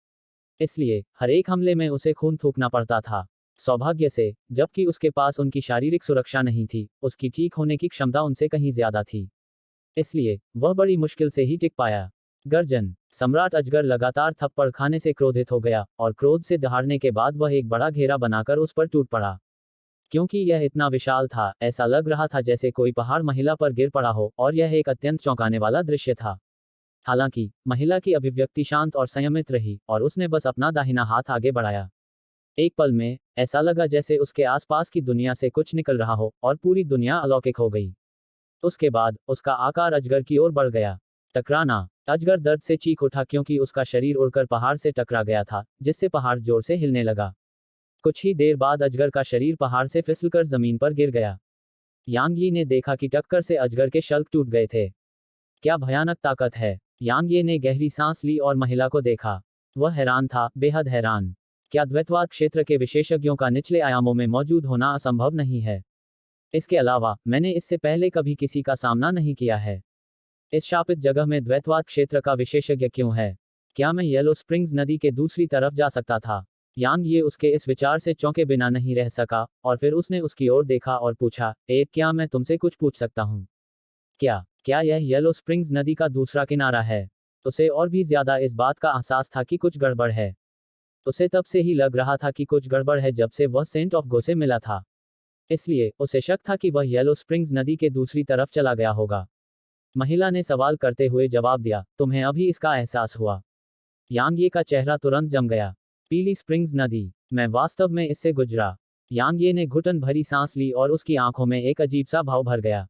इसलिए हर एक हमले में उसे खून थूकना पड़ता था। सौभाग्य से, जबकि उसके पास उनकी शारीरिक सुरक्षा नहीं थी, उसकी ठीक होने की क्षमता उनसे कहीं ज्यादा थी। इसलिए वह बड़ी मुश्किल से ही टिक पाया। गर्जन। सम्राट अजगर लगातार थप्पड़ खाने से क्रोधित हो गया, और क्रोध से दहाड़ने के बाद वह एक बड़ा घेरा बनाकर उस पर टूट पड़ा। क्योंकि यह इतना विशाल था, ऐसा लग रहा था जैसे कोई पहाड़ महिला पर गिर पड़ा हो, और यह एक अत्यंत चौंकाने वाला दृश्य था। हालांकि महिला की अभिव्यक्ति शांत और संयमित रही, और उसने बस अपना दाहिना हाथ आगे बढ़ाया। एक पल में ऐसा लगा जैसे उसके आसपास की दुनिया से कुछ निकल रहा हो, और पूरी दुनिया अलौकिक हो गई। उसके बाद उसका आकार अजगर की ओर बढ़ गया। टकराना। अजगर दर्द से चीख उठा क्योंकि उसका शरीर उड़कर पहाड़ से टकरा गया था, जिससे पहाड़ जोर से हिलने लगा। कुछ ही देर बाद अजगर का शरीर पहाड़ से फिसलकर जमीन पर गिर गया। यांग यी ने देखा कि टक्कर से अजगर के शल्क टूट गए थे। क्या भयानक ताकत है। यांग ये ने गहरी सांस ली और महिला को देखा। वह हैरान था, बेहद हैरान। क्या द्वैतवाद क्षेत्र के विशेषज्ञों का निचले आयामों में मौजूद होना असंभव नहीं है? इसके अलावा मैंने इससे पहले कभी किसी का सामना नहीं किया है। इस शापित जगह में द्वैतवाद क्षेत्र का विशेषज्ञ क्यों है? क्या मैं येलो स्प्रिंग्स नदी के दूसरी तरफ जा सकता था? यांग ये उसके इस विचार से चौंके बिना नहीं रह सका, और फिर उसने उसकी ओर देखा और पूछा, क्या मैं तुमसे कुछ पूछ सकता हूँ? क्या क्या यह येलो स्प्रिंग्स नदी का दूसरा किनारा है? उसे और भी ज्यादा इस बात का एहसास था कि कुछ गड़बड़ है। उसे तब से ही लग रहा था कि कुछ गड़बड़ है जब से वह सेंट ऑफ गो से मिला था। इसलिए उसे शक था कि वह येलो स्प्रिंग्स नदी के दूसरी तरफ चला गया होगा। महिला ने सवाल करते हुए जवाब दिया, तुम्हें अभी इसका एहसास हुआ? यांग ये का चेहरा तुरंत जम गया। पीली स्प्रिंग्स नदी, मैं वास्तव में इससे गुजरा। यांग ये ने घुटन भरी सांस ली और उसकी आंखों में एक अजीब सा भाव भर गया।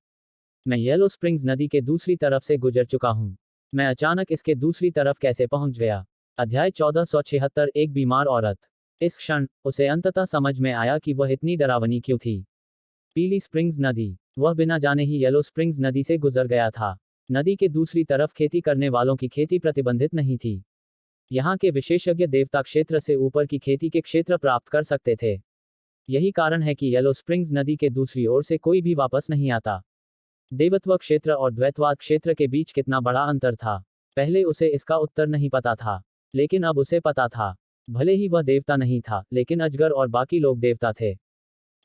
मैं येलो स्प्रिंग्स नदी के दूसरी तरफ से गुजर चुका हूँ। मैं अचानक इसके दूसरी तरफ कैसे पहुंच गया? अध्याय 1476 एक बीमार औरत। इस क्षण उसे अंततः समझ में आया कि वह इतनी डरावनी क्यों थी। पीली स्प्रिंग्स नदी। वह बिना जाने ही येलो स्प्रिंग्स नदी से गुजर गया था। नदी के दूसरी तरफ खेती करने वालों की खेती प्रतिबंधित नहीं थी। यहाँ के विशेषज्ञ देवता क्षेत्र से ऊपर की खेती के क्षेत्र प्राप्त कर सकते थे। यही कारण है कि येलो स्प्रिंग्स नदी के दूसरी ओर से कोई भी वापस नहीं आता। देवत्व क्षेत्र और द्वैतवाद क्षेत्र के बीच कितना बड़ा अंतर था। पहले उसे इसका उत्तर नहीं पता था, लेकिन अब उसे पता था। भले ही वह देवता नहीं था, लेकिन अजगर और बाकी लोग देवता थे।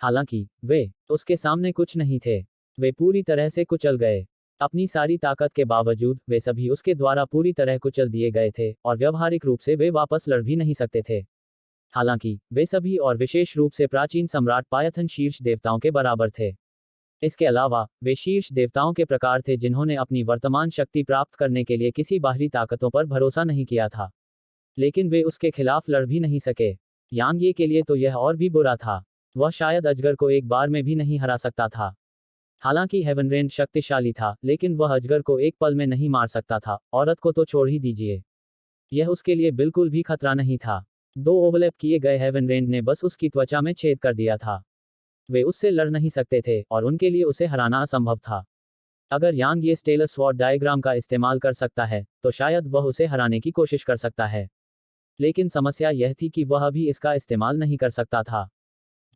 हालांकि वे उसके सामने कुछ नहीं थे। वे पूरी तरह से कुचल गए। अपनी सारी ताकत के बावजूद वे सभी उसके द्वारा पूरी तरह कुचल दिए गए थे और व्यवहारिक रूप से वे वापस लड़ भी नहीं सकते थे। हालांकि वे सभी और विशेष रूप से प्राचीन सम्राट पायथन शीर्ष देवताओं के बराबर थे। इसके अलावा वे शीर्ष देवताओं के प्रकार थे जिन्होंने अपनी वर्तमान शक्ति प्राप्त करने के लिए किसी बाहरी ताकतों पर भरोसा नहीं किया था, लेकिन वे उसके खिलाफ लड़ भी नहीं सके। यांग ये के लिए तो यह और भी बुरा था। वह शायद अजगर को एक बार में भी नहीं हरा सकता था। हालांकि हेवनरेन शक्तिशाली था, लेकिन वह अजगर को एक पल में नहीं मार सकता था। औरत को तो छोड़ ही दीजिए, यह उसके लिए बिल्कुल भी खतरा नहीं था। 2 ओवरलैप किए गए हेवनरेन ने बस उसकी त्वचा में छेद कर दिया था। वे उससे लड़ नहीं सकते थे और उनके लिए उसे हराना असंभव था। अगर यांग ये स्टेलर स्वॉर्ड डायग्राम का इस्तेमाल कर सकता है, तो शायद वह उसे हराने की कोशिश कर सकता है। लेकिन समस्या यह थी कि वह अभी इसका इस्तेमाल नहीं कर सकता था।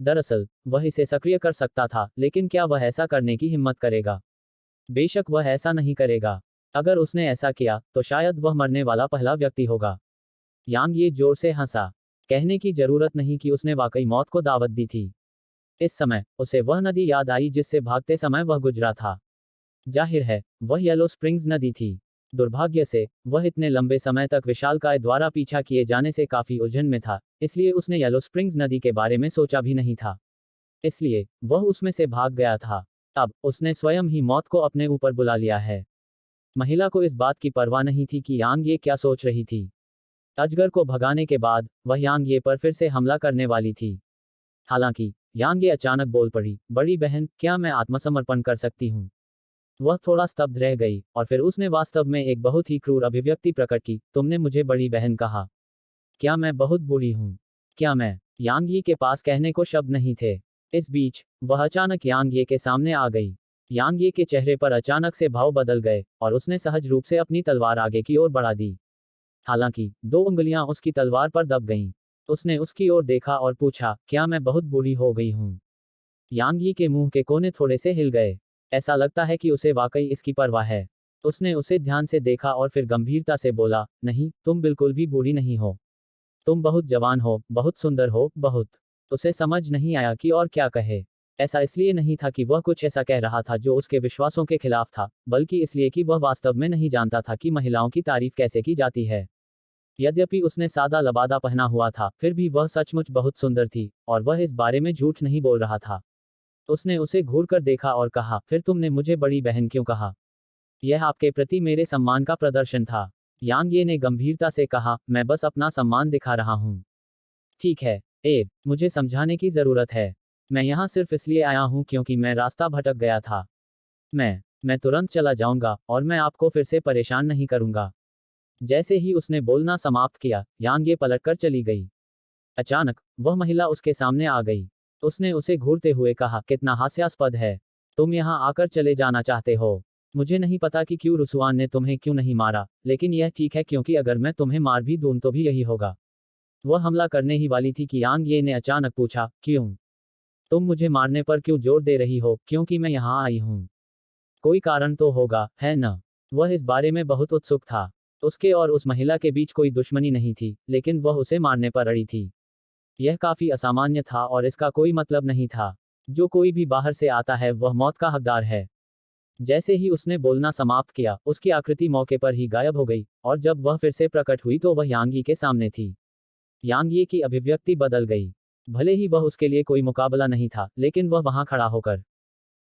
दरअसल वह इसे सक्रिय कर सकता था, लेकिन क्या वह ऐसा करने की हिम्मत करेगा? बेशक वह ऐसा नहीं करेगा। अगर उसने ऐसा किया, तो शायद वह मरने वाला पहला व्यक्ति होगा। यांग ये जोर से हंसा। कहने की जरूरत नहीं कि उसने वाकई मौत को दावत दी थी। इस समय उसे वह नदी याद आई जिससे भागते समय वह गुजरा था। जाहिर है, वह येलो स्प्रिंग्स नदी थी। दुर्भाग्य से वह इतने लंबे समय तक विशालकाय द्वारा पीछा किए जाने से काफी उलझन में था, इसलिए उसने येलो स्प्रिंग्स नदी के बारे में सोचा भी नहीं था। इसलिए वह उसमें से भाग गया था। अब उसने स्वयं ही मौत को अपने ऊपर बुला लिया है। महिला को इस बात की परवाह नहीं थी कि यांग ये क्या सोच रही थी। अजगर को भगाने के बाद वह यांग ये पर फिर से हमला करने वाली थी। हालांकि यांग ये अचानक बोल पड़ी, बड़ी बहन, क्या मैं आत्मसमर्पण कर सकती हूँ? वह थोड़ा स्तब्ध रह गई और फिर उसने वास्तव में एक बहुत ही क्रूर अभिव्यक्ति प्रकट की। तुमने मुझे बड़ी बहन कहा। क्या मैं बहुत बुरी हूँ? क्या मैं? यांग यी के पास कहने को शब्द नहीं थे। इस बीच वह अचानक यांग ये के सामने आ गई। यांग ये के चेहरे पर अचानक से भाव बदल गए और उसने सहज रूप से अपनी तलवार आगे की ओर बढ़ा दी। हालांकि 2 उंगलियां उसकी तलवार पर दब गईं। उसने उसकी ओर देखा और पूछा, क्या मैं बहुत बुरी हो गई हूँ? यांग यी के मुंह के कोने थोड़े से हिल गए। ऐसा लगता है कि उसे वाकई इसकी परवाह है। उसने उसे ध्यान से देखा और फिर गंभीरता से बोला, नहीं, तुम बिल्कुल भी बुरी नहीं हो। तुम बहुत जवान हो, बहुत सुंदर हो, बहुत। उसे समझ नहीं आया कि और क्या कहे। ऐसा इसलिए नहीं था कि वह कुछ ऐसा कह रहा था जो उसके विश्वासों के खिलाफ था, बल्कि इसलिए कि वह वास्तव में नहीं जानता था कि महिलाओं की तारीफ कैसे की जाती है। यद्यपि उसने सादा लबादा पहना हुआ था, फिर भी वह सचमुच बहुत सुंदर थी, और वह इस बारे में झूठ नहीं बोल रहा था। उसने उसे घूरकर देखा और कहा, फिर तुमने मुझे बड़ी बहन क्यों कहा? यह आपके प्रति मेरे सम्मान का प्रदर्शन था। यांग ये ने गंभीरता से कहा, मैं बस अपना सम्मान दिखा रहा हूँ। ठीक है, एब, मुझे समझाने की जरूरत है। मैं यहाँ सिर्फ इसलिए आया हूँ क्योंकि मैं रास्ता भटक गया था। मैं तुरंत चला जाऊंगा और मैं आपको फिर से परेशान नहीं करूंगा। जैसे ही उसने बोलना समाप्त किया, यांग ये पलटकर चली गई। अचानक वह महिला उसके सामने आ गई। उसने उसे घूरते हुए कहा, कितना हास्यास्पद है। तुम यहाँ आकर चले जाना चाहते हो। मुझे नहीं पता कि क्यों रुसुआन ने तुम्हें क्यों नहीं मारा, लेकिन यह ठीक है क्योंकि अगर मैं तुम्हें मार भी दूं तो भी यही होगा। वह हमला करने ही वाली थी कि यांग ये ने अचानक पूछा, क्यों? तुम मुझे मारने पर क्यों जोर दे रही हो? क्योंकि मैं यहाँ आई हूँ। कोई कारण तो होगा, है न? वह इस बारे में बहुत उत्सुक था। उसके और उस महिला के बीच कोई दुश्मनी नहीं थी, लेकिन वह उसे मारने पर अड़ी थी। यह काफी असामान्य था और इसका कोई मतलब नहीं था। जो कोई भी बाहर से आता है वह मौत का हकदार है। जैसे ही उसने बोलना समाप्त किया, उसकी आकृति मौके पर ही गायब हो गई, और जब वह फिर से प्रकट हुई तो वह यांग यी के सामने थी। यांग यी की अभिव्यक्ति बदल गई। भले ही वह उसके लिए कोई मुकाबला नहीं था, लेकिन वह वहां खड़ा होकर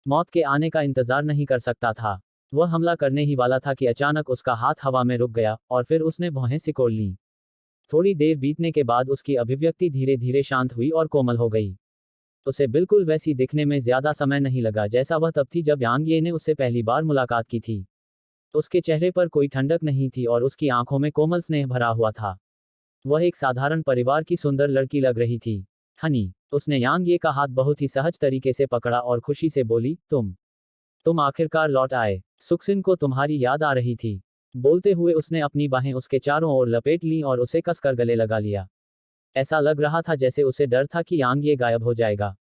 मौत के आने का इंतजार नहीं कर सकता था। वह हमला करने ही वाला था कि अचानक उसका हाथ हवा में रुक गया और फिर उसने भौहें सिकोड़ लीं। थोड़ी देर बीतने के बाद उसकी अभिव्यक्ति धीरे धीरे शांत हुई और कोमल हो गई। उसे बिल्कुल वैसी दिखने में ज्यादा समय नहीं लगा जैसा वह तब थी जब यांग ये ने उससे पहली बार मुलाकात की थी। उसके चेहरे पर कोई ठंडक नहीं थी और उसकी आंखों में कोमल स्नेह भरा हुआ था। वह एक साधारण परिवार की सुंदर लड़की लग रही थी। हनी, उसने यांग ये का हाथ बहुत ही सहज तरीके से पकड़ा और खुशी से बोली, तुम आखिरकार लौट आए। सुखसिन को तुम्हारी याद आ रही थी। बोलते हुए उसने अपनी बाहें उसके चारों ओर लपेट लीं और उसे कसकर गले लगा लिया। ऐसा लग रहा था जैसे उसे डर था कि यांग ये गायब हो जाएगा।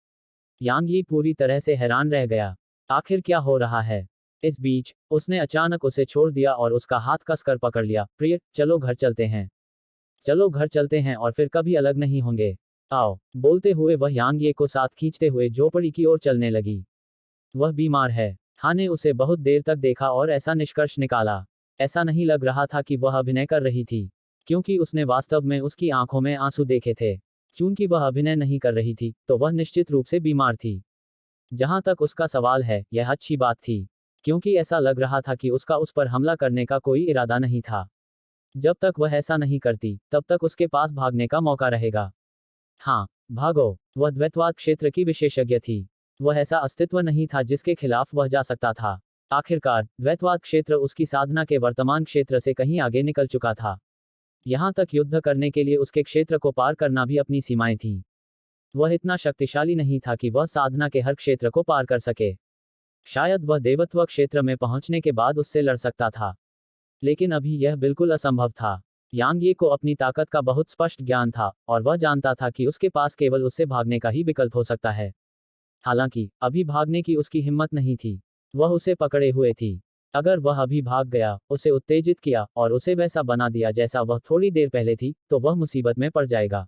यांग ये पूरी तरह से हैरान रह गया। आखिर क्या हो रहा है? इस बीच उसने अचानक उसे छोड़ दिया और उसका हाथ कसकर पकड़ लिया। प्रिय, चलो घर चलते हैं। चलो घर चलते हैं और फिर कभी अलग नहीं होंगे। आओ। बोलते हुए वह यांग ये को साथ खींचते हुए झोपड़ी की ओर चलने लगी। वह बीमार है। हा ने उसे बहुत देर तक देखा और ऐसा निष्कर्ष निकाला। ऐसा नहीं लग रहा था कि वह अभिनय कर रही थी, क्योंकि उसने वास्तव में उसकी आंखों में आंसू देखे थे। चूंकि वह अभिनय नहीं कर रही थी, तो वह निश्चित रूप से बीमार थी। जहां तक उसका सवाल है, यह अच्छी बात थी, क्योंकि ऐसा लग रहा था कि उसका उस पर हमला करने का कोई इरादा नहीं था। जब तक वह ऐसा नहीं करती, तब तक उसके पास भागने का मौका रहेगा। हाँ, भागो। वह द्वैतवाद क्षेत्र की विशेषज्ञ थी। वह ऐसा अस्तित्व नहीं था जिसके खिलाफ वह जा सकता था। आखिरकार द्वैतवाद क्षेत्र उसकी साधना के वर्तमान क्षेत्र से कहीं आगे निकल चुका था। यहां तक युद्ध करने के लिए उसके क्षेत्र को पार करना भी अपनी सीमाएं थीं। वह इतना शक्तिशाली नहीं था कि वह साधना के हर क्षेत्र को पार कर सके। शायद वह देवत्व क्षेत्र में पहुंचने के बाद उससे लड़ सकता था, लेकिन अभी यह बिल्कुल असंभव था। यांग ये को अपनी ताकत का बहुत स्पष्ट ज्ञान था और वह जानता था कि उसके पास केवल उससे भागने का ही विकल्प हो सकता है। हालांकि अभी भागने की उसकी हिम्मत नहीं थी। वह उसे पकड़े हुए थी। अगर वह अभी भाग गया, उसे उत्तेजित किया और उसे वैसा बना दिया जैसा वह थोड़ी देर पहले थी, तो वह मुसीबत में पड़ जाएगा।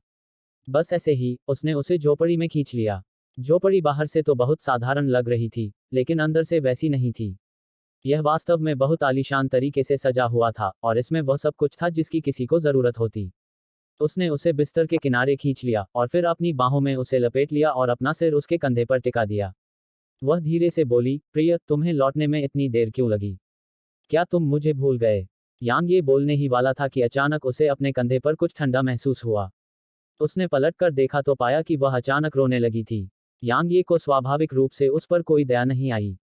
बस ऐसे ही उसने उसे झोपड़ी में खींच लिया। झोपड़ी बाहर से तो बहुत साधारण लग रही थी, लेकिन अंदर से वैसी नहीं थी। यह वास्तव में बहुत आलीशान तरीके से सजा हुआ था और इसमें वह सब कुछ था जिसकी किसी को जरूरत होती। उसने उसे बिस्तर के किनारे खींच लिया और फिर अपनी बाहों में उसे लपेट लिया और अपना सिर उसके कंधे पर टिका दिया। वह धीरे से बोली, प्रिय, तुम्हें लौटने में इतनी देर क्यों लगी? क्या तुम मुझे भूल गए? यांग ये बोलने ही वाला था कि अचानक उसे अपने कंधे पर कुछ ठंडा महसूस हुआ। उसने पलट कर देखा तो पाया कि वह अचानक रोने लगी थी। यांग ये को स्वाभाविक रूप से उस पर कोई दया नहीं आई।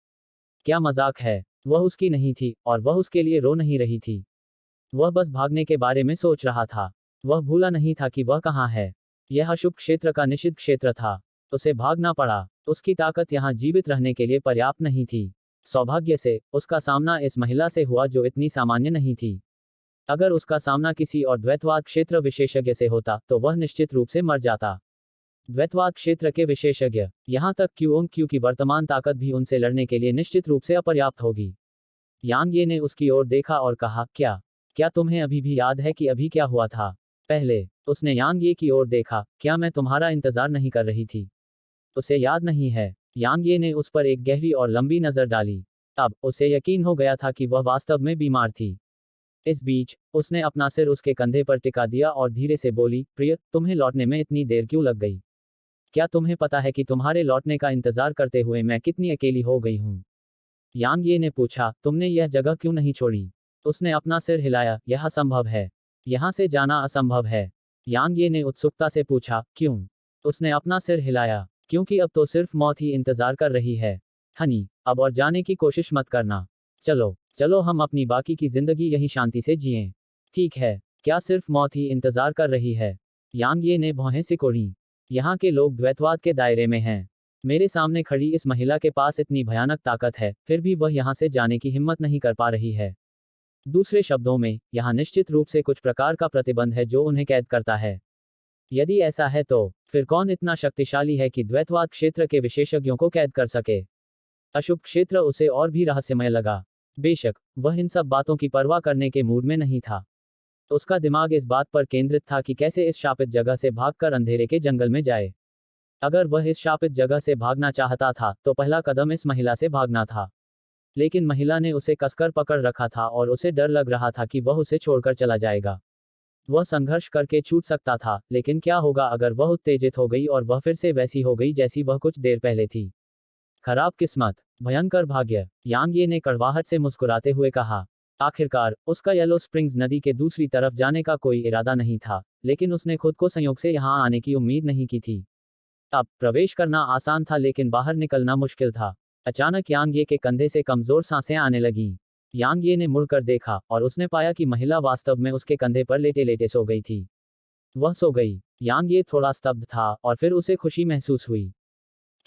क्या मजाक है? वह उसकी नहीं थी और वह उसके लिए रो नहीं रही थी। वह बस भागने के बारे में सोच रहा था। वह भूला नहीं था कि वह कहाँ है। यह अशुभ क्षेत्र का निषिद्ध क्षेत्र था। उसे भागना पड़ा। उसकी ताकत यहाँ जीवित रहने के लिए पर्याप्त नहीं थी। सौभाग्य से उसका सामना इस महिला से हुआ जो इतनी सामान्य नहीं थी। अगर उसका सामना किसी और द्वैतवाद क्षेत्र विशेषज्ञ से होता, तो वह निश्चित रूप से मर जाता। द्वैतवाद क्षेत्र के विशेषज्ञ, यहाँ तक क्यू की वर्तमान ताकत भी उनसे लड़ने के लिए निश्चित रूप से अपर्याप्त होगी। यांग ये ने उसकी ओर देखा और कहा, क्या तुम्हें अभी भी याद है कि अभी क्या हुआ था? पहले उसने यांग ये की ओर देखा। क्या मैं तुम्हारा इंतजार नहीं कर रही थी? उसे याद नहीं है। यांग ये ने उस पर एक गहरी और लंबी नजर डाली। अब उसे यकीन हो गया था कि वह वास्तव में बीमार थी। इस बीच उसने अपना सिर उसके कंधे पर टिका दिया और धीरे से बोली, प्रिय, तुम्हें लौटने में इतनी देर क्यों लग गई? क्या तुम्हें पता है कि तुम्हारे लौटने का इंतजार करते हुए मैं कितनी अकेली हो गई हूँ? यांग ये ने पूछा, तुमने यह जगह क्यों नहीं छोड़ी? उसने अपना सिर हिलाया। यह असंभव है। यहाँ से जाना असंभव है। यांग ये ने उत्सुकता से पूछा, क्यों? उसने अपना सिर हिलाया। क्योंकि अब तो सिर्फ मौत ही इंतजार कर रही है। हनी, अब और जाने की कोशिश मत करना। चलो चलो, हम अपनी बाकी की जिंदगी यही शांति से जिएं। ठीक है। क्या सिर्फ मौत ही इंतजार कर रही है? यांग ये ने भौहें सिकोड़ी। यहाँ के लोग द्वैतवाद के दायरे में हैं। मेरे सामने खड़ी इस महिला के पास इतनी भयानक ताकत है, फिर भी वह यहाँ से जाने की हिम्मत नहीं कर पा रही है। दूसरे शब्दों में, यहाँ निश्चित रूप से कुछ प्रकार का प्रतिबंध है जो उन्हें कैद करता है। यदि ऐसा है तो फिर कौन इतना शक्तिशाली है कि द्वैतवाद क्षेत्र के विशेषज्ञों को कैद कर सके? अशुभ क्षेत्र उसे और भी रहस्यमय लगा। बेशक वह इन सब बातों की परवाह करने के मूड में नहीं था। उसका दिमाग इस बात पर केंद्रित था कि कैसे इस शापित जगह से भागकर अंधेरे के जंगल में जाए। अगर वह इस शापित जगह से भागना चाहता था, तो पहला कदम इस महिला से भागना था। लेकिन महिला ने उसे कसकर पकड़ रखा था और उसे डर लग रहा था कि वह उसे छोड़कर चला जाएगा। वह संघर्ष करके छूट सकता था, लेकिन क्या होगा अगर वह उत्तेजित हो गई और वह फिर से वैसी हो गई जैसी वह कुछ देर पहले थी? खराब किस्मत, भयंकर भाग्य, यांग ये ने कड़वाहट से मुस्कुराते हुए कहा। आखिरकार उसका येलो स्प्रिंग्स नदी के दूसरी तरफ जाने का कोई इरादा नहीं था, लेकिन उसने खुद को संयोग से यहाँ आने की उम्मीद नहीं की थी। अब प्रवेश करना आसान था, लेकिन बाहर निकलना मुश्किल था। अचानक यांग ये के कंधे से कमजोर सांसें आने लगीं। यांग ये ने मुड़कर देखा और उसने पाया कि महिला वास्तव में उसके कंधे पर लेटे लेटे सो गई थी। वह सो गई। यांग ये थोड़ा स्तब्ध था और फिर उसे खुशी महसूस हुई,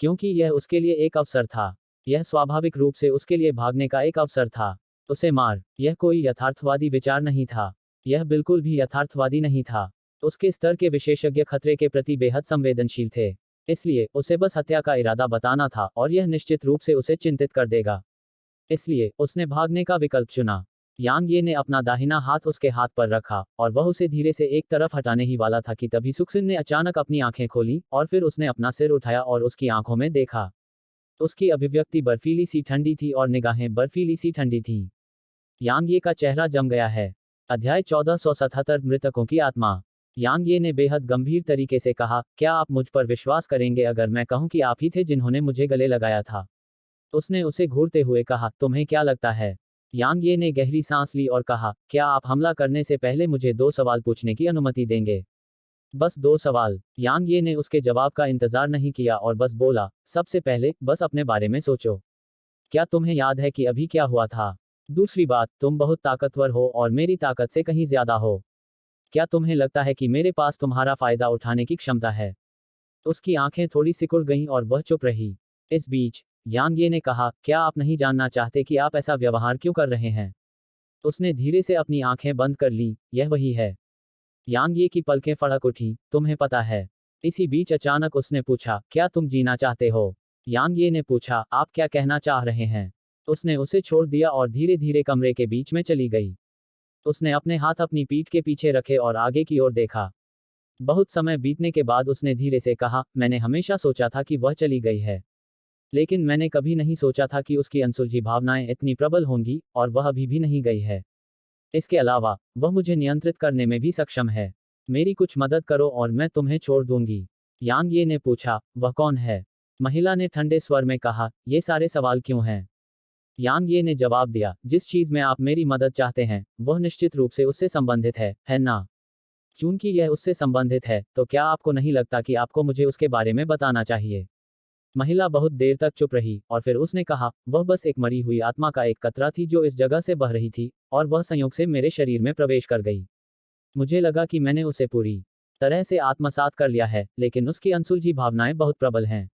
क्योंकि यह उसके लिए एक अवसर था। यह स्वाभाविक रूप से उसके लिए भागने का एक अवसर था। उसे मार, यह कोई यथार्थवादी विचार नहीं था। यह बिल्कुल भी यथार्थवादी नहीं था। उसके स्तर के विशेषज्ञ खतरे के प्रति बेहद संवेदनशील थे। इसलिए उसे बस हत्या का इरादा बताना था और यह निश्चित रूप से उसे चिंतित कर देगा। इसलिए उसने भागने का विकल्प चुना। यांग ये ने अपना दाहिना हाथ उसके हाथ पर रखा और वह उसे धीरे से एक तरफ हटाने ही वाला था कि तभी सुक्सिन ने अचानक अपनी आंखें खोली और फिर उसने अपना सिर उठाया और उसकी आंखों में देखा। उसकी अभिव्यक्ति बर्फीली सी ठंडी थी और निगाहें बर्फीली सी ठंडी थीं। यांग ये का चेहरा जम गया है। अध्याय 1477 मृतकों की आत्मा। यांग ये ने बेहद गंभीर तरीके से कहा, क्या आप मुझ पर विश्वास करेंगे अगर मैं कहूं कि आप ही थे जिन्होंने मुझे गले लगाया था? उसने उसे घूरते हुए कहा, तुम्हें क्या लगता है? यांग ये ने गहरी सांस ली और कहा, क्या आप हमला करने से पहले मुझे 2 सवाल पूछने की अनुमति देंगे? बस 2 सवाल। यांग ये ने उसके जवाब का इंतजार नहीं किया और बस बोला, सबसे पहले, बस अपने बारे में सोचो। क्या तुम्हें याद है कि अभी क्या हुआ था? दूसरी बात, तुम बहुत ताकतवर हो और मेरी ताकत से कहीं ज्यादा हो। क्या तुम्हें लगता है कि मेरे पास तुम्हारा फायदा उठाने की क्षमता है? उसकी आंखें थोड़ी सिकुड़ गईं और वह चुप रही। इस बीच यांग ये ने कहा, क्या आप नहीं जानना चाहते कि आप ऐसा व्यवहार क्यों कर रहे हैं? उसने धीरे से अपनी आंखें बंद कर ली। यह वही है। यांग ये की पलकें फड़क उठी, तुम्हें पता है। इसी बीच अचानक उसने पूछा, क्या तुम जीना चाहते हो? यांग ये ने पूछा, आप क्या कहना चाह रहे हैं? उसने उसे छोड़ दिया और धीरे धीरे कमरे के बीच में चली गई। उसने अपने हाथ अपनी पीठ के पीछे रखे और आगे की ओर देखा। बहुत समय बीतने के बाद उसने धीरे से कहा, मैंने हमेशा सोचा था कि वह चली गई है, लेकिन मैंने कभी नहीं सोचा था कि उसकी अनसुलझी भावनाएं इतनी प्रबल होंगी, और वह अभी भी नहीं गई है। इसके अलावा वह मुझे नियंत्रित करने में भी सक्षम है। मेरी कुछ मदद करो और मैं तुम्हें छोड़ दूंगी। यांग ये ने पूछा, वह कौन है? महिला ने ठंडे स्वर में कहा, ये सारे सवाल क्यों हैं? यांग ये ने जवाब दिया, जिस चीज में आप मेरी मदद चाहते हैं वह निश्चित रूप से उससे संबंधित है ना? चूंकि यह उससे संबंधित है, तो क्या आपको नहीं लगता कि आपको मुझे उसके बारे में बताना चाहिए? महिला बहुत देर तक चुप रही और फिर उसने कहा, वह बस एक मरी हुई आत्मा का एक कतरा थी जो इस जगह से बह रही थी, और वह संयोग से मेरे शरीर में प्रवेश कर गई। मुझे लगा कि मैंने उसे पूरी तरह से आत्मसात कर लिया है, लेकिन उसकी अनसुलझी भावनाएं बहुत प्रबल हैं।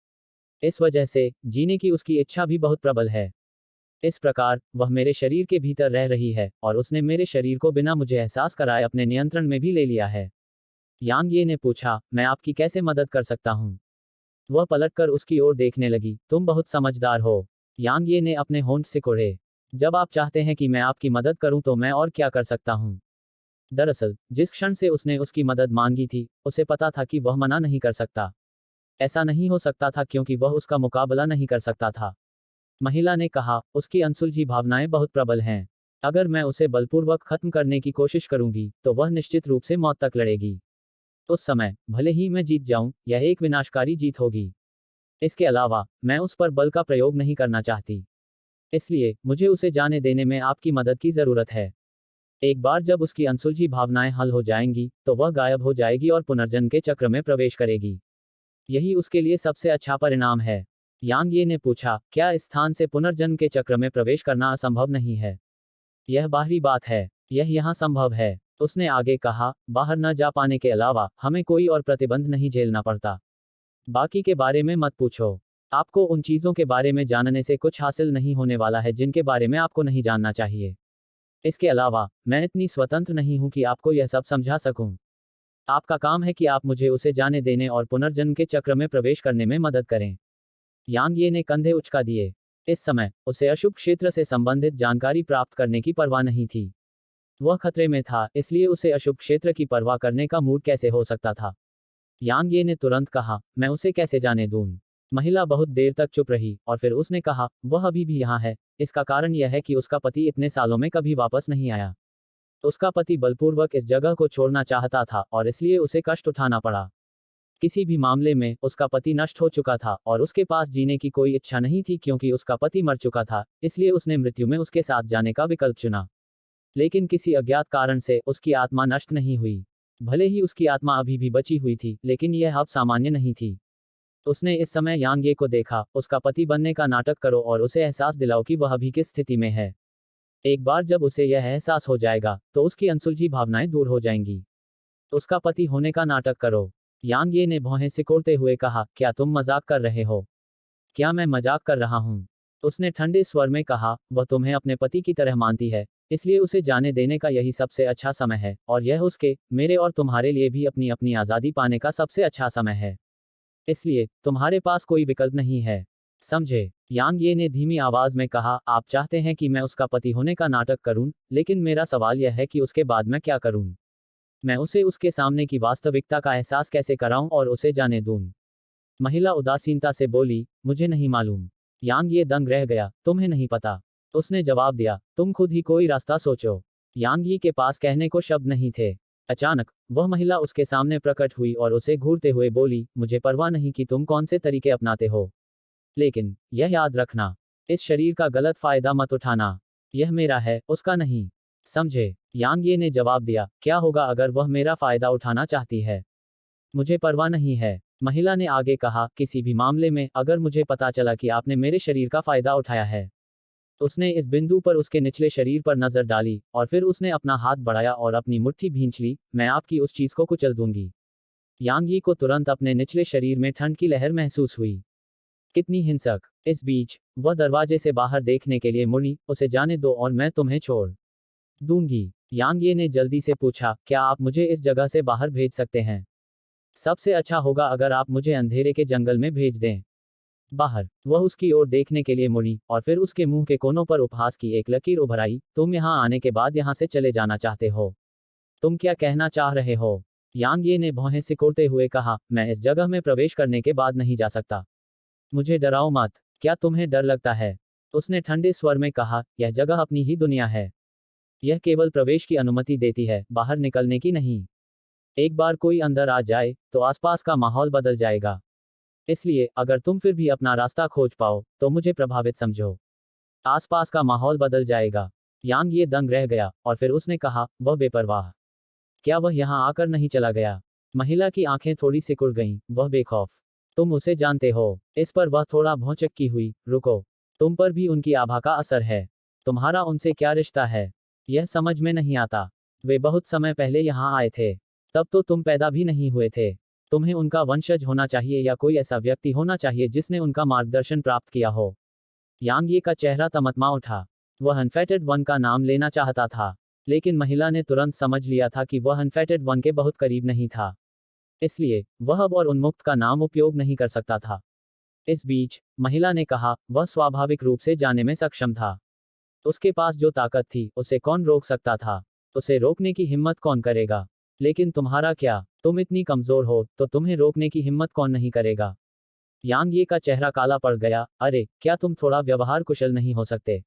इस वजह से जीने की उसकी इच्छा भी बहुत प्रबल है। इस प्रकार वह मेरे शरीर के भीतर रह रही है और उसने मेरे शरीर को बिना मुझे एहसास कराए अपने नियंत्रण में भी ले लिया है। यांग ये ने पूछा, मैं आपकी कैसे मदद कर सकता हूँ? वह पलटकर उसकी ओर देखने लगी, तुम बहुत समझदार हो। यांग ये ने अपने होंठ सिकोड़े। जब आप चाहते हैं कि मैं आपकी मदद करूं तो मैं और क्या कर सकता हूं? दरअसल जिस क्षण से उसने उसकी मदद मांगी थी, उसे पता था कि वह मना नहीं कर सकता। ऐसा नहीं हो सकता था क्योंकि वह उसका मुकाबला नहीं कर सकता था। महिला ने कहा, उसकी अनसुलझी भावनाएं बहुत प्रबल हैं। अगर मैं उसे बलपूर्वक खत्म करने की कोशिश करूंगी तो वह निश्चित रूप से मौत तक लड़ेगी। उस समय भले ही मैं जीत जाऊं, यह एक विनाशकारी जीत होगी। इसके अलावा मैं उस पर बल का प्रयोग नहीं करना चाहती। इसलिए मुझे उसे जाने देने में आपकी मदद की जरूरत है। एक बार जब उसकी अनसुलझी भावनाएं हल हो जाएंगी तो वह गायब हो जाएगी और पुनर्जन्म के चक्र में प्रवेश करेगी। यही उसके लिए सबसे अच्छा परिणाम है। यांग ये ने पूछा, क्या इस स्थान से पुनर्जन्म के चक्र में प्रवेश करना असंभव नहीं है? यह बाहरी बात है, यह यहाँ संभव है। उसने आगे कहा, बाहर न जा पाने के अलावा हमें कोई और प्रतिबंध नहीं झेलना पड़ता। बाकी के बारे में मत पूछो। आपको उन चीजों के बारे में जानने से कुछ हासिल नहीं होने वाला है जिनके बारे में आपको नहीं जानना चाहिए। इसके अलावा मैं इतनी स्वतंत्र नहीं हूं कि आपको यह सब समझा सकूं। आपका काम है कि आप मुझे उसे जाने देने और पुनर्जन्म के चक्र में प्रवेश करने में मदद करें। यांग ये ने कंधे उचका दिए। इस समय उसे अशुभ क्षेत्र से संबंधित जानकारी प्राप्त करने की परवाह नहीं थी। वह खतरे में था, इसलिए उसे अशुभ क्षेत्र की परवाह करने का मूड कैसे हो सकता था? यांग ये ने तुरंत कहा, मैं उसे कैसे जाने दूं? महिला बहुत देर तक चुप रही और फिर उसने कहा, वह अभी भी यहाँ है। इसका कारण यह है कि उसका पति इतने सालों में कभी वापस नहीं आया। उसका पति बलपूर्वक इस जगह को छोड़ना चाहता था और इसलिए उसे कष्ट उठाना पड़ा। किसी भी मामले में उसका पति नष्ट हो चुका था और उसके पास जीने की कोई इच्छा नहीं थी क्योंकि उसका पति मर चुका था, इसलिए उसने मृत्यु में उसके साथ जाने का विकल्प चुना। लेकिन किसी अज्ञात कारण से उसकी आत्मा नष्ट नहीं हुई। भले ही उसकी आत्मा अभी भी बची हुई थी, लेकिन यह अब सामान्य नहीं थी। उसने इस समय यांग ये को देखा, उसका पति बनने का नाटक करो और उसे एहसास दिलाओ कि वह अभी किस स्थिति में है। एक बार जब उसे यह एहसास हो जाएगा, तो उसकी अनसुलझी भावनाएं दूर हो जाएंगी। उसका पति होने का नाटक करो। यांग ये ने भौहें सिकोड़ते हुए कहा, क्या तुम मजाक कर रहे हो? क्या मैं मजाक कर रहा हूँ? उसने ठंडे स्वर में कहा, वह तुम्हें अपने पति की तरह मानती है, इसलिए उसे जाने देने का यही सबसे अच्छा समय है, और यह उसके, मेरे और तुम्हारे लिए भी अपनी अपनी आज़ादी पाने का सबसे अच्छा समय है। इसलिए, तुम्हारे पास कोई विकल्प नहीं है। समझे? यांग ये ने धीमी आवाज में कहा, आप चाहते हैं कि मैं उसका पति होने का नाटक करूं, लेकिन मेरा सवाल यह है कि उसके बाद मैं क्या करूं? मैं उसे उसके सामने की वास्तविकता का एहसास कैसे कराऊं और उसे जाने दूं? महिला उदासीनता से बोली, मुझे नहीं मालूम। यांग ये दंग रह गया, तुम्हें नहीं पता? उसने जवाब दिया, तुम खुद ही कोई रास्ता सोचो। यांग ये के पास कहने को शब्द नहीं थे। अचानक, वह महिला उसके सामने प्रकट हुई और उसे घूरते हुए बोली, मुझे परवाह नहीं कि तुम कौन से तरीके अपनाते हो, लेकिन यह याद रखना, इस शरीर का गलत फायदा मत उठाना। यह मेरा है, उसका नहीं। समझे? यांग ये ने जवाब दिया, क्या होगा अगर वह मेरा फायदा उठाना चाहती है? मुझे परवाह नहीं है। महिला ने आगे कहा, किसी भी मामले में अगर मुझे पता चला कि आपने मेरे शरीर का फायदा उठाया है। उसने इस बिंदु पर उसके निचले शरीर पर नजर डाली, और फिर उसने अपना हाथ बढ़ाया और अपनी मुट्ठी भींच ली, मैं आपकी उस चीज को कुचल दूंगी। यांग यी को तुरंत अपने निचले शरीर में ठंड की लहर महसूस हुई। कितनी हिंसक! इस बीच, वह दरवाजे से बाहर देखने के लिए मुड़ी, उसे जाने दो और मैं तुम्हें छोड़ दूंगी। यांग ये ने जल्दी से पूछा, क्या आप मुझे इस जगह से बाहर भेज सकते हैं? सबसे अच्छा होगा अगर आप मुझे अंधेरे के जंगल में भेज दें। बाहर, वह उसकी ओर देखने के लिए मुड़ी, और फिर उसके मुंह के कोनों पर उपहास की एक लकीर उभर आई, तुम यहाँ आने के बाद यहाँ से चले जाना चाहते हो? तुम क्या कहना चाह रहे हो? यांग ये ने भौहें सिकोड़ते हुए कहा, मैं इस जगह में प्रवेश करने के बाद नहीं जा सकता। मुझे डराओ मत। क्या तुम्हें डर लगता है? उसने ठंडे स्वर में कहा, यह जगह अपनी ही दुनिया है। यह केवल प्रवेश की अनुमति देती है, बाहर निकलने की नहीं। एक बार कोई अंदर आ जाए, तो आसपास का माहौल बदल जाएगा। इसलिए, अगर तुम फिर भी अपना रास्ता खोज पाओ, तो मुझे प्रभावित समझो। आसपास का माहौल बदल जाएगा। यांग ये दंग रह गया, और फिर उसने कहा, वह बेपरवाह। क्या वह यहाँ आकर नहीं चला गया? महिला की आंखें थोड़ी सिकुड़ गईं, वह बेखौफ। तुम उसे जानते हो? इस पर वह थोड़ा भौचक्की हुई, रुको। तुम पर भी उनकी आभा का असर है। तुम्हारा उनसे क्या रिश्ता है? यह समझ में नहीं आता। वे बहुत समय पहले यहाँ आए थे। तब तो तुम पैदा भी नहीं हुए थे। तुम्हें उनका वंशज होना चाहिए या कोई ऐसा व्यक्ति होना चाहिए जिसने उनका मार्गदर्शन प्राप्त किया हो। यांग ये का चेहरा तमतमा उठा। वह अनफेटेड वन का नाम लेना चाहता था, लेकिन महिला ने तुरंत समझ लिया था कि वह अनफेटेड वन के बहुत करीब नहीं था। इसलिए, वह अब और उन्मुक्त का नाम उपयोग नहीं कर सकता था। इस बीच, महिला ने कहा, वह स्वाभाविक रूप से जाने में सक्षम था। उसके पास जो ताकत थी, उसे कौन रोक सकता था? उसे रोकने की हिम्मत कौन करेगा? लेकिन तुम्हारा क्या? तुम इतनी कमजोर हो, तो तुम्हें रोकने की हिम्मत कौन नहीं करेगा? यांग ये का चेहरा काला पड़ गया, अरे, क्या तुम थोड़ा व्यवहार कुशल नहीं हो सकते?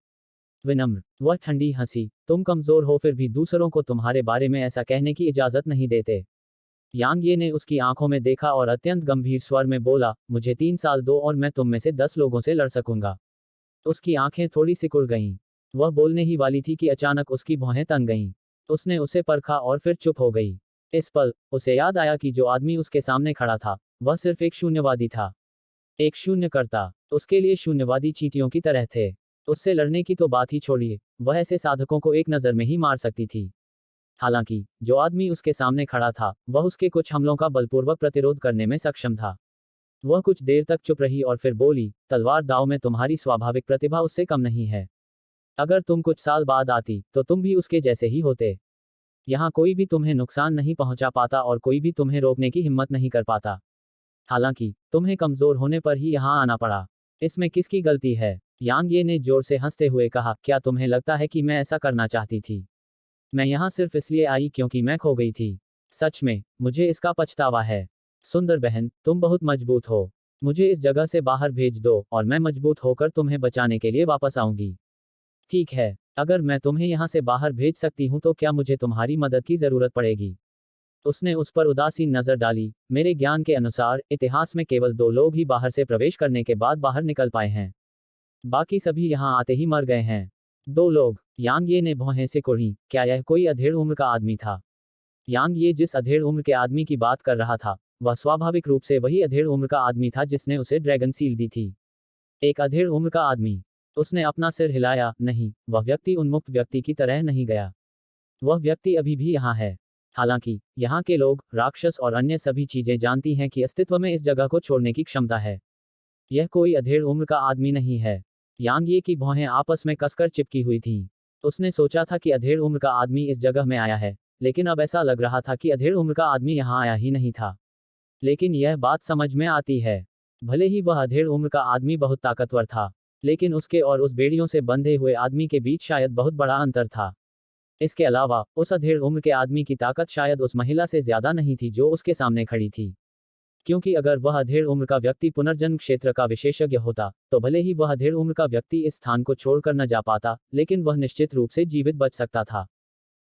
विनम्र। वह ठंडी हंसी, तुम कमजोर हो फिर भी दूसरों को तुम्हारे बारे में ऐसा कहने की इजाजत नहीं देते। यांग ये ने उसकी आंखों में देखा और अत्यंत गंभीर स्वर में बोला, मुझे 3 साल दो और मैं तुम में से 10 लोगों से लड़ सकूंगा। उसकी आंखें थोड़ी सिकुड़ गईं। वह बोलने ही वाली थी कि अचानक उसकी भौहें तन गईं। उसने उसे परखा और फिर चुप हो गई। इस पल, उसे याद आया कि जो आदमी उसके सामने खड़ा था, वह सिर्फ एक शून्यवादी था। एक शून्यकर्ता। उसके लिए शून्यवादी चींटियों की तरह थे। उससे लड़ने की तो बात ही छोड़िए, वह ऐसे साधकों को एक नज़र में ही मार सकती थी। हालांकि, जो आदमी उसके सामने खड़ा था, वह उसके कुछ हमलों का बलपूर्वक प्रतिरोध करने में सक्षम था। वह कुछ देर तक चुप रही और फिर बोली, तलवार दाव में तुम्हारी स्वाभाविक प्रतिभा उससे कम नहीं है। अगर तुम कुछ साल बाद आती, तो तुम भी उसके जैसे ही होते। यहाँ कोई भी तुम्हें नुकसान नहीं पहुंचा पाता और कोई भी तुम्हें रोकने की हिम्मत नहीं कर पाता। हालांकि, तुम्हें कमजोर होने पर ही यहाँ आना पड़ा। इसमें किसकी गलती है? यांग ये ने जोर से हंसते हुए कहा, क्या तुम्हें लगता है कि मैं ऐसा करना चाहती थी? मैं यहाँ सिर्फ इसलिए आई क्योंकि मैं खो गई थी। सच में, मुझे इसका पछतावा है। सुंदर बहन, तुम बहुत मजबूत हो। मुझे इस जगह से बाहर भेज दो, और मैं मजबूत होकर तुम्हें बचाने के लिए वापस आऊंगी। ठीक है, अगर मैं तुम्हें यहाँ से बाहर भेज सकती हूँ तो क्या मुझे तुम्हारी मदद की जरूरत पड़ेगी? उसने उस पर उदासीन नजर डाली। मेरे ज्ञान के अनुसार, इतिहास में केवल 2 लोग ही बाहर से प्रवेश करने के बाद बाहर निकल पाए हैं। बाकी सभी यहाँ आते ही मर गए हैं। 2 लोग। यांग ये ने भौहें सिकोड़ी, क्या यह कोई अधेड़ उम्र का आदमी था? यांग ये जिस अधेड़ उम्र के आदमी की बात कर रहा था, वह स्वाभाविक रूप से वही अधेड़ उम्र का आदमी था जिसने उसे ड्रैगन सील दी थी। एक अधेड़ उम्र का आदमी। उसने अपना सिर हिलाया, नहीं, वह व्यक्ति उन्मुक्त व्यक्ति की तरह नहीं गया। वह व्यक्ति अभी भी यहाँ है। हालांकि यहाँ के लोग, राक्षस और अन्य सभी चीजें जानती हैं कि अस्तित्व में इस जगह को छोड़ने की क्षमता है। यह कोई अधेड़ उम्र का आदमी नहीं है। यांग ये की भौहें आपस में कसकर चिपकी हुई थीं। उसने सोचा था कि अधेड़ उम्र का आदमी इस जगह में आया है, लेकिन अब ऐसा लग रहा था कि अधेड़ उम्र का आदमी यहाँ आया ही नहीं था। लेकिन यह बात समझ में आती है। भले ही वह अधेड़ उम्र का आदमी बहुत ताकतवर था, लेकिन उसके और उस बेड़ियों से बंधे हुए आदमी के बीच शायद बहुत बड़ा अंतर था। इसके अलावा उस अधेड़ उम्र के आदमी की ताकत शायद उस महिला से ज्यादा नहीं थी जो उसके सामने खड़ी थी। क्योंकि अगर वह अधेड़ उम्र का व्यक्ति पुनर्जन्म क्षेत्र का विशेषज्ञ होता, तो भले ही वह अधेड़ उम्र का व्यक्ति इस स्थान को छोड़कर न जा पाता, लेकिन वह निश्चित रूप से जीवित बच सकता था।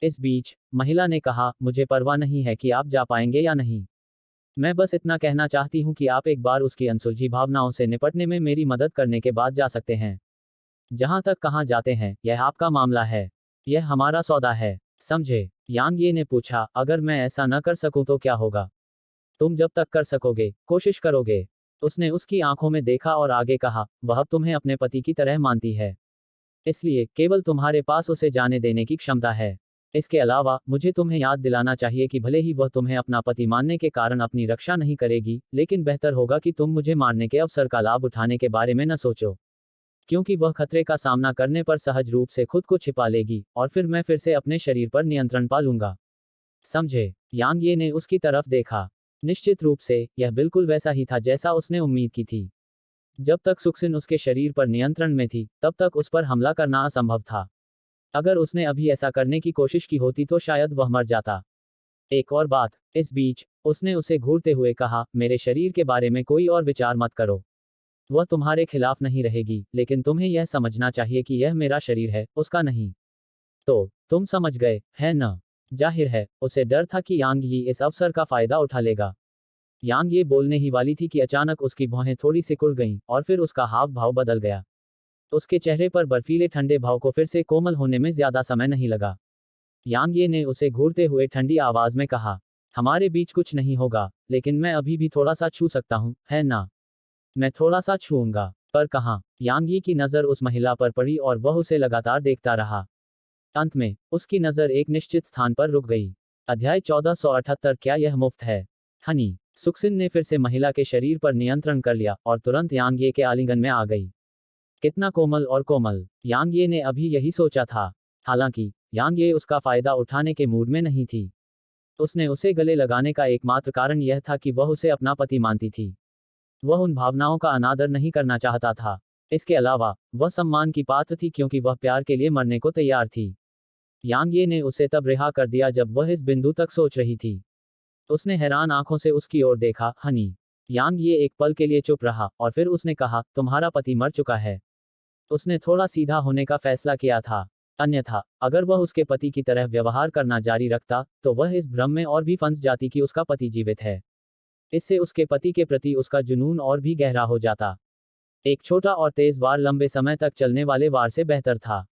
इस बीच महिला ने कहा, मुझे परवाह नहीं है कि आप जा पाएंगे या नहीं। मैं बस इतना कहना चाहती हूँ कि आप एक बार उसकी अनसुलझी भावनाओं से निपटने में मेरी मदद करने के बाद जा सकते हैं। जहाँ तक कहाँ जाते हैं, यह आपका मामला है। यह हमारा सौदा है, समझे? यांग ये ने पूछा, अगर मैं ऐसा न कर सकूं तो क्या होगा? तुम जब तक कर सकोगे, कोशिश करोगे। उसने उसकी आंखों में देखा और आगे कहा, वह तुम्हें अपने पति की तरह मानती है, इसलिए केवल तुम्हारे पास उसे जाने देने की क्षमता है। इसके अलावा मुझे तुम्हें याद दिलाना चाहिए कि भले ही वह तुम्हें अपना पति मानने के कारण अपनी रक्षा नहीं करेगी, लेकिन बेहतर होगा कि तुम मुझे मारने के अवसर का लाभ उठाने के बारे में न सोचो, क्योंकि वह खतरे का सामना करने पर सहज रूप से खुद को छिपा लेगी, और फिर मैं फिर से अपने शरीर पर नियंत्रण पा लूंगा। समझे? यांग ये ने उसकी तरफ देखा। निश्चित रूप से यह बिल्कुल वैसा ही था जैसा उसने उम्मीद की थी। जब तक सुक्सिन उसके शरीर पर नियंत्रण में थी, तब तक उस पर हमला करना असंभव था। अगर उसने अभी ऐसा करने की कोशिश की होती तो शायद वह मर जाता। एक और बात, इस बीच उसने उसे घूरते हुए कहा, मेरे शरीर के बारे में कोई और विचार मत करो। वह तुम्हारे खिलाफ नहीं रहेगी, लेकिन तुम्हें यह समझना चाहिए कि यह मेरा शरीर है, उसका नहीं। तो तुम समझ गए, है न? जाहिर है उसे डर था कि यांग यी इस अवसर का फायदा उठा लेगा। यांग ये बोलने ही वाली थी कि अचानक उसकी भौहें थोड़ी सिकुड़ गईं, और फिर उसका हाव भाव बदल गया। उसके चेहरे पर बर्फीले ठंडे भाव को फिर से कोमल होने में ज्यादा समय नहीं लगा। यांग ये ने उसे घूरते हुए ठंडी आवाज में कहा, हमारे बीच कुछ नहीं होगा, लेकिन मैं अभी भी थोड़ा सा छू सकता हूँ, है ना? मैं थोड़ा सा छूऊंगा, पर कहाँ? यांग यी की नजर उस महिला पर पड़ी और वह उसे लगातार देखता रहा। अंत में उसकी नजर एक निश्चित स्थान पर रुक गई। अध्याय 1478, क्या यह मुफ्त है? हनी। सुक्सिन ने फिर से महिला के शरीर पर नियंत्रण कर लिया और तुरंत यांग ये के आलिंगन में आ गई। कितना कोमल और कोमल, यांग ये ने अभी यही सोचा था। हालांकि यांग ये उसका फायदा उठाने के मूड में नहीं थी। उसने उसे गले लगाने का एकमात्र कारण यह था कि वह उसे अपना पति मानती थी। वह उन भावनाओं का अनादर नहीं करना चाहता था। इसके अलावा वह सम्मान की पात्र थी क्योंकि वह प्यार के लिए मरने को तैयार थी। यांग ये ने उसे तब रिहा कर दिया जब वह इस बिंदु तक सोच रही थी। उसने हैरान आंखों से उसकी ओर देखा। हनी। यांग ये एक पल के लिए चुप रहा और फिर उसने कहा, तुम्हारा पति मर चुका है। उसने थोड़ा सीधा होने का फैसला किया था। अन्यथा अगर वह उसके पति की तरह व्यवहार करना जारी रखता, तो वह इस भ्रम में और भी फंस जाती कि उसका पति जीवित है। इससे उसके पति के प्रति उसका जुनून और भी गहरा हो जाता। एक छोटा और तेज वार लंबे समय तक चलने वाले वार से बेहतर था।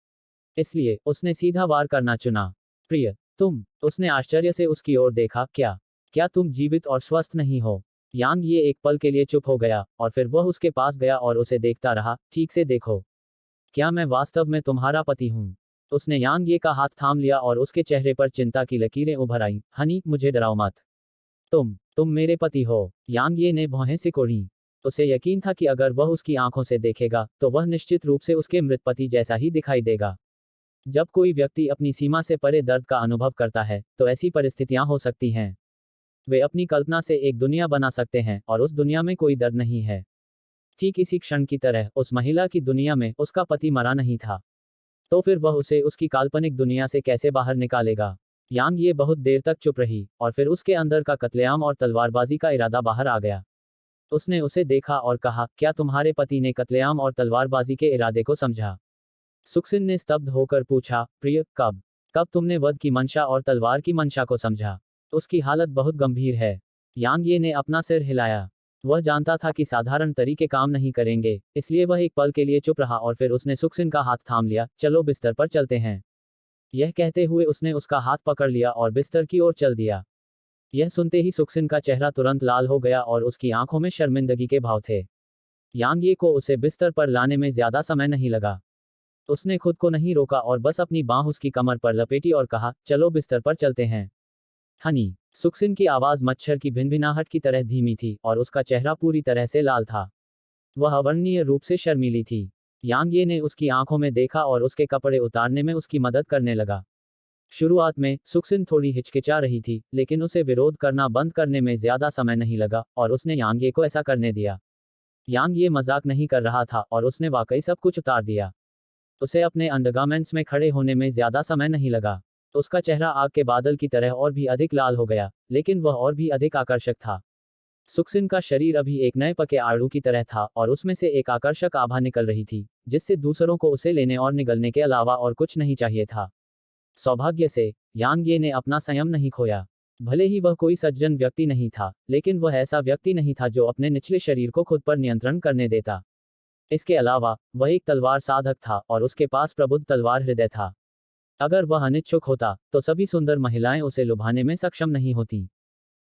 इसलिए उसने सीधा वार करना चुना। प्रिय, तुम। उसने आश्चर्य से उसकी ओर देखा, क्या तुम जीवित और स्वस्थ नहीं हो? यांग ये एक पल के लिए चुप हो गया, और फिर वह उसके पास गया और उसे देखता रहा। ठीक से देखो, क्या मैं वास्तव में तुम्हारा पति हूँ? उसने यांग ये का हाथ थाम लिया और उसके चेहरे पर चिंता की लकीरें उभर आईं। हनी, मुझे डराओ मत। तुम मेरे पति हो। यांग ये ने भौहें सिकोड़ी। उसे यकीन था कि अगर वह उसकी आंखों से देखेगा, तो वह निश्चित रूप से उसके मृत पति जैसा ही दिखाई देगा। जब कोई व्यक्ति अपनी सीमा से परे दर्द का अनुभव करता है, तो ऐसी परिस्थितियां हो सकती हैं। वे अपनी कल्पना से एक दुनिया बना सकते हैं, और उस दुनिया में कोई दर्द नहीं है। ठीक इसी क्षण की तरह उस महिला की दुनिया में उसका पति मरा नहीं था। तो फिर वह उसे उसकी काल्पनिक दुनिया से कैसे बाहर निकालेगा? यांग ये बहुत देर तक चुप रही, और फिर उसके अंदर का कत्लेआम और तलवारबाजी का इरादा बाहर आ गया। उसने उसे देखा और कहा, क्या तुम्हारे पति ने कत्लेआम और तलवारबाजी के इरादे को समझा? सुक्सिन ने स्तब्ध होकर पूछा, प्रिय, कब तुमने वध की मंशा और तलवार की मंशा को समझा? उसकी हालत बहुत गंभीर है। यांग ये ने अपना सिर हिलाया। वह जानता था कि साधारण तरीके काम नहीं करेंगे, इसलिए वह एक पल के लिए चुप रहा और फिर उसने सुक्सिन का हाथ थाम लिया। चलो बिस्तर पर चलते हैं। यह कहते हुए उसने उसका हाथ पकड़ लिया और बिस्तर की ओर चल दिया। यह सुनते ही सुक्सिन का चेहरा तुरंत लाल हो गया और उसकी आंखों में शर्मिंदगी के भाव थे। यांग ये को उसे बिस्तर पर लाने में ज्यादा समय नहीं लगा। उसने खुद को नहीं रोका और बस अपनी बांह उसकी कमर पर लपेटी और कहा, चलो बिस्तर पर चलते हैं। हनी। सुक्सिन की आवाज मच्छर की भिनभिनाहट की तरह धीमी थी और उसका चेहरा पूरी तरह से लाल था। वह अवर्णनीय रूप से शर्मीली थी। यांग ये ने उसकी आंखों में देखा और उसके कपड़े उतारने में उसकी मदद करने लगा। शुरुआत में सुक्सिन थोड़ी हिचकिचा रही थी, लेकिन उसे विरोध करना बंद करने में ज्यादा समय नहीं लगा और उसने यांग ये को ऐसा करने दिया। यांग ये मजाक नहीं कर रहा था और उसने वाकई सब कुछ उतार दिया। उसे अपने अंडरगारमेंट्स में खड़े होने में ज्यादा समय नहीं लगा। उसका चेहरा आग के बादल की तरह और भी अधिक लाल हो गया, लेकिन वह और भी अधिक आकर्षक था। सुक्सिन का शरीर अभी एक नए पके आड़ू की तरह था और उसमें से एक आकर्षक आभा निकल रही थी, जिससे दूसरों को उसे लेने और निगलने के अलावा और कुछ नहीं चाहिए था। सौभाग्य से यांग ये ने अपना संयम नहीं खोया। भले ही वह कोई सज्जन व्यक्ति नहीं था, लेकिन वह ऐसा व्यक्ति नहीं था जो अपने निचले शरीर को खुद पर नियंत्रण करने देता। इसके अलावा वह एक तलवार साधक था और उसके पास प्रबुद्ध तलवार हृदय था। अगर वह अनिच्छुक होता तो सभी सुंदर महिलाएं उसे लुभाने में सक्षम नहीं होती।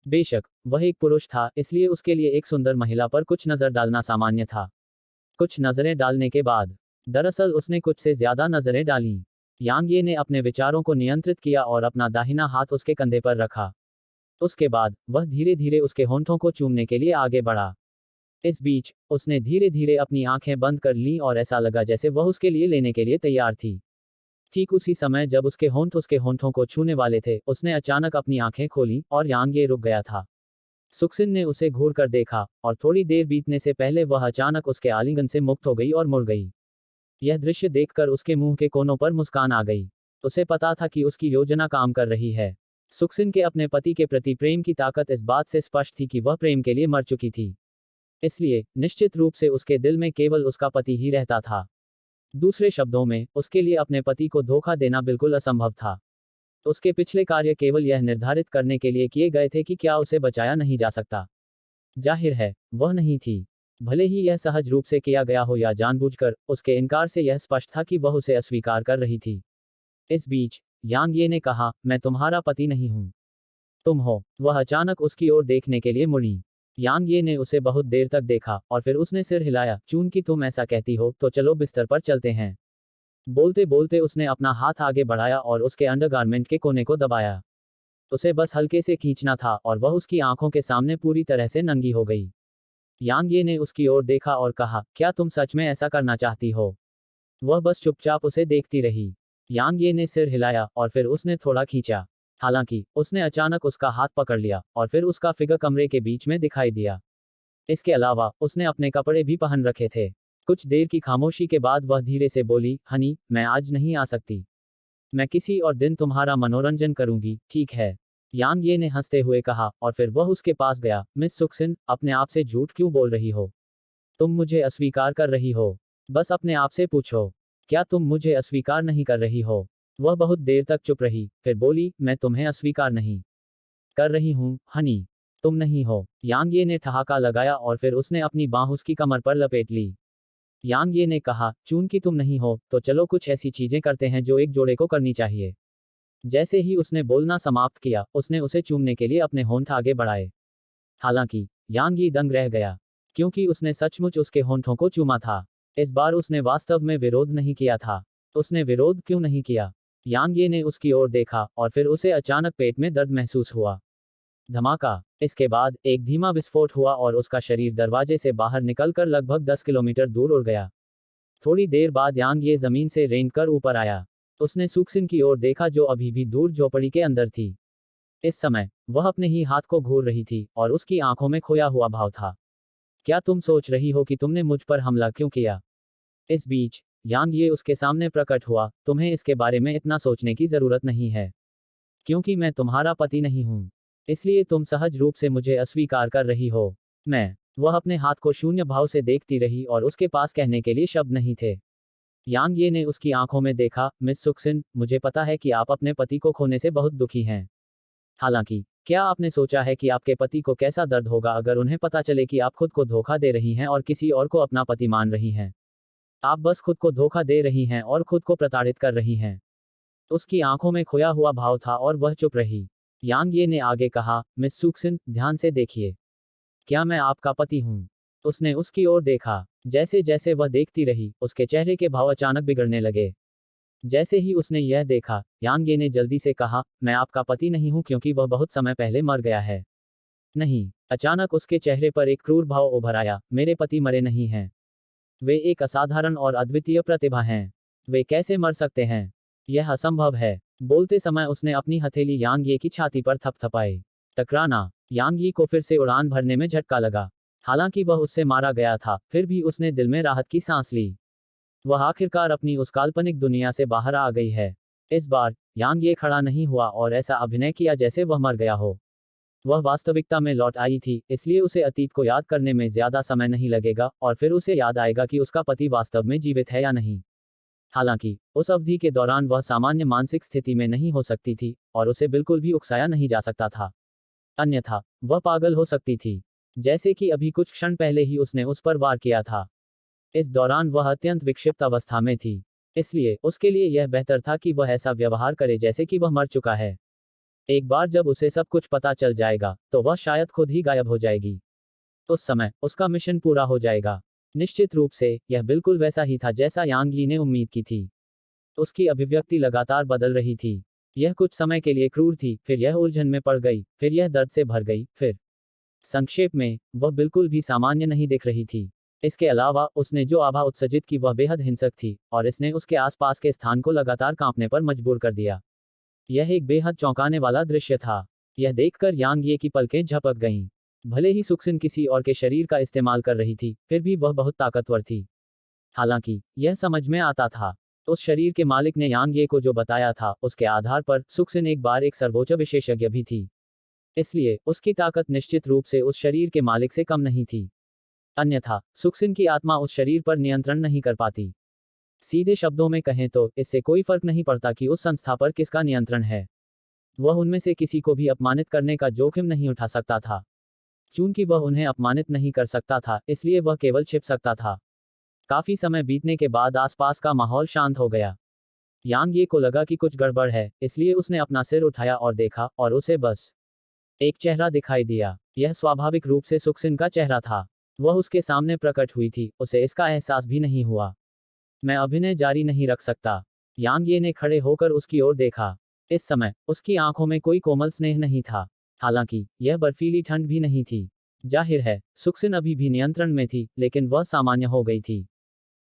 बेशक वह एक पुरुष था, इसलिए उसके लिए एक सुंदर महिला पर कुछ नजर डालना सामान्य था। कुछ नजरें डालने के बाद दरअसल उसने कुछ से ज्यादा नजरें डालीं। यांग ये ने अपने विचारों को नियंत्रित किया और अपना दाहिना हाथ उसके कंधे पर रखा। उसके बाद वह धीरे धीरे उसके होंठों को चूमने के लिए आगे बढ़ा। इस बीच उसने धीरे धीरे अपनी आंखें बंद कर लीं और ऐसा लगा जैसे वह उसके लिए लेने के लिए तैयार थी। ठीक उसी समय जब उसके होंठ उसके होंठों को छूने वाले थे, उसने अचानक अपनी आंखें खोलीं और यांग ये रुक गया था। सुक्सिन ने उसे घूर कर देखा और थोड़ी देर बीतने से पहले वह अचानक उसके आलिंगन से मुक्त हो गई और मुड़ गई। यह दृश्य देखकर उसके मुंह के कोनों पर मुस्कान आ गई। उसे पता था कि उसकी योजना काम कर रही है। सुक्सिन के अपने पति के प्रति प्रेम की ताकत इस बात से स्पष्ट थी कि वह प्रेम के लिए मर चुकी थी। इसलिए निश्चित रूप से उसके दिल में केवल उसका पति ही रहता था। दूसरे शब्दों में, उसके लिए अपने पति को धोखा देना बिल्कुल असंभव था। उसके पिछले कार्य केवल यह निर्धारित करने के लिए किए गए थे कि क्या उसे बचाया नहीं जा सकता। जाहिर है वह नहीं थी। भले ही यह सहज रूप से किया गया हो या जानबूझकर, उसके इनकार से यह स्पष्ट था कि वह उसे अस्वीकार कर रही थी। इस बीच यांग ये ने कहा, मैं तुम्हारा पति नहीं हूं, तुम हो। वह अचानक उसकी ओर देखने के लिए मुड़ी। यांग ये ने उसे बहुत देर तक देखा और फिर उसने सिर हिलाया। चूंकि तुम ऐसा कहती हो तो चलो बिस्तर पर चलते हैं। बोलते बोलते उसने अपना हाथ आगे बढ़ाया और उसके अंडरगारमेंट के कोने को दबाया। उसे बस हल्के से खींचना था और वह उसकी आंखों के सामने पूरी तरह से नंगी हो गई। यांग ये ने उसकी ओर देखा और कहा, क्या तुम सच में ऐसा करना चाहती हो? वह बस चुपचाप उसे देखती रही। यांग ये ने सिर हिलाया और फिर उसने थोड़ा खींचा। हालांकि उसने अचानक उसका हाथ पकड़ लिया और फिर उसका फिगर कमरे के बीच में दिखाई दिया। इसके अलावा उसने अपने कपड़े भी पहन रखे थे। कुछ देर की खामोशी के बाद वह धीरे से बोली, हनी, मैं आज नहीं आ सकती। मैं किसी और दिन तुम्हारा मनोरंजन करूंगी, ठीक है? यांग ये ने हंसते हुए कहा और फिर वह उसके पास गया। मिस सुक्सिन, अपने आप से झूठ क्यों बोल रही हो? तुम मुझे अस्वीकार कर रही हो। बस अपने आप से पूछो, क्या तुम मुझे अस्वीकार नहीं कर रही हो? वह बहुत देर तक चुप रही, फिर बोली, मैं तुम्हें अस्वीकार नहीं कर रही हूँ, हनी। तुम नहीं हो। यांग ये ने ठहाका लगाया और फिर उसने अपनी बांह उसकी कमर पर लपेट ली। यांग ये ने कहा, चूंकि तुम नहीं हो तो चलो कुछ ऐसी चीजें करते हैं जो एक जोड़े को करनी चाहिए। जैसे ही उसने बोलना समाप्त किया, उसने उसे चूमने के लिए अपने होंठ आगे बढ़ाए। हालांकि यांग ये दंग रह गया, क्योंकि उसने सचमुच उसके होंठों को चूमा था। इस बार उसने वास्तव में विरोध नहीं किया था। उसने विरोध क्यों नहीं किया? यांग ये ने उसकी ओर देखा और फिर उसे अचानक पेट में दर्द महसूस हुआ। धमाका। इसके बाद एक धीमा विस्फोट हुआ और उसका शरीर दरवाजे से बाहर निकलकर लगभग 10 किलोमीटर दूर उड़ गया। थोड़ी देर बाद यांग ये जमीन से रेंग कर ऊपर आया। उसने सुक्सिन की ओर देखा जो अभी भी दूर झोपड़ी के अंदर थी। इस समय वह अपने ही हाथ को घूर रही थी और उसकी आंखों में खोया हुआ भाव था। क्या तुम सोच रही हो कि तुमने मुझ पर हमला क्यों किया? इस बीच यांग ये उसके सामने प्रकट हुआ। तुम्हें इसके बारे में इतना सोचने की जरूरत नहीं है, क्योंकि मैं तुम्हारा पति नहीं हूं। इसलिए तुम सहज रूप से मुझे अस्वीकार कर रही हो। मैं। वह अपने हाथ को शून्य भाव से देखती रही और उसके पास कहने के लिए शब्द नहीं थे। यांग ये ने उसकी आंखों में देखा, मिस सुक्सिन, मुझे पता है कि आप अपने पति को खोने से बहुत दुखी हैं। हालांकि क्या आपने सोचा है कि आपके पति को कैसा दर्द होगा अगर उन्हें पता चले कि आप खुद को धोखा दे रही हैं और किसी और को अपना पति मान रही हैं? आप बस खुद को धोखा दे रही हैं और खुद को प्रताड़ित कर रही हैं। उसकी आंखों में खोया हुआ भाव था और वह चुप रही। यांग ये ने आगे कहा, मिस सुक्सिन, ध्यान से देखिए। क्या मैं आपका पति हूं? उसने उसकी ओर देखा। जैसे जैसे वह देखती रही, उसके चेहरे के भाव अचानक बिगड़ने लगे। जैसे ही उसने यह देखा, यांग ये ने जल्दी से कहा, मैं आपका पति नहीं हूं क्योंकि वह बहुत समय पहले मर गया है। नहीं, अचानक उसके चेहरे पर एक क्रूर भाव उभर आया, मेरे पति मरे नहीं हैं। वे एक असाधारण और अद्वितीय प्रतिभा हैं। वे कैसे मर सकते हैं? यह असंभव है। बोलते समय उसने अपनी हथेली यांग ये की छाती पर थपथपाई। टकराना, यांग यी को फिर से उड़ान भरने में झटका लगा। हालांकि वह उससे मारा गया था, फिर भी उसने दिल में राहत की सांस ली। वह आखिरकार अपनी उस काल्पनिक दुनिया से बाहर आ गई है। इस बार यांग ये खड़ा नहीं हुआ और ऐसा अभिनय किया जैसे वह मर गया हो। वह वास्तविकता में लौट आई थी, इसलिए उसे अतीत को याद करने में ज्यादा समय नहीं लगेगा और फिर उसे याद आएगा कि उसका पति वास्तव में जीवित है या नहीं। हालांकि उस अवधि के दौरान वह सामान्य मानसिक स्थिति में नहीं हो सकती थी और उसे बिल्कुल भी उकसाया नहीं जा सकता था। अन्यथा वह पागल हो सकती थी, जैसे कि अभी कुछ क्षण पहले ही उसने उस पर वार किया था। इस दौरान वह अत्यंत विक्षिप्त अवस्था में थी, इसलिए उसके लिए यह बेहतर था कि वह ऐसा व्यवहार करे जैसे कि वह मर चुका है। एक बार जब उसे सब कुछ पता चल जाएगा, तो वह शायद खुद ही गायब हो जाएगी। उस समय उसका मिशन पूरा हो जाएगा। निश्चित रूप से यह बिल्कुल वैसा ही था जैसा यांग यी ने उम्मीद की थी। उसकी अभिव्यक्ति लगातार बदल रही थी। यह कुछ समय के लिए क्रूर थी, फिर यह उलझन में पड़ गई, फिर यह दर्द से भर गई, फिर संक्षेप में वह बिल्कुल भी सामान्य नहीं दिख रही थी। इसके अलावा उसने जो आभा उत्सर्जित की वह बेहद हिंसक थी और इसने उसके आसपास के स्थान को लगातार कांपने पर मजबूर कर दिया। यह एक बेहद चौंकाने वाला दृश्य था। यह देखकर यांग ये की पलकें झपक गईं। भले ही सुक्सिन किसी और के शरीर का इस्तेमाल कर रही थी, फिर भी वह बहुत ताकतवर थी। हालांकि यह समझ में आता था, उस शरीर के मालिक ने यांग ये को जो बताया था उसके आधार पर सुक्सिन एक बार एक सर्वोच्च विशेषज्ञ भी थी। इसलिए उसकी ताकत निश्चित रूप से उस शरीर के मालिक से कम नहीं थी। अन्यथा सुक्सिन की आत्मा उस शरीर पर नियंत्रण नहीं कर पाती। सीधे शब्दों में कहें तो इससे कोई फर्क नहीं पड़ता कि उस संस्था पर किसका नियंत्रण है। वह उनमें से किसी को भी अपमानित करने का जोखिम नहीं उठा सकता था। चूंकि वह उन्हें अपमानित नहीं कर सकता था, इसलिए वह केवल छिप सकता था। काफी समय बीतने के बाद आसपास का माहौल शांत हो गया। यांग ये को लगा कि कुछ गड़बड़ है, इसलिए उसने अपना सिर उठाया और देखा, और उसे बस एक चेहरा दिखाई दिया। यह स्वाभाविक रूप से सुक्सिन का चेहरा था। वह उसके सामने प्रकट हुई थी, उसे इसका एहसास भी नहीं हुआ। मैं अभिनय जारी नहीं रख सकता। यांग ये ने खड़े होकर उसकी ओर देखा। इस समय उसकी आंखों में कोई कोमल स्नेह नहीं था। हालांकि यह बर्फीली ठंड भी नहीं थी। जाहिर है सुक्सिन अभी भी नियंत्रण में थी, लेकिन वह सामान्य हो गई थी।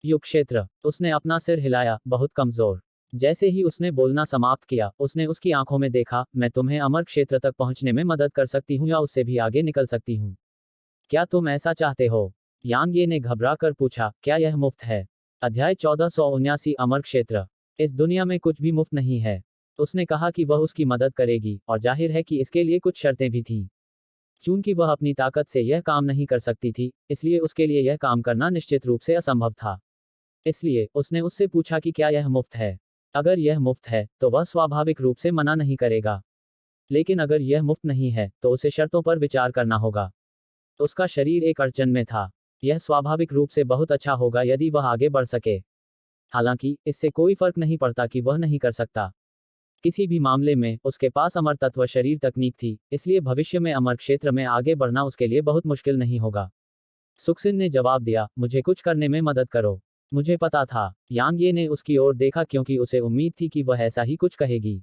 युग क्षेत्र, उसने अपना सिर हिलाया, बहुत कमजोर। जैसे ही उसने बोलना समाप्त किया, उसने उसकी आंखों में देखा, मैं तुम्हें अमर क्षेत्र तक पहुंचने में मदद कर सकती हूं या उससे भी आगे निकल सकती हूं। क्या तुम ऐसा चाहते हो? यांग ये ने घबरा कर पूछा, क्या यह मुफ्त है? अध्याय 1479 अमर क्षेत्र। इस दुनिया में कुछ भी मुफ्त नहीं है। उसने कहा कि वह उसकी मदद करेगी, और जाहिर है कि इसके लिए कुछ शर्तें भी थीं। चूंकि वह अपनी ताकत से यह काम नहीं कर सकती थी, इसलिए उसके लिए यह काम करना निश्चित रूप से असंभव था। इसलिए उसने उससे पूछा कि क्या यह मुफ्त है? अगर यह मुफ्त है, तो वह स्वाभाविक रूप से मना नहीं करेगा। लेकिन अगर यह मुफ्त नहीं है, तो उसे शर्तों पर विचार करना होगा। उसका शरीर एक अड़चन में था। यह स्वाभाविक रूप से बहुत अच्छा होगा यदि वह आगे बढ़ सके। हालांकि इससे कोई फर्क नहीं पड़ता कि वह नहीं कर सकता। किसी भी मामले में उसके पास अमर तत्व शरीर तकनीक थी, इसलिए भविष्य में अमर क्षेत्र में आगे बढ़ना उसके लिए बहुत मुश्किल नहीं होगा। सुक्सिन ने जवाब दिया, मुझे कुछ करने में मदद करो। मुझे पता था। यांग ये ने उसकी ओर देखा क्योंकि उसे उम्मीद थी कि वह ऐसा ही कुछ कहेगी।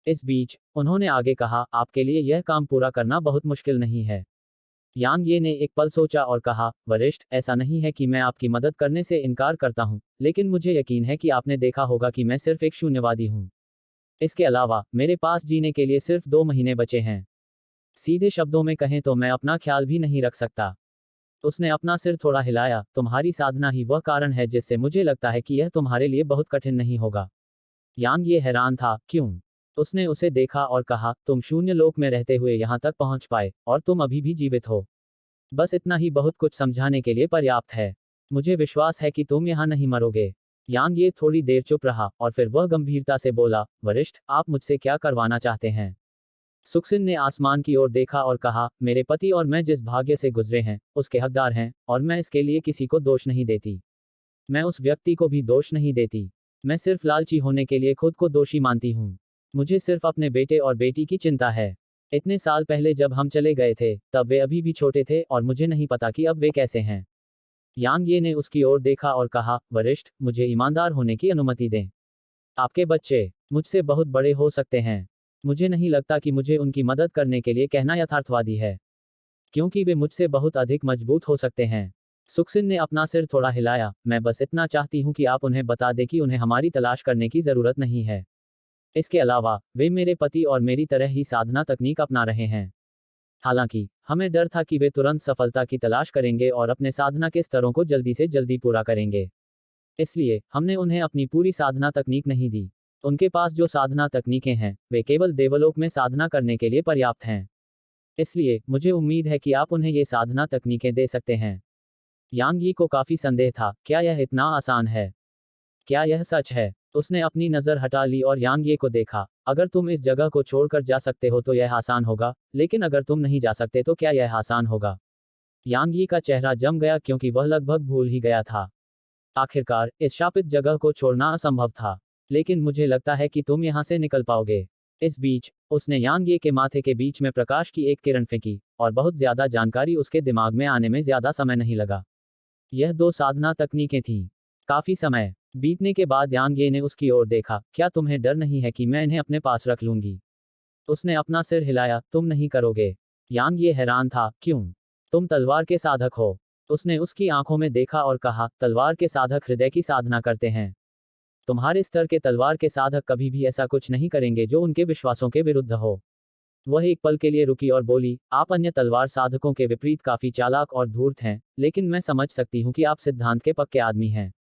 इस बीच उन्होंने आगे कहा, आपके लिए यह काम पूरा करना बहुत मुश्किल नहीं है। यांग ये ने एक पल सोचा और कहा, वरिष्ठ, ऐसा नहीं है कि मैं आपकी मदद करने से इनकार करता हूं, लेकिन मुझे यकीन है कि आपने देखा होगा कि मैं सिर्फ एक शून्यवादी हूं। इसके अलावा मेरे पास जीने के लिए सिर्फ 2 महीने बचे हैं। सीधे शब्दों में कहें तो मैं अपना ख्याल भी नहीं रख सकता। उसने अपना सिर थोड़ा हिलाया, तुम्हारी साधना ही वह कारण है जिससे मुझे लगता है कि यह तुम्हारे लिए बहुत कठिन नहीं होगा। यांग ये हैरान था, क्यों? उसने उसे देखा और कहा, तुम शून्य लोक में रहते हुए यहाँ तक पहुँच पाए, और तुम अभी भी जीवित हो। बस इतना ही बहुत कुछ समझाने के लिए पर्याप्त है। मुझे विश्वास है कि तुम यहाँ नहीं मरोगे। यांग ये थोड़ी देर चुप रहा, और फिर वह गंभीरता से बोला, वरिष्ठ, आप मुझसे क्या करवाना चाहते हैं? सुक्सिन ने आसमान की ओर देखा और कहा, मेरे पति और मैं जिस भाग्य से गुजरे हैं, उसके हकदार हैं, और मैं इसके लिए किसी को दोष नहीं देती। मैं उस व्यक्ति को भी दोष नहीं देती। मैं सिर्फ लालची होने के लिए खुद को दोषी मानती हूँ। मुझे सिर्फ अपने बेटे और बेटी की चिंता है। इतने साल पहले जब हम चले गए थे, तब वे अभी भी छोटे थे और मुझे नहीं पता कि अब वे कैसे हैं। यांग ये ने उसकी ओर देखा और कहा, वरिष्ठ, मुझे ईमानदार होने की अनुमति दें। आपके बच्चे मुझसे बहुत बड़े हो सकते हैं। मुझे नहीं लगता कि मुझे उनकी मदद करने के लिए कहना यथार्थवादी है, क्योंकि वे मुझसे बहुत अधिक मजबूत हो सकते हैं। सुखसिन ने अपना सिर थोड़ा हिलाया। मैं बस इतना चाहती हूँ कि आप उन्हें बता दें कि उन्हें हमारी तलाश करने की ज़रूरत नहीं है। इसके अलावा वे मेरे पति और मेरी तरह ही साधना तकनीक अपना रहे हैं। हालांकि हमें डर था कि वे तुरंत सफलता की तलाश करेंगे और अपने साधना के स्तरों को जल्दी से जल्दी पूरा करेंगे। इसलिए हमने उन्हें अपनी पूरी साधना तकनीक नहीं दी। उनके पास जो साधना तकनीकें हैं वे केवल देवलोक में साधना करने के लिए पर्याप्त हैं। इसलिए मुझे उम्मीद है कि आप उन्हें ये साधना तकनीकें दे सकते हैं। यांग यी को काफी संदेह था, क्या यह इतना आसान है? क्या यह सच है? उसने अपनी नजर हटा ली और यांग ये को देखा। अगर तुम इस जगह को छोड़कर जा सकते हो तो यह आसान होगा, लेकिन अगर तुम नहीं जा सकते तो क्या यह आसान होगा? यांग यी का चेहरा जम गया क्योंकि वह लगभग भूल ही गया था। आखिरकार इस शापित जगह को छोड़ना असंभव था। लेकिन मुझे लगता है कि तुम यहां से निकल पाओगे। इस बीच उसने यांग ये के माथे के बीच में प्रकाश की एक किरण फेंकी, और बहुत ज्यादा जानकारी उसके दिमाग में आने में ज्यादा समय नहीं लगा। यह दो साधना तकनीकें थीं। काफी समय बीतने के बाद यांग ये ने उसकी ओर देखा। क्या तुम्हें डर नहीं है कि मैं इन्हें अपने पास रख लूंगी? उसने अपना सिर हिलाया। तुम नहीं करोगे? यांग ये हैरान था। क्यों? तुम तलवार के साधक हो। उसने उसकी आंखों में देखा और कहा, तलवार के साधक हृदय की साधना करते हैं। तुम्हारे स्तर के तलवार के साधक कभी भी ऐसा कुछ नहीं करेंगे जो उनके विश्वासों के विरुद्ध हो। वह एक पल के लिए रुकी और बोली, आप अन्य तलवार साधकों के विपरीत काफी चालाक और धूर्त हैं, लेकिन मैं समझ सकती हूँ कि आप सिद्धांत के पक्के आदमी हैं।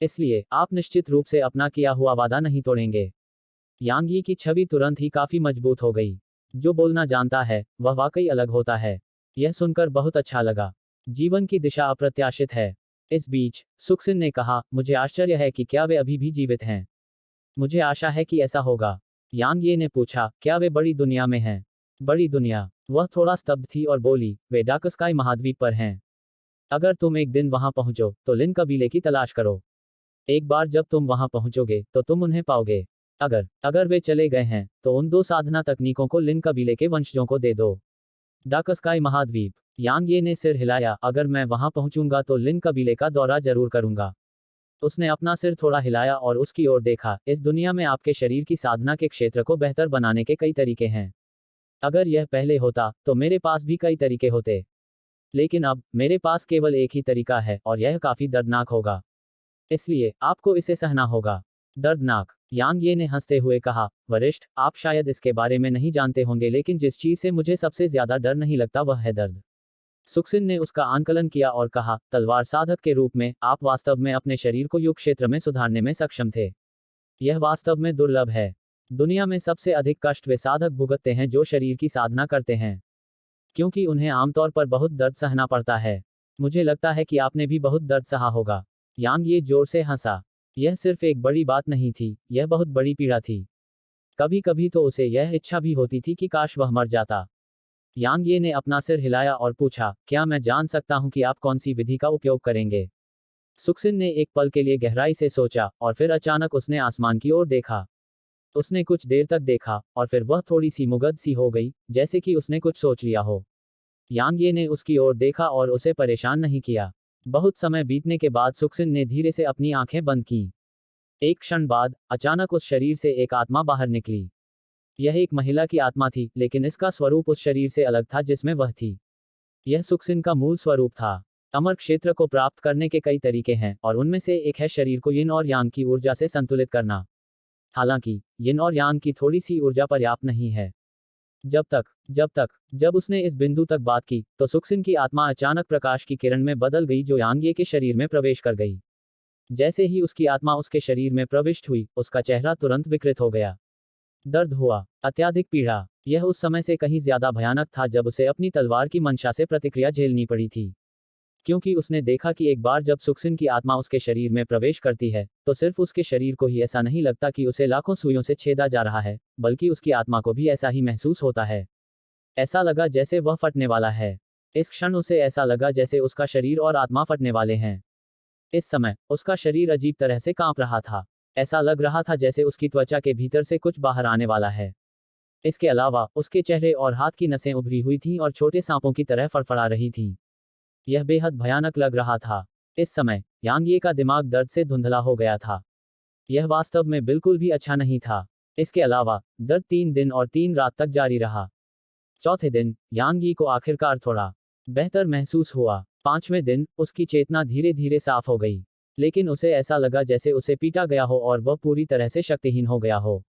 इसलिए आप निश्चित रूप से अपना किया हुआ वादा नहीं तोड़ेंगे। यांग यी की छवि तुरंत ही काफी मजबूत हो गई। जो बोलना जानता है वह वाकई अलग होता है। यह सुनकर बहुत अच्छा लगा। जीवन की दिशा अप्रत्याशित है। इस बीच सुखसिन ने कहा, मुझे आश्चर्य है कि क्या वे अभी भी जीवित हैं। मुझे आशा है कि ऐसा होगा। यांग ये ने पूछा, क्या वे बड़ी दुनिया में हैं? बड़ी दुनिया? वह थोड़ा स्तब्ध थी और बोली, वे डाकस्काई महाद्वीप पर हैं। अगर तुम एक दिन वहां पहुंचो तो लिन कबीले की तलाश करो। एक बार जब तुम वहां पहुंचोगे तो तुम उन्हें पाओगे। अगर अगर वे चले गए हैं तो उन दो साधना तकनीकों को लिन कबीले के वंशजों को दे दो। डाकस्काई महाद्वीप? यांग ये ने सिर हिलाया। अगर मैं वहां पहुंचूंगा तो लिन कबीले का दौरा जरूर करूंगा। उसने अपना सिर थोड़ा हिलाया और उसकी ओर देखा। इस दुनिया में आपके शरीर की साधना के क्षेत्र को बेहतर बनाने के कई तरीके हैं। अगर यह पहले होता तो मेरे पास भी कई तरीके होते, लेकिन अब मेरे पास केवल एक ही तरीका है और यह काफी दर्दनाक होगा। इसलिए आपको इसे सहना होगा। दर्दनाक? यांग ये ने हंसते हुए कहा, वरिष्ठ, आप शायद इसके बारे में नहीं जानते होंगे, लेकिन जिस चीज से मुझे सबसे ज्यादा डर नहीं लगता वह है दर्द। सुखसिन ने उसका आंकलन किया और कहा, तलवार साधक के रूप में आप वास्तव में अपने शरीर को युग क्षेत्र में सुधारने में सक्षम थे। यह वास्तव में दुर्लभ है। दुनिया में सबसे अधिक कष्ट वे साधक भुगतते हैं जो शरीर की साधना करते हैं, क्योंकि उन्हें आमतौर पर बहुत दर्द सहना पड़ता है। मुझे लगता है कि आपने भी बहुत दर्द सहा होगा। यांग ये जोर से हंसा। यह सिर्फ एक बड़ी बात नहीं थी, यह बहुत बड़ी पीड़ा थी। कभी कभी तो उसे यह इच्छा भी होती थी कि काश वह मर जाता। यांग ये ने अपना सिर हिलाया और पूछा, क्या मैं जान सकता हूं कि आप कौन सी विधि का उपयोग करेंगे? सुखसिन ने एक पल के लिए गहराई से सोचा और फिर अचानक उसने आसमान की ओर देखा। उसने कुछ देर तक देखा और फिर वह थोड़ी सी मुगद सी हो गई, जैसे कि उसने कुछ सोच लिया हो। यांग ये ने उसकी ओर देखा और उसे परेशान नहीं किया। बहुत समय बीतने के बाद सुखसिन ने धीरे से अपनी आंखें बंद की। एक क्षण बाद अचानक उस शरीर से एक आत्मा बाहर निकली। यह एक महिला की आत्मा थी, लेकिन इसका स्वरूप उस शरीर से अलग था जिसमें वह थी। यह सुखसिन का मूल स्वरूप था। अमर क्षेत्र को प्राप्त करने के कई तरीके हैं और उनमें से एक है शरीर को यिन और यांग की ऊर्जा से संतुलित करना। हालांकि यिन और यांग की थोड़ी सी ऊर्जा पर्याप्त नहीं है। जब उसने इस बिंदु तक बात की तो सुखसिन की आत्मा अचानक प्रकाश की किरण में बदल गई जो यांग ये के शरीर में प्रवेश कर गई। जैसे ही उसकी आत्मा उसके शरीर में प्रविष्ट हुई, उसका चेहरा तुरंत विकृत हो गया। दर्द हुआ, अत्यधिक पीड़ा। यह उस समय से कहीं ज्यादा भयानक था जब उसे अपनी तलवार की मंशा से प्रतिक्रिया झेलनी पड़ी थी, क्योंकि उसने देखा कि एक बार जब सुखसिन की आत्मा उसके शरीर में प्रवेश करती है तो सिर्फ उसके शरीर को ही ऐसा नहीं लगता कि उसे लाखों सुइयों से छेदा जा रहा है, बल्कि उसकी आत्मा को भी ऐसा ही महसूस होता है। ऐसा लगा जैसे वह फटने वाला है। इस क्षण उसे ऐसा लगा जैसे उसका शरीर और आत्मा फटने वाले हैं। इस समय उसका शरीर अजीब तरह से कांप रहा था। ऐसा लग रहा था जैसे उसकी त्वचा के भीतर से कुछ बाहर आने वाला है। इसके अलावा उसके चेहरे और हाथ की नसें उभरी हुई थीं और छोटे सांपों की तरह फड़फड़ा रही थीं। यह बेहद भयानक लग रहा था। इस समय यांग ये का दिमाग दर्द से धुंधला हो गया था। यह वास्तव में बिल्कुल भी अच्छा नहीं था। इसके अलावा दर्द 3 दिन और 3 रात तक जारी रहा। चौथे दिन यांग यी को आखिरकार थोड़ा बेहतर महसूस हुआ। 5वें दिन उसकी चेतना धीरे धीरे साफ हो गई, लेकिन उसे ऐसा लगा जैसे उसे पीटा गया हो और वह पूरी तरह से शक्तिहीन हो गया हो।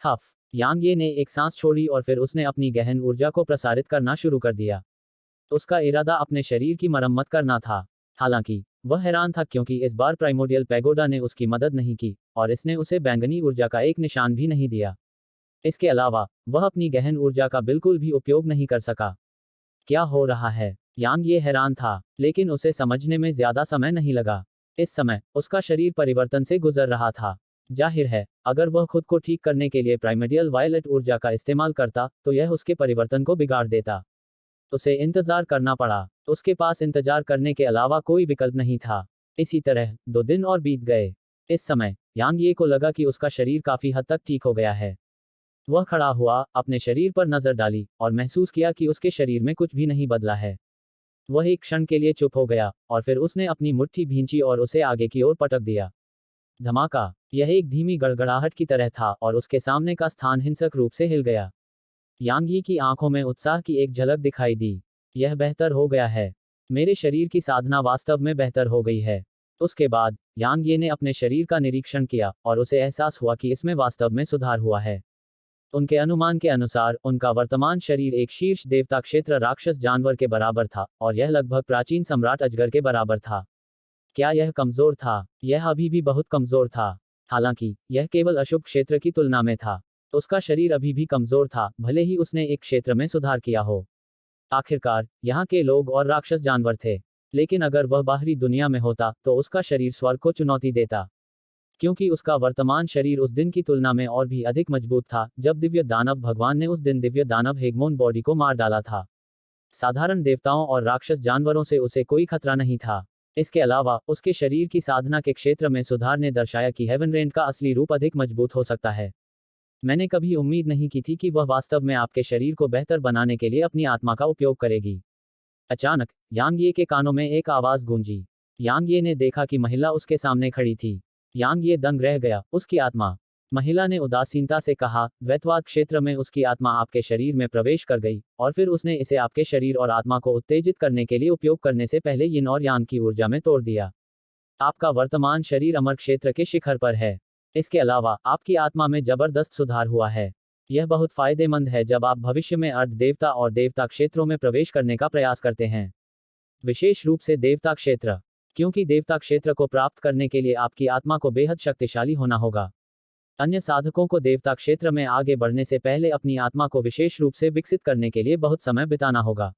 हफ यांग ये ने एक सांस छोड़ी और फिर उसने अपनी गहन ऊर्जा को प्रसारित करना शुरू कर दिया। उसका इरादा अपने शरीर की मरम्मत करना था। हालांकि वह हैरान था क्योंकि इस बार प्राइमोडियल पैगोडा ने उसकी मदद नहीं की और इसने उसे बैंगनी ऊर्जा का एक निशान भी नहीं दिया। इसके अलावा वह अपनी गहन ऊर्जा का बिल्कुल भी उपयोग नहीं कर सका। क्या हो रहा है? यांग ये हैरान था, लेकिन उसे समझने में ज्यादा समय नहीं लगा। इस समय उसका शरीर परिवर्तन से गुजर रहा था। जाहिर है, अगर वह खुद को ठीक करने के लिए प्राइमोडियल वायलेट ऊर्जा का इस्तेमाल करता तो यह उसके परिवर्तन को बिगाड़ देता। उसे इंतजार करना पड़ा। उसके पास इंतजार करने के अलावा कोई विकल्प नहीं था। इसी तरह 2 दिन और बीत गए। इस समय यांग ये को लगा कि उसका शरीर काफी हद तक ठीक हो गया है। वह खड़ा हुआ, अपने शरीर पर नजर डाली और महसूस किया कि उसके शरीर में कुछ भी नहीं बदला है। वह एक क्षण के लिए चुप हो गया और फिर उसने अपनी मुट्ठी भींची और उसे आगे की ओर पटक दिया। धमाका! यह एक धीमी गड़गड़ाहट की तरह था और उसके सामने का स्थान हिंसक रूप से हिल गया। यांग यी की आंखों में उत्साह की एक झलक दिखाई दी। यह बेहतर हो गया है। मेरे शरीर की साधना वास्तव में बेहतर हो गई है। उसके बाद यांग ये ने अपने शरीर का निरीक्षण किया और उसे एहसास हुआ कि इसमें वास्तव में सुधार हुआ है। उनके अनुमान के अनुसार उनका वर्तमान शरीर एक शीर्ष देवता क्षेत्र राक्षस जानवर के बराबर था और यह लगभग प्राचीन सम्राट अजगर के बराबर था। क्या यह कमजोर था? यह अभी भी बहुत कमजोर था। हालांकि यह केवल अशुभ क्षेत्र की तुलना में था। उसका शरीर अभी भी कमजोर था, भले ही उसने एक क्षेत्र में सुधार किया हो। आखिरकार यहाँ के लोग और राक्षस जानवर थे, लेकिन अगर वह बाहरी दुनिया में होता तो उसका शरीर स्वर्ग को चुनौती देता, क्योंकि उसका वर्तमान शरीर उस दिन की तुलना में और भी अधिक मजबूत था जब दिव्य दानव भगवान ने उस दिन दिव्य दानव हेगमोन बॉडी को मार डाला था। साधारण देवताओं और राक्षस जानवरों से उसे कोई खतरा नहीं था। इसके अलावा उसके शरीर की साधना के क्षेत्र में सुधार ने दर्शाया कि हेवन रेंट का असली रूप अधिक मजबूत हो सकता है। मैंने कभी उम्मीद नहीं की थी कि वह वास्तव में आपके शरीर को बेहतर बनाने के लिए अपनी आत्मा का उपयोग करेगी। अचानक यांग ये के कानों में एक आवाज गूंजी। यांग ये ने देखा कि महिला उसके सामने खड़ी थी। यांग ये दंग रह गया। उसकी आत्मा? महिला ने उदासीनता से कहा। द्वैतवाद क्षेत्र में उसकी आत्मा आपके शरीर में प्रवेश कर गई और फिर उसने इसे आपके शरीर और आत्मा को उत्तेजित करने के लिए उपयोग करने से पहले यिन और यांग की ऊर्जा में तोड़ दिया। आपका वर्तमान शरीर अमर क्षेत्र के शिखर पर है। इसके अलावा आपकी आत्मा में जबरदस्त सुधार हुआ है। यह बहुत फायदेमंद है जब आप भविष्य में अर्ध देवता और देवता क्षेत्रों में प्रवेश करने का प्रयास करते हैं, विशेष रूप से देवता क्षेत्र, क्योंकि देवता क्षेत्र को प्राप्त करने के लिए आपकी आत्मा को बेहद शक्तिशाली होना होगा। अन्य साधकों को देवता क्षेत्र में आगे बढ़ने से पहले अपनी आत्मा को विशेष रूप से विकसित करने के लिए बहुत समय बिताना होगा।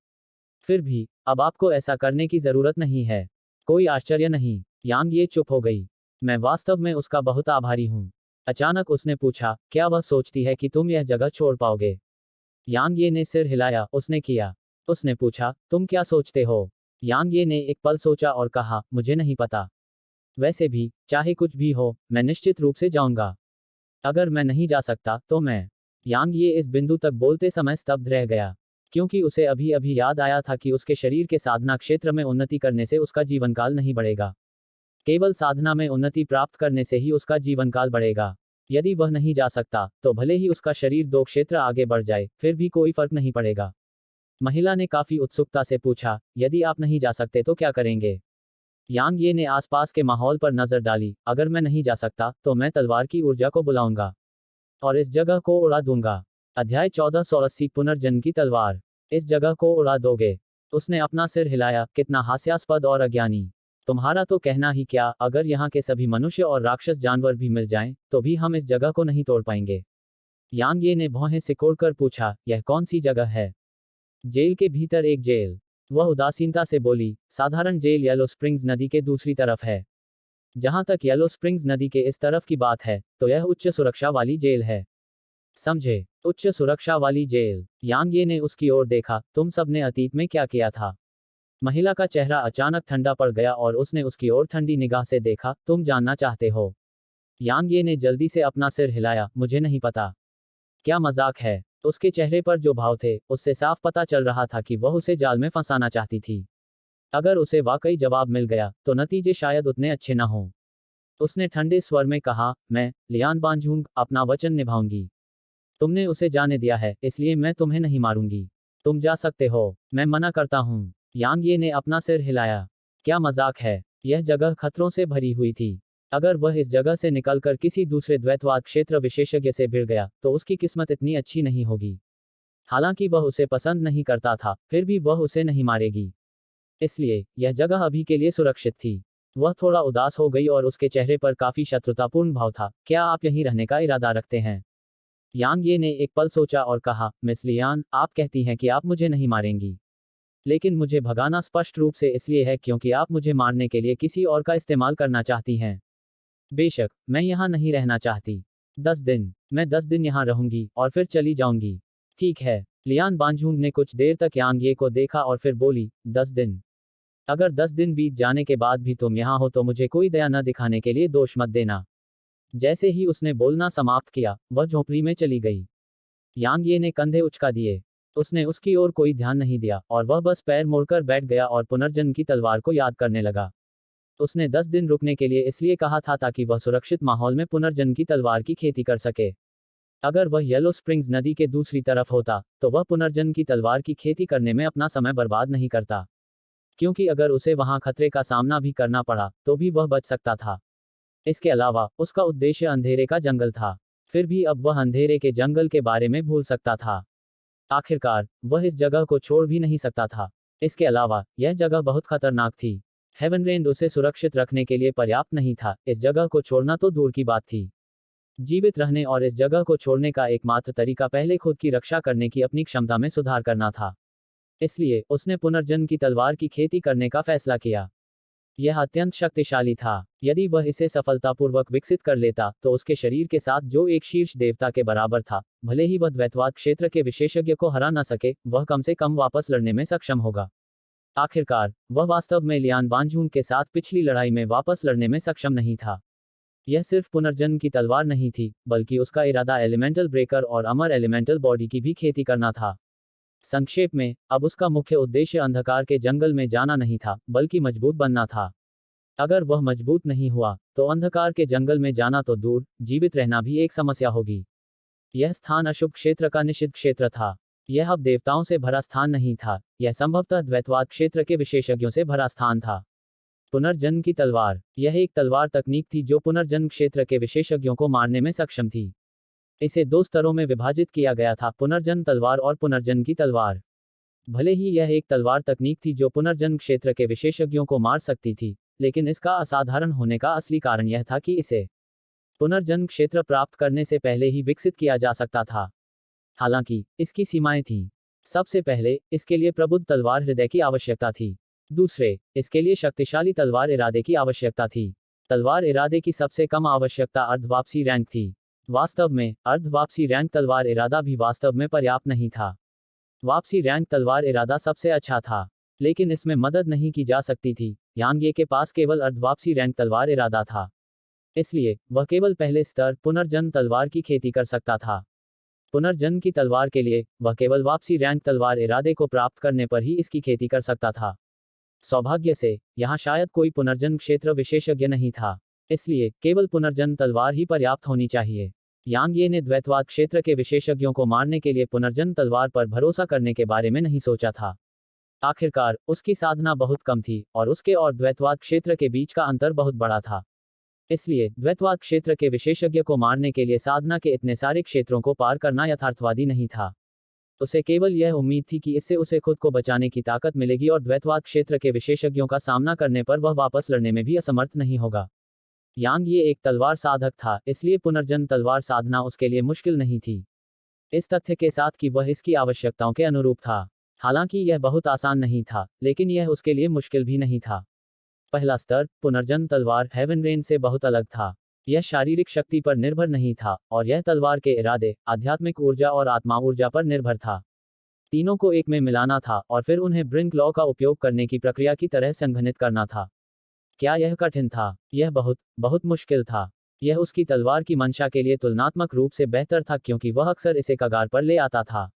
फिर भी अब आपको ऐसा करने की जरूरत नहीं है। कोई आश्चर्य नहीं। यांग ये चुप हो गई। मैं वास्तव में उसका बहुत आभारी हूँ। अचानक उसने पूछा, क्या वह सोचती है कि तुम यह जगह छोड़ पाओगे? यांग ये ने सिर हिलाया। उसने किया। उसने पूछा, तुम क्या सोचते हो? यांग ये ने एक पल सोचा और कहा, मुझे नहीं पता। वैसे भी चाहे कुछ भी हो, मैं निश्चित रूप से जाऊंगा। अगर मैं नहीं जा सकता तो मैं। यांग ये इस बिंदु तक बोलते समय स्तब्ध रह गया, क्योंकि उसे अभी अभी याद आया था कि उसके शरीर के साधना क्षेत्र में उन्नति करने से उसका जीवनकाल नहीं बढ़ेगा। केवल साधना में उन्नति प्राप्त करने से ही उसका जीवनकाल बढ़ेगा। यदि वह नहीं जा सकता तो भले ही उसका शरीर 2 क्षेत्र आगे बढ़ जाए, फिर भी कोई फर्क नहीं पड़ेगा। महिला ने काफी उत्सुकता से पूछा, यदि आप नहीं जा सकते तो क्या करेंगे? यांग ये ने आसपास के माहौल पर नजर डाली। अगर मैं नहीं जा सकता तो मैं तलवार की ऊर्जा को बुलाऊंगा और इस जगह को उड़ा दूंगा। अध्याय 1480 पुनर्जन्म की तलवार। इस जगह को उड़ा दोगे? उसने अपना सिर हिलाया। कितना हास्यास्पद और अज्ञानी। तुम्हारा तो कहना ही क्या, अगर यहाँ के सभी मनुष्य और राक्षस जानवर भी मिल जाएं, तो भी हम इस जगह को नहीं तोड़ पाएंगे। यांग ये ने भौहें सिकोड़कर पूछा, यह कौन सी जगह है? जेल के भीतर एक जेल। वह उदासीनता से बोली, साधारण जेल येलो स्प्रिंग्स नदी के दूसरी तरफ है। जहां तक येलो स्प्रिंग्स नदी के इस तरफ की बात है, तो यह उच्च सुरक्षा वाली जेल है। समझे? उच्च सुरक्षा वाली जेल। यांग ये ने उसकी ओर देखा। तुम सबने अतीत में क्या किया था? महिला का चेहरा अचानक ठंडा पड़ गया और उसने उसकी ओर ठंडी निगाह से देखा। तुम जानना चाहते हो? यांग ये ने जल्दी से अपना सिर हिलाया। मुझे नहीं पता। क्या मजाक है? उसके चेहरे पर जो भाव थे, उससे साफ पता चल रहा था कि वह उसे जाल में फंसाना चाहती थी। अगर उसे वाकई जवाब मिल गया तो नतीजे शायद उतने अच्छे न हों। उसने ठंडे स्वर में कहा, मैं, लियान बांझूंग, अपना वचन निभाऊंगी। तुमने उसे जाने दिया है, इसलिए मैं तुम्हें नहीं मारूंगी। तुम जा सकते हो। मैं मना करता हूँ। यांग ये ने अपना सिर हिलाया। क्या मजाक है। यह जगह खतरों से भरी हुई थी। अगर वह इस जगह से निकलकर किसी दूसरे द्वैतवाद क्षेत्र विशेषज्ञ से भिड़ गया तो उसकी किस्मत इतनी अच्छी नहीं होगी। हालांकि वह उसे पसंद नहीं करता था, फिर भी वह उसे नहीं मारेगी। इसलिए यह जगह अभी के लिए सुरक्षित थी। वह थोड़ा उदास हो गई और उसके चेहरे पर काफी शत्रुतापूर्ण भाव था। क्या आप यहीं रहने का इरादा रखते हैं? यांग ये ने एक पल सोचा और कहा, मिस लियान, आप कहती हैं कि आप मुझे नहीं मारेंगी। लेकिन मुझे भगाना स्पष्ट रूप से इसलिए है क्योंकि आप मुझे मारने के लिए किसी और का इस्तेमाल करना चाहती हैं। बेशक, मैं यहाँ नहीं रहना चाहती। 10 दिन। मैं 10 दिन यहाँ रहूंगी और फिर चली जाऊंगी। ठीक है। लियान बांझूंग ने कुछ देर तक यांग ये को देखा और फिर बोली, 10 दिन। अगर 10 दिन बीत जाने के बाद भी तुम यहाँ हो तो मुझे कोई दया न दिखाने के लिए दोष मत देना। जैसे ही उसने बोलना समाप्त किया, वह झोंपड़ी में चली गई। यांग ये ने कंधे उचका दिए। उसने उसकी ओर कोई ध्यान नहीं दिया और वह बस पैर मोड़कर बैठ गया और पुनर्जन्म की तलवार को याद करने लगा। उसने 10 दिन रुकने के लिए इसलिए कहा था ताकि वह सुरक्षित माहौल में पुनर्जन्म की तलवार की खेती कर सके। अगर वह येलो स्प्रिंग्स नदी के दूसरी तरफ होता तो वह पुनर्जन्म की तलवार की खेती करने में अपना समय बर्बाद नहीं करता, क्योंकि अगर उसे वहां खतरे का सामना भी करना पड़ा तो भी वह बच सकता था। इसके अलावा उसका उद्देश्य अंधेरे का जंगल था। फिर भी अब वह अंधेरे के जंगल के बारे में भूल सकता था। आखिरकार वह इस जगह को छोड़ भी नहीं सकता था। इसके अलावा यह जगह बहुत खतरनाक थी। हेवनरेंड उसे सुरक्षित रखने के लिए पर्याप्त नहीं था, इस जगह को छोड़ना तो दूर की बात थी। जीवित रहने और इस जगह को छोड़ने का एकमात्र तरीका पहले खुद की रक्षा करने की अपनी क्षमता में सुधार करना था। इसलिए उसने पुनर्जन्म की तलवार की खेती करने का फैसला किया। यह अत्यंत शक्तिशाली था। यदि वह इसे सफलतापूर्वक विकसित कर लेता तो उसके शरीर के साथ जो एक शीर्ष देवता के बराबर था, भले ही वह द्वैतवाद क्षेत्र के विशेषज्ञ को हरा न सके, वह कम से कम वापस लड़ने में सक्षम होगा। आखिरकार वह वास्तव में लियान बांझूंग के साथ पिछली लड़ाई में वापस लड़ने में सक्षम नहीं था। यह सिर्फ पुनर्जन्म की तलवार नहीं थी, बल्कि उसका इरादा एलिमेंटल ब्रेकर और अमर एलिमेंटल बॉडी की भी खेती करना था। संक्षेप में, अब उसका मुख्य उद्देश्य अंधकार के जंगल में जाना नहीं था, बल्कि मजबूत बनना था। अगर वह मजबूत नहीं हुआ तो अंधकार के जंगल में जाना तो दूर, जीवित रहना भी एक समस्या होगी। यह स्थान अशुभ क्षेत्र का निषिद्ध क्षेत्र था। यह अब देवताओं से भरा स्थान नहीं था, यह संभवतः द्वैतवाद क्षेत्र के विशेषज्ञों से भरा स्थान था। पुनर्जन्म की तलवार। यह एक तलवार तकनीक थी जो पुनर्जन्म क्षेत्र के विशेषज्ञों को मारने में सक्षम थी। इसे 2 स्तरों में विभाजित किया गया था, पुनर्जन्म तलवार और पुनर्जन्म की तलवार। भले ही यह एक तलवार तकनीक थी जो पुनर्जन्म क्षेत्र के विशेषज्ञों को मार सकती थी, लेकिन इसका असाधारण होने का असली कारण यह था कि इसे पुनर्जन्म क्षेत्र प्राप्त करने से पहले ही विकसित किया जा सकता था। हालांकि इसकी सीमाएं थीं। सबसे पहले, इसके लिए प्रबुद्ध तलवार हृदय की आवश्यकता थी। दूसरे, इसके लिए शक्तिशाली तलवार इरादे की आवश्यकता थी। तलवार इरादे की सबसे कम आवश्यकता अर्धवापसी रैंक थी। वास्तव में, अर्धवापसी रैंक तलवार इरादा भी वास्तव में पर्याप्त नहीं था। वापसी रैंक तलवार इरादा सबसे अच्छा था, लेकिन इसमें मदद नहीं की जा सकती थी। यांग ये के पास केवल अर्धवापसी रैंक तलवार इरादा था। इसलिए वह केवल पहले स्तर पुनर्जन्म तलवार की खेती कर सकता था। पुनर्जन्म की तलवार के लिए वह केवल वापसी रैंक तलवार इरादे को प्राप्त करने पर ही इसकी खेती कर सकता था। सौभाग्य से यहाँ शायद कोई पुनर्जन्म क्षेत्र विशेषज्ञ नहीं था, इसलिए केवल पुनर्जन्म तलवार ही पर्याप्त होनी चाहिए। यांग ये ने द्वैतवाद क्षेत्र के विशेषज्ञों को मारने के लिए पुनर्जन्म तलवार पर भरोसा करने के बारे में नहीं सोचा था। आखिरकार उसकी साधना बहुत कम थी और उसके और द्वैतवाद क्षेत्र के बीच का अंतर बहुत बड़ा था। इसलिए द्वैतवाद क्षेत्र के विशेषज्ञ को मारने के लिए साधना के इतने सारे क्षेत्रों को पार करना यथार्थवादी नहीं था। उसे केवल यह उम्मीद थी कि इससे उसे खुद को बचाने की ताकत मिलेगी और द्वैतवाद क्षेत्र के विशेषज्ञों का सामना करने पर वह वापस लड़ने में भी असमर्थ नहीं होगा। यांग ये एक तलवार साधक था, इसलिए पुनर्जन्म तलवार साधना उसके लिए मुश्किल नहीं थी, इस तथ्य के साथ कि वह इसकी आवश्यकताओं के अनुरूप था। हालांकि यह बहुत आसान नहीं था, लेकिन यह उसके लिए मुश्किल भी नहीं था। पहला स्तर, पुनर्जन्म तलवार, हेवन रेन से बहुत अलग था। यह शारीरिक शक्ति पर निर्भर नहीं था, और यह तलवार के इरादे, आध्यात्मिक ऊर्जा और आत्मा ऊर्जा पर निर्भर था। तीनों को एक में मिलाना था और फिर उन्हें ब्रिंक लॉ का उपयोग करने की प्रक्रिया की तरह संघनित करना था। क्या यह कठिन था? यह बहुत बहुत मुश्किल था। यह उसकी तलवार की मंशा के लिए तुलनात्मक रूप से बेहतर था क्योंकि वह अक्सर इसे कगार पर ले आता था।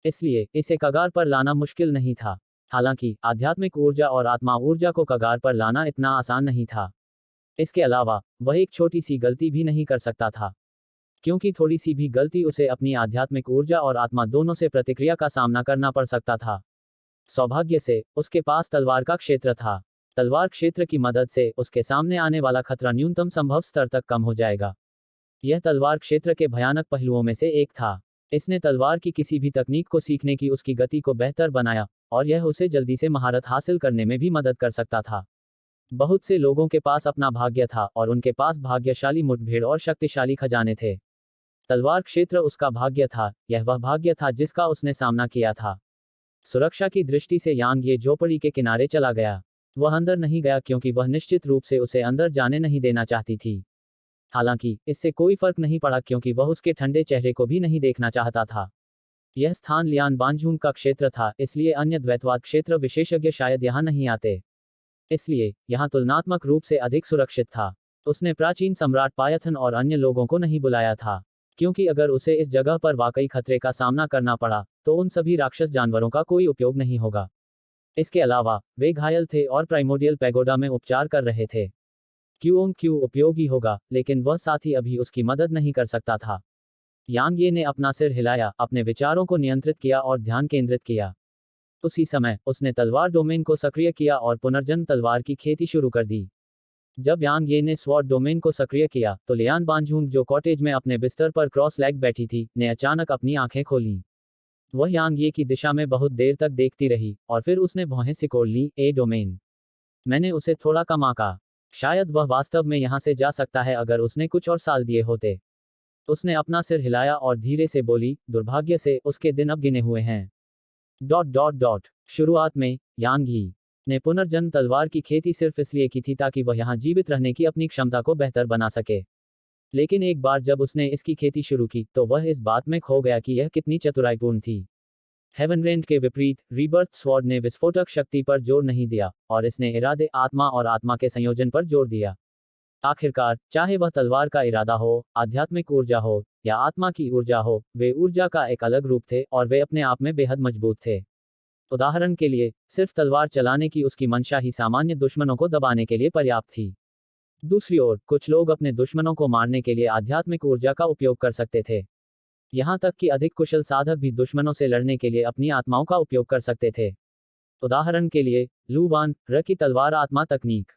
इसलिए इसे कगार पर लाना मुश्किल नहीं था। हालांकि आध्यात्मिक ऊर्जा और आत्मा ऊर्जा को कगार पर लाना इतना आसान नहीं था। इसके अलावा वह एक छोटी सी गलती भी नहीं कर सकता था, क्योंकि थोड़ी सी भी गलती उसे अपनी आध्यात्मिक ऊर्जा और आत्मा दोनों से प्रतिक्रिया का सामना करना पड़ सकता था। सौभाग्य से उसके पास तलवार का क्षेत्र था। तलवार क्षेत्र की मदद से उसके सामने आने वाला खतरा न्यूनतम संभव स्तर तक कम हो जाएगा। यह तलवार क्षेत्र के भयानक पहलुओं में से एक था। इसने तलवार की किसी भी तकनीक को सीखने की उसकी गति को बेहतर बनाया, और यह उसे जल्दी से महारत हासिल करने में भी मदद कर सकता था। बहुत से लोगों के पास अपना भाग्य था और उनके पास भाग्यशाली मुठभेड़ और शक्तिशाली खजाने थे। तलवार क्षेत्र उसका भाग्य था, यह वह भाग्य था जिसका उसने सामना किया था। सुरक्षा की दृष्टि से यांग ये झोपड़ी के किनारे चला गया। वह अंदर नहीं गया क्योंकि वह निश्चित रूप से उसे अंदर जाने नहीं देना चाहती थी। हालांकि इससे कोई फर्क नहीं पड़ा क्योंकि वह उसके ठंडे चेहरे को भी नहीं देखना चाहता था। यह स्थान लियान बांझूंग का क्षेत्र था, इसलिए अन्य द्वैतवाद क्षेत्र विशेषज्ञ शायद यहाँ नहीं आते। इसलिए यहाँ तुलनात्मक रूप से अधिक सुरक्षित था। उसने प्राचीन सम्राट पायथन और अन्य लोगों को नहीं बुलाया था, क्योंकि अगर उसे इस जगह पर वाकई खतरे का सामना करना पड़ा तो उन सभी राक्षस जानवरों का कोई उपयोग नहीं होगा। इसके अलावा वे घायल थे और प्राइमोडियल पैगोडा में उपचार कर रहे थे। क्यों उपयोगी होगा, लेकिन वह साथी अभी उसकी मदद नहीं कर सकता था। यांग ये ने अपना सिर हिलाया, अपने विचारों को नियंत्रित किया और ध्यान केंद्रित किया। उसी समय उसने तलवार डोमेन को सक्रिय किया और पुनर्जन्म तलवार की खेती शुरू कर दी। जब यांग ये ने स्वॉर्ड डोमेन को सक्रिय किया तो लियान बांझूंग, जो कॉटेज में अपने बिस्तर पर क्रॉस लेग बैठी थी, ने अचानक अपनी आंखें खोलीं। वह यांग ये की दिशा में बहुत देर तक देखती रही और फिर उसने भौहें सिकोड़ ली। ए डोमेन। मैंने उसे थोड़ा कम आंका। शायद वह वास्तव में यहाँ से जा सकता है अगर उसने कुछ और साल दिए होते। उसने अपना सिर हिलाया और धीरे से बोली, दुर्भाग्य से उसके दिन अब गिने हुए हैं। शुरुआत में यांग ही ने पुनर्जन्म तलवार की खेती सिर्फ इसलिए की थी ताकि वह यहाँ जीवित रहने की अपनी क्षमता को बेहतर बना सके। लेकिन एक बार जब उसने इसकी खेती शुरू की तो वह इस बात में खो गया कि यह कितनी चतुराईपूर्ण थी। हेवनरेंट के विपरीत रीबर्थ स्वॉर्ड ने विस्फोटक शक्ति पर जोर नहीं दिया और इसने इरादे, आत्मा और आत्मा के संयोजन पर जोर दिया। आखिरकार, चाहे वह तलवार का इरादा हो, आध्यात्मिक ऊर्जा हो या आत्मा की ऊर्जा हो, वे ऊर्जा का एक अलग रूप थे और वे अपने आप में बेहद मजबूत थे। उदाहरण के लिए, सिर्फ तलवार चलाने की उसकी मंशा ही सामान्य दुश्मनों को दबाने के लिए पर्याप्त थी। दूसरी ओर, कुछ लोग अपने दुश्मनों को मारने के लिए आध्यात्मिक ऊर्जा का उपयोग कर सकते थे। यहाँ तक कि अधिक कुशल साधक भी दुश्मनों से लड़ने के लिए अपनी आत्माओं का उपयोग कर सकते थे। उदाहरण के लिए, लू वान र की तलवार आत्मा तकनीक।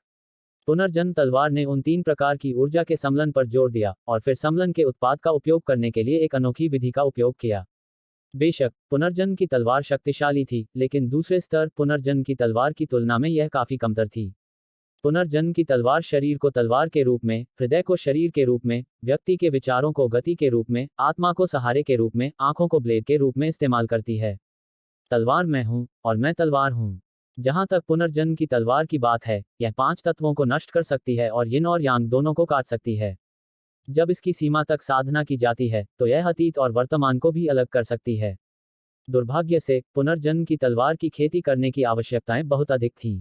पुनर्जन्म तलवार ने उन 3 प्रकार की ऊर्जा के सम्मिलन पर जोर दिया और फिर सम्मिलन के उत्पाद का उपयोग करने के लिए एक अनोखी विधि का उपयोग किया। बेशक पुनर्जन्म की तलवार शक्तिशाली थी, लेकिन दूसरे स्तर पुनर्जन्म की तलवार की तुलना में यह काफी कमतर थी। पुनर्जन्म की तलवार शरीर को तलवार के रूप में, हृदय को शरीर के रूप में, व्यक्ति के विचारों को गति के रूप में, आत्मा को सहारे के रूप में, आंखों को ब्लेड के रूप में इस्तेमाल करती है। तलवार मैं हूं और मैं तलवार हूं। जहां तक पुनर्जन्म की तलवार की बात है, यह 5 तत्वों को नष्ट कर सकती है और यिन और यांग दोनों को काट सकती है। जब इसकी सीमा तक साधना की जाती है तो यह अतीत और वर्तमान को भी अलग कर सकती है। दुर्भाग्य से, पुनर्जन्म की तलवार की खेती करने की आवश्यकताएं बहुत अधिक थीं।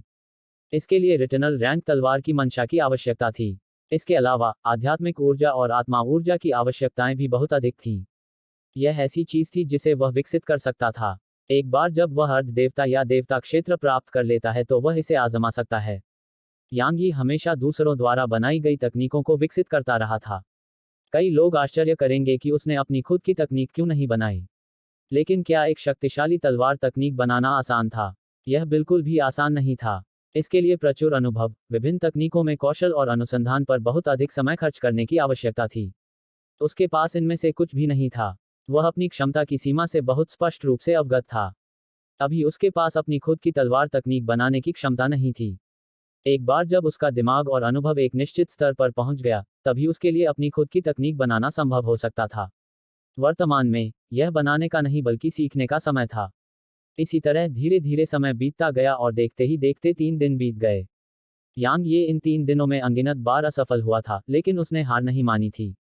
इसके लिए रिटर्नल रैंक तलवार की मंशा की आवश्यकता थी। इसके अलावा आध्यात्मिक ऊर्जा और आत्मा ऊर्जा की आवश्यकताएं भी बहुत अधिक थीं। यह ऐसी चीज थी जिसे वह विकसित कर सकता था। एक बार जब वह अर्ध देवता या देवता क्षेत्र प्राप्त कर लेता है तो वह इसे आजमा सकता है। यांग यी हमेशा दूसरों द्वारा बनाई गई तकनीकों को विकसित करता रहा था। कई लोग आश्चर्य करेंगे कि उसने अपनी खुद की तकनीक क्यों नहीं बनाई। लेकिन क्या एक शक्तिशाली तलवार तकनीक बनाना आसान था? यह बिल्कुल भी आसान नहीं था। इसके लिए प्रचुर अनुभव, विभिन्न तकनीकों में कौशल और अनुसंधान पर बहुत अधिक समय खर्च करने की आवश्यकता थी। उसके पास इनमें से कुछ भी नहीं था। वह अपनी क्षमता की सीमा से बहुत स्पष्ट रूप से अवगत था। अभी उसके पास अपनी खुद की तलवार तकनीक बनाने की क्षमता नहीं थी। एक बार जब उसका दिमाग और अनुभव एक निश्चित स्तर पर पहुंच गया, तभी उसके लिए अपनी खुद की तकनीक बनाना संभव हो सकता था। वर्तमान में, यह बनाने का नहीं बल्कि सीखने का समय था। इसी तरह धीरे धीरे समय बीतता गया और देखते ही देखते 3 दिन बीत गए। यांग ये इन 3 दिनों में अनगिनत बार असफल हुआ था, लेकिन उसने हार नहीं मानी थी।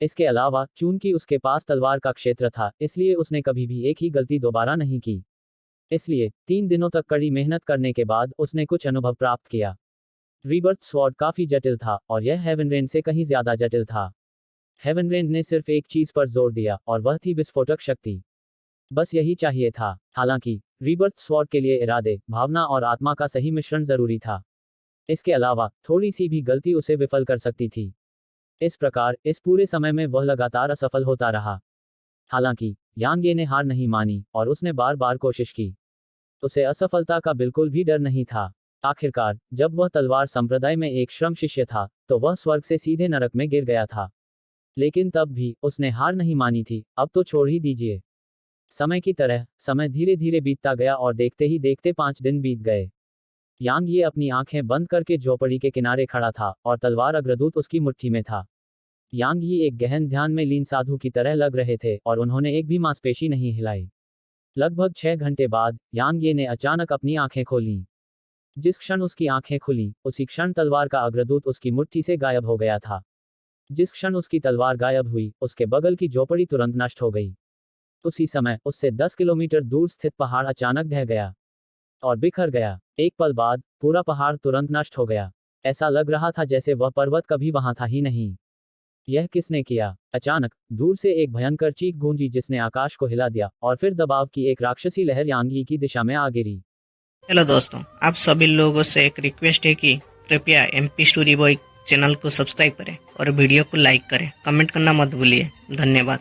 इसके अलावा, चूंकि उसके पास तलवार का क्षेत्र था, इसलिए उसने कभी भी एक ही गलती दोबारा नहीं की। इसलिए 3 दिनों तक कड़ी मेहनत करने के बाद उसने कुछ अनुभव प्राप्त किया। रीबर्थ स्वॉर्ड काफी जटिल था और यह हेवनरेंट से कहीं ज्यादा जटिल था। हेवनरेंट ने सिर्फ एक चीज पर जोर दिया और वह थी विस्फोटक शक्ति। बस यही चाहिए था। हालांकि रीबर्थ स्वॉर्ड के लिए इरादे, भावना और आत्मा का सही मिश्रण जरूरी था। इसके अलावा थोड़ी सी भी गलती उसे विफल कर सकती थी। इस प्रकार इस पूरे समय में वह लगातार असफल होता रहा। हालांकि यांग ये ने हार नहीं मानी और उसने बार बार कोशिश की। उसे असफलता का बिल्कुल भी डर नहीं था। आखिरकार जब वह तलवार संप्रदाय में एक श्रम शिष्य था तो वह स्वर्ग से सीधे नरक में गिर गया था। लेकिन तब भी उसने हार नहीं मानी थी। अब तो छोड़ ही दीजिए। समय की तरह समय धीरे धीरे बीतता गया और देखते ही देखते 5 दिन बीत गए। यांग ये अपनी आंखें बंद करके झोपड़ी के किनारे खड़ा था और तलवार अग्रदूत उसकी मुट्ठी में था। यांग ये एक गहन ध्यान में लीन साधु की तरह लग रहे थे और उन्होंने एक भी मांसपेशी नहीं हिलाई। लगभग 6 घंटे बाद यांग ये ने अचानक अपनी आंखें खोलीं। जिस क्षण उसकी आंखें खुलीं, उसी क्षण तलवार का अग्रदूत उसकी मुट्ठी से गायब हो गया था। जिस क्षण उसकी तलवार गायब हुई, उसके बगल की झोपड़ी तुरंत नष्ट हो गई। उसी समय उससे 10 किलोमीटर दूर स्थित पहाड़ अचानक ढह गया और बिखर गया। एक पल बाद पूरा पहाड़ तुरंत नष्ट हो गया। ऐसा लग रहा था जैसे वह पर्वत कभी वहां था ही नहीं। यह किसने किया? अचानक दूर से एक भयंकर चीख गूंजी जिसने आकाश को हिला दिया और फिर दबाव की एक राक्षसी लहर यांग यी की दिशा में आ गिरी। हेलो दोस्तों, आप सभी लोगों से एक रिक्वेस्ट है कि कृपया MP स्टोरी बॉय चैनल को सब्सक्राइब करें और वीडियो को लाइक करें। कमेंट करना मत भूलिए। धन्यवाद।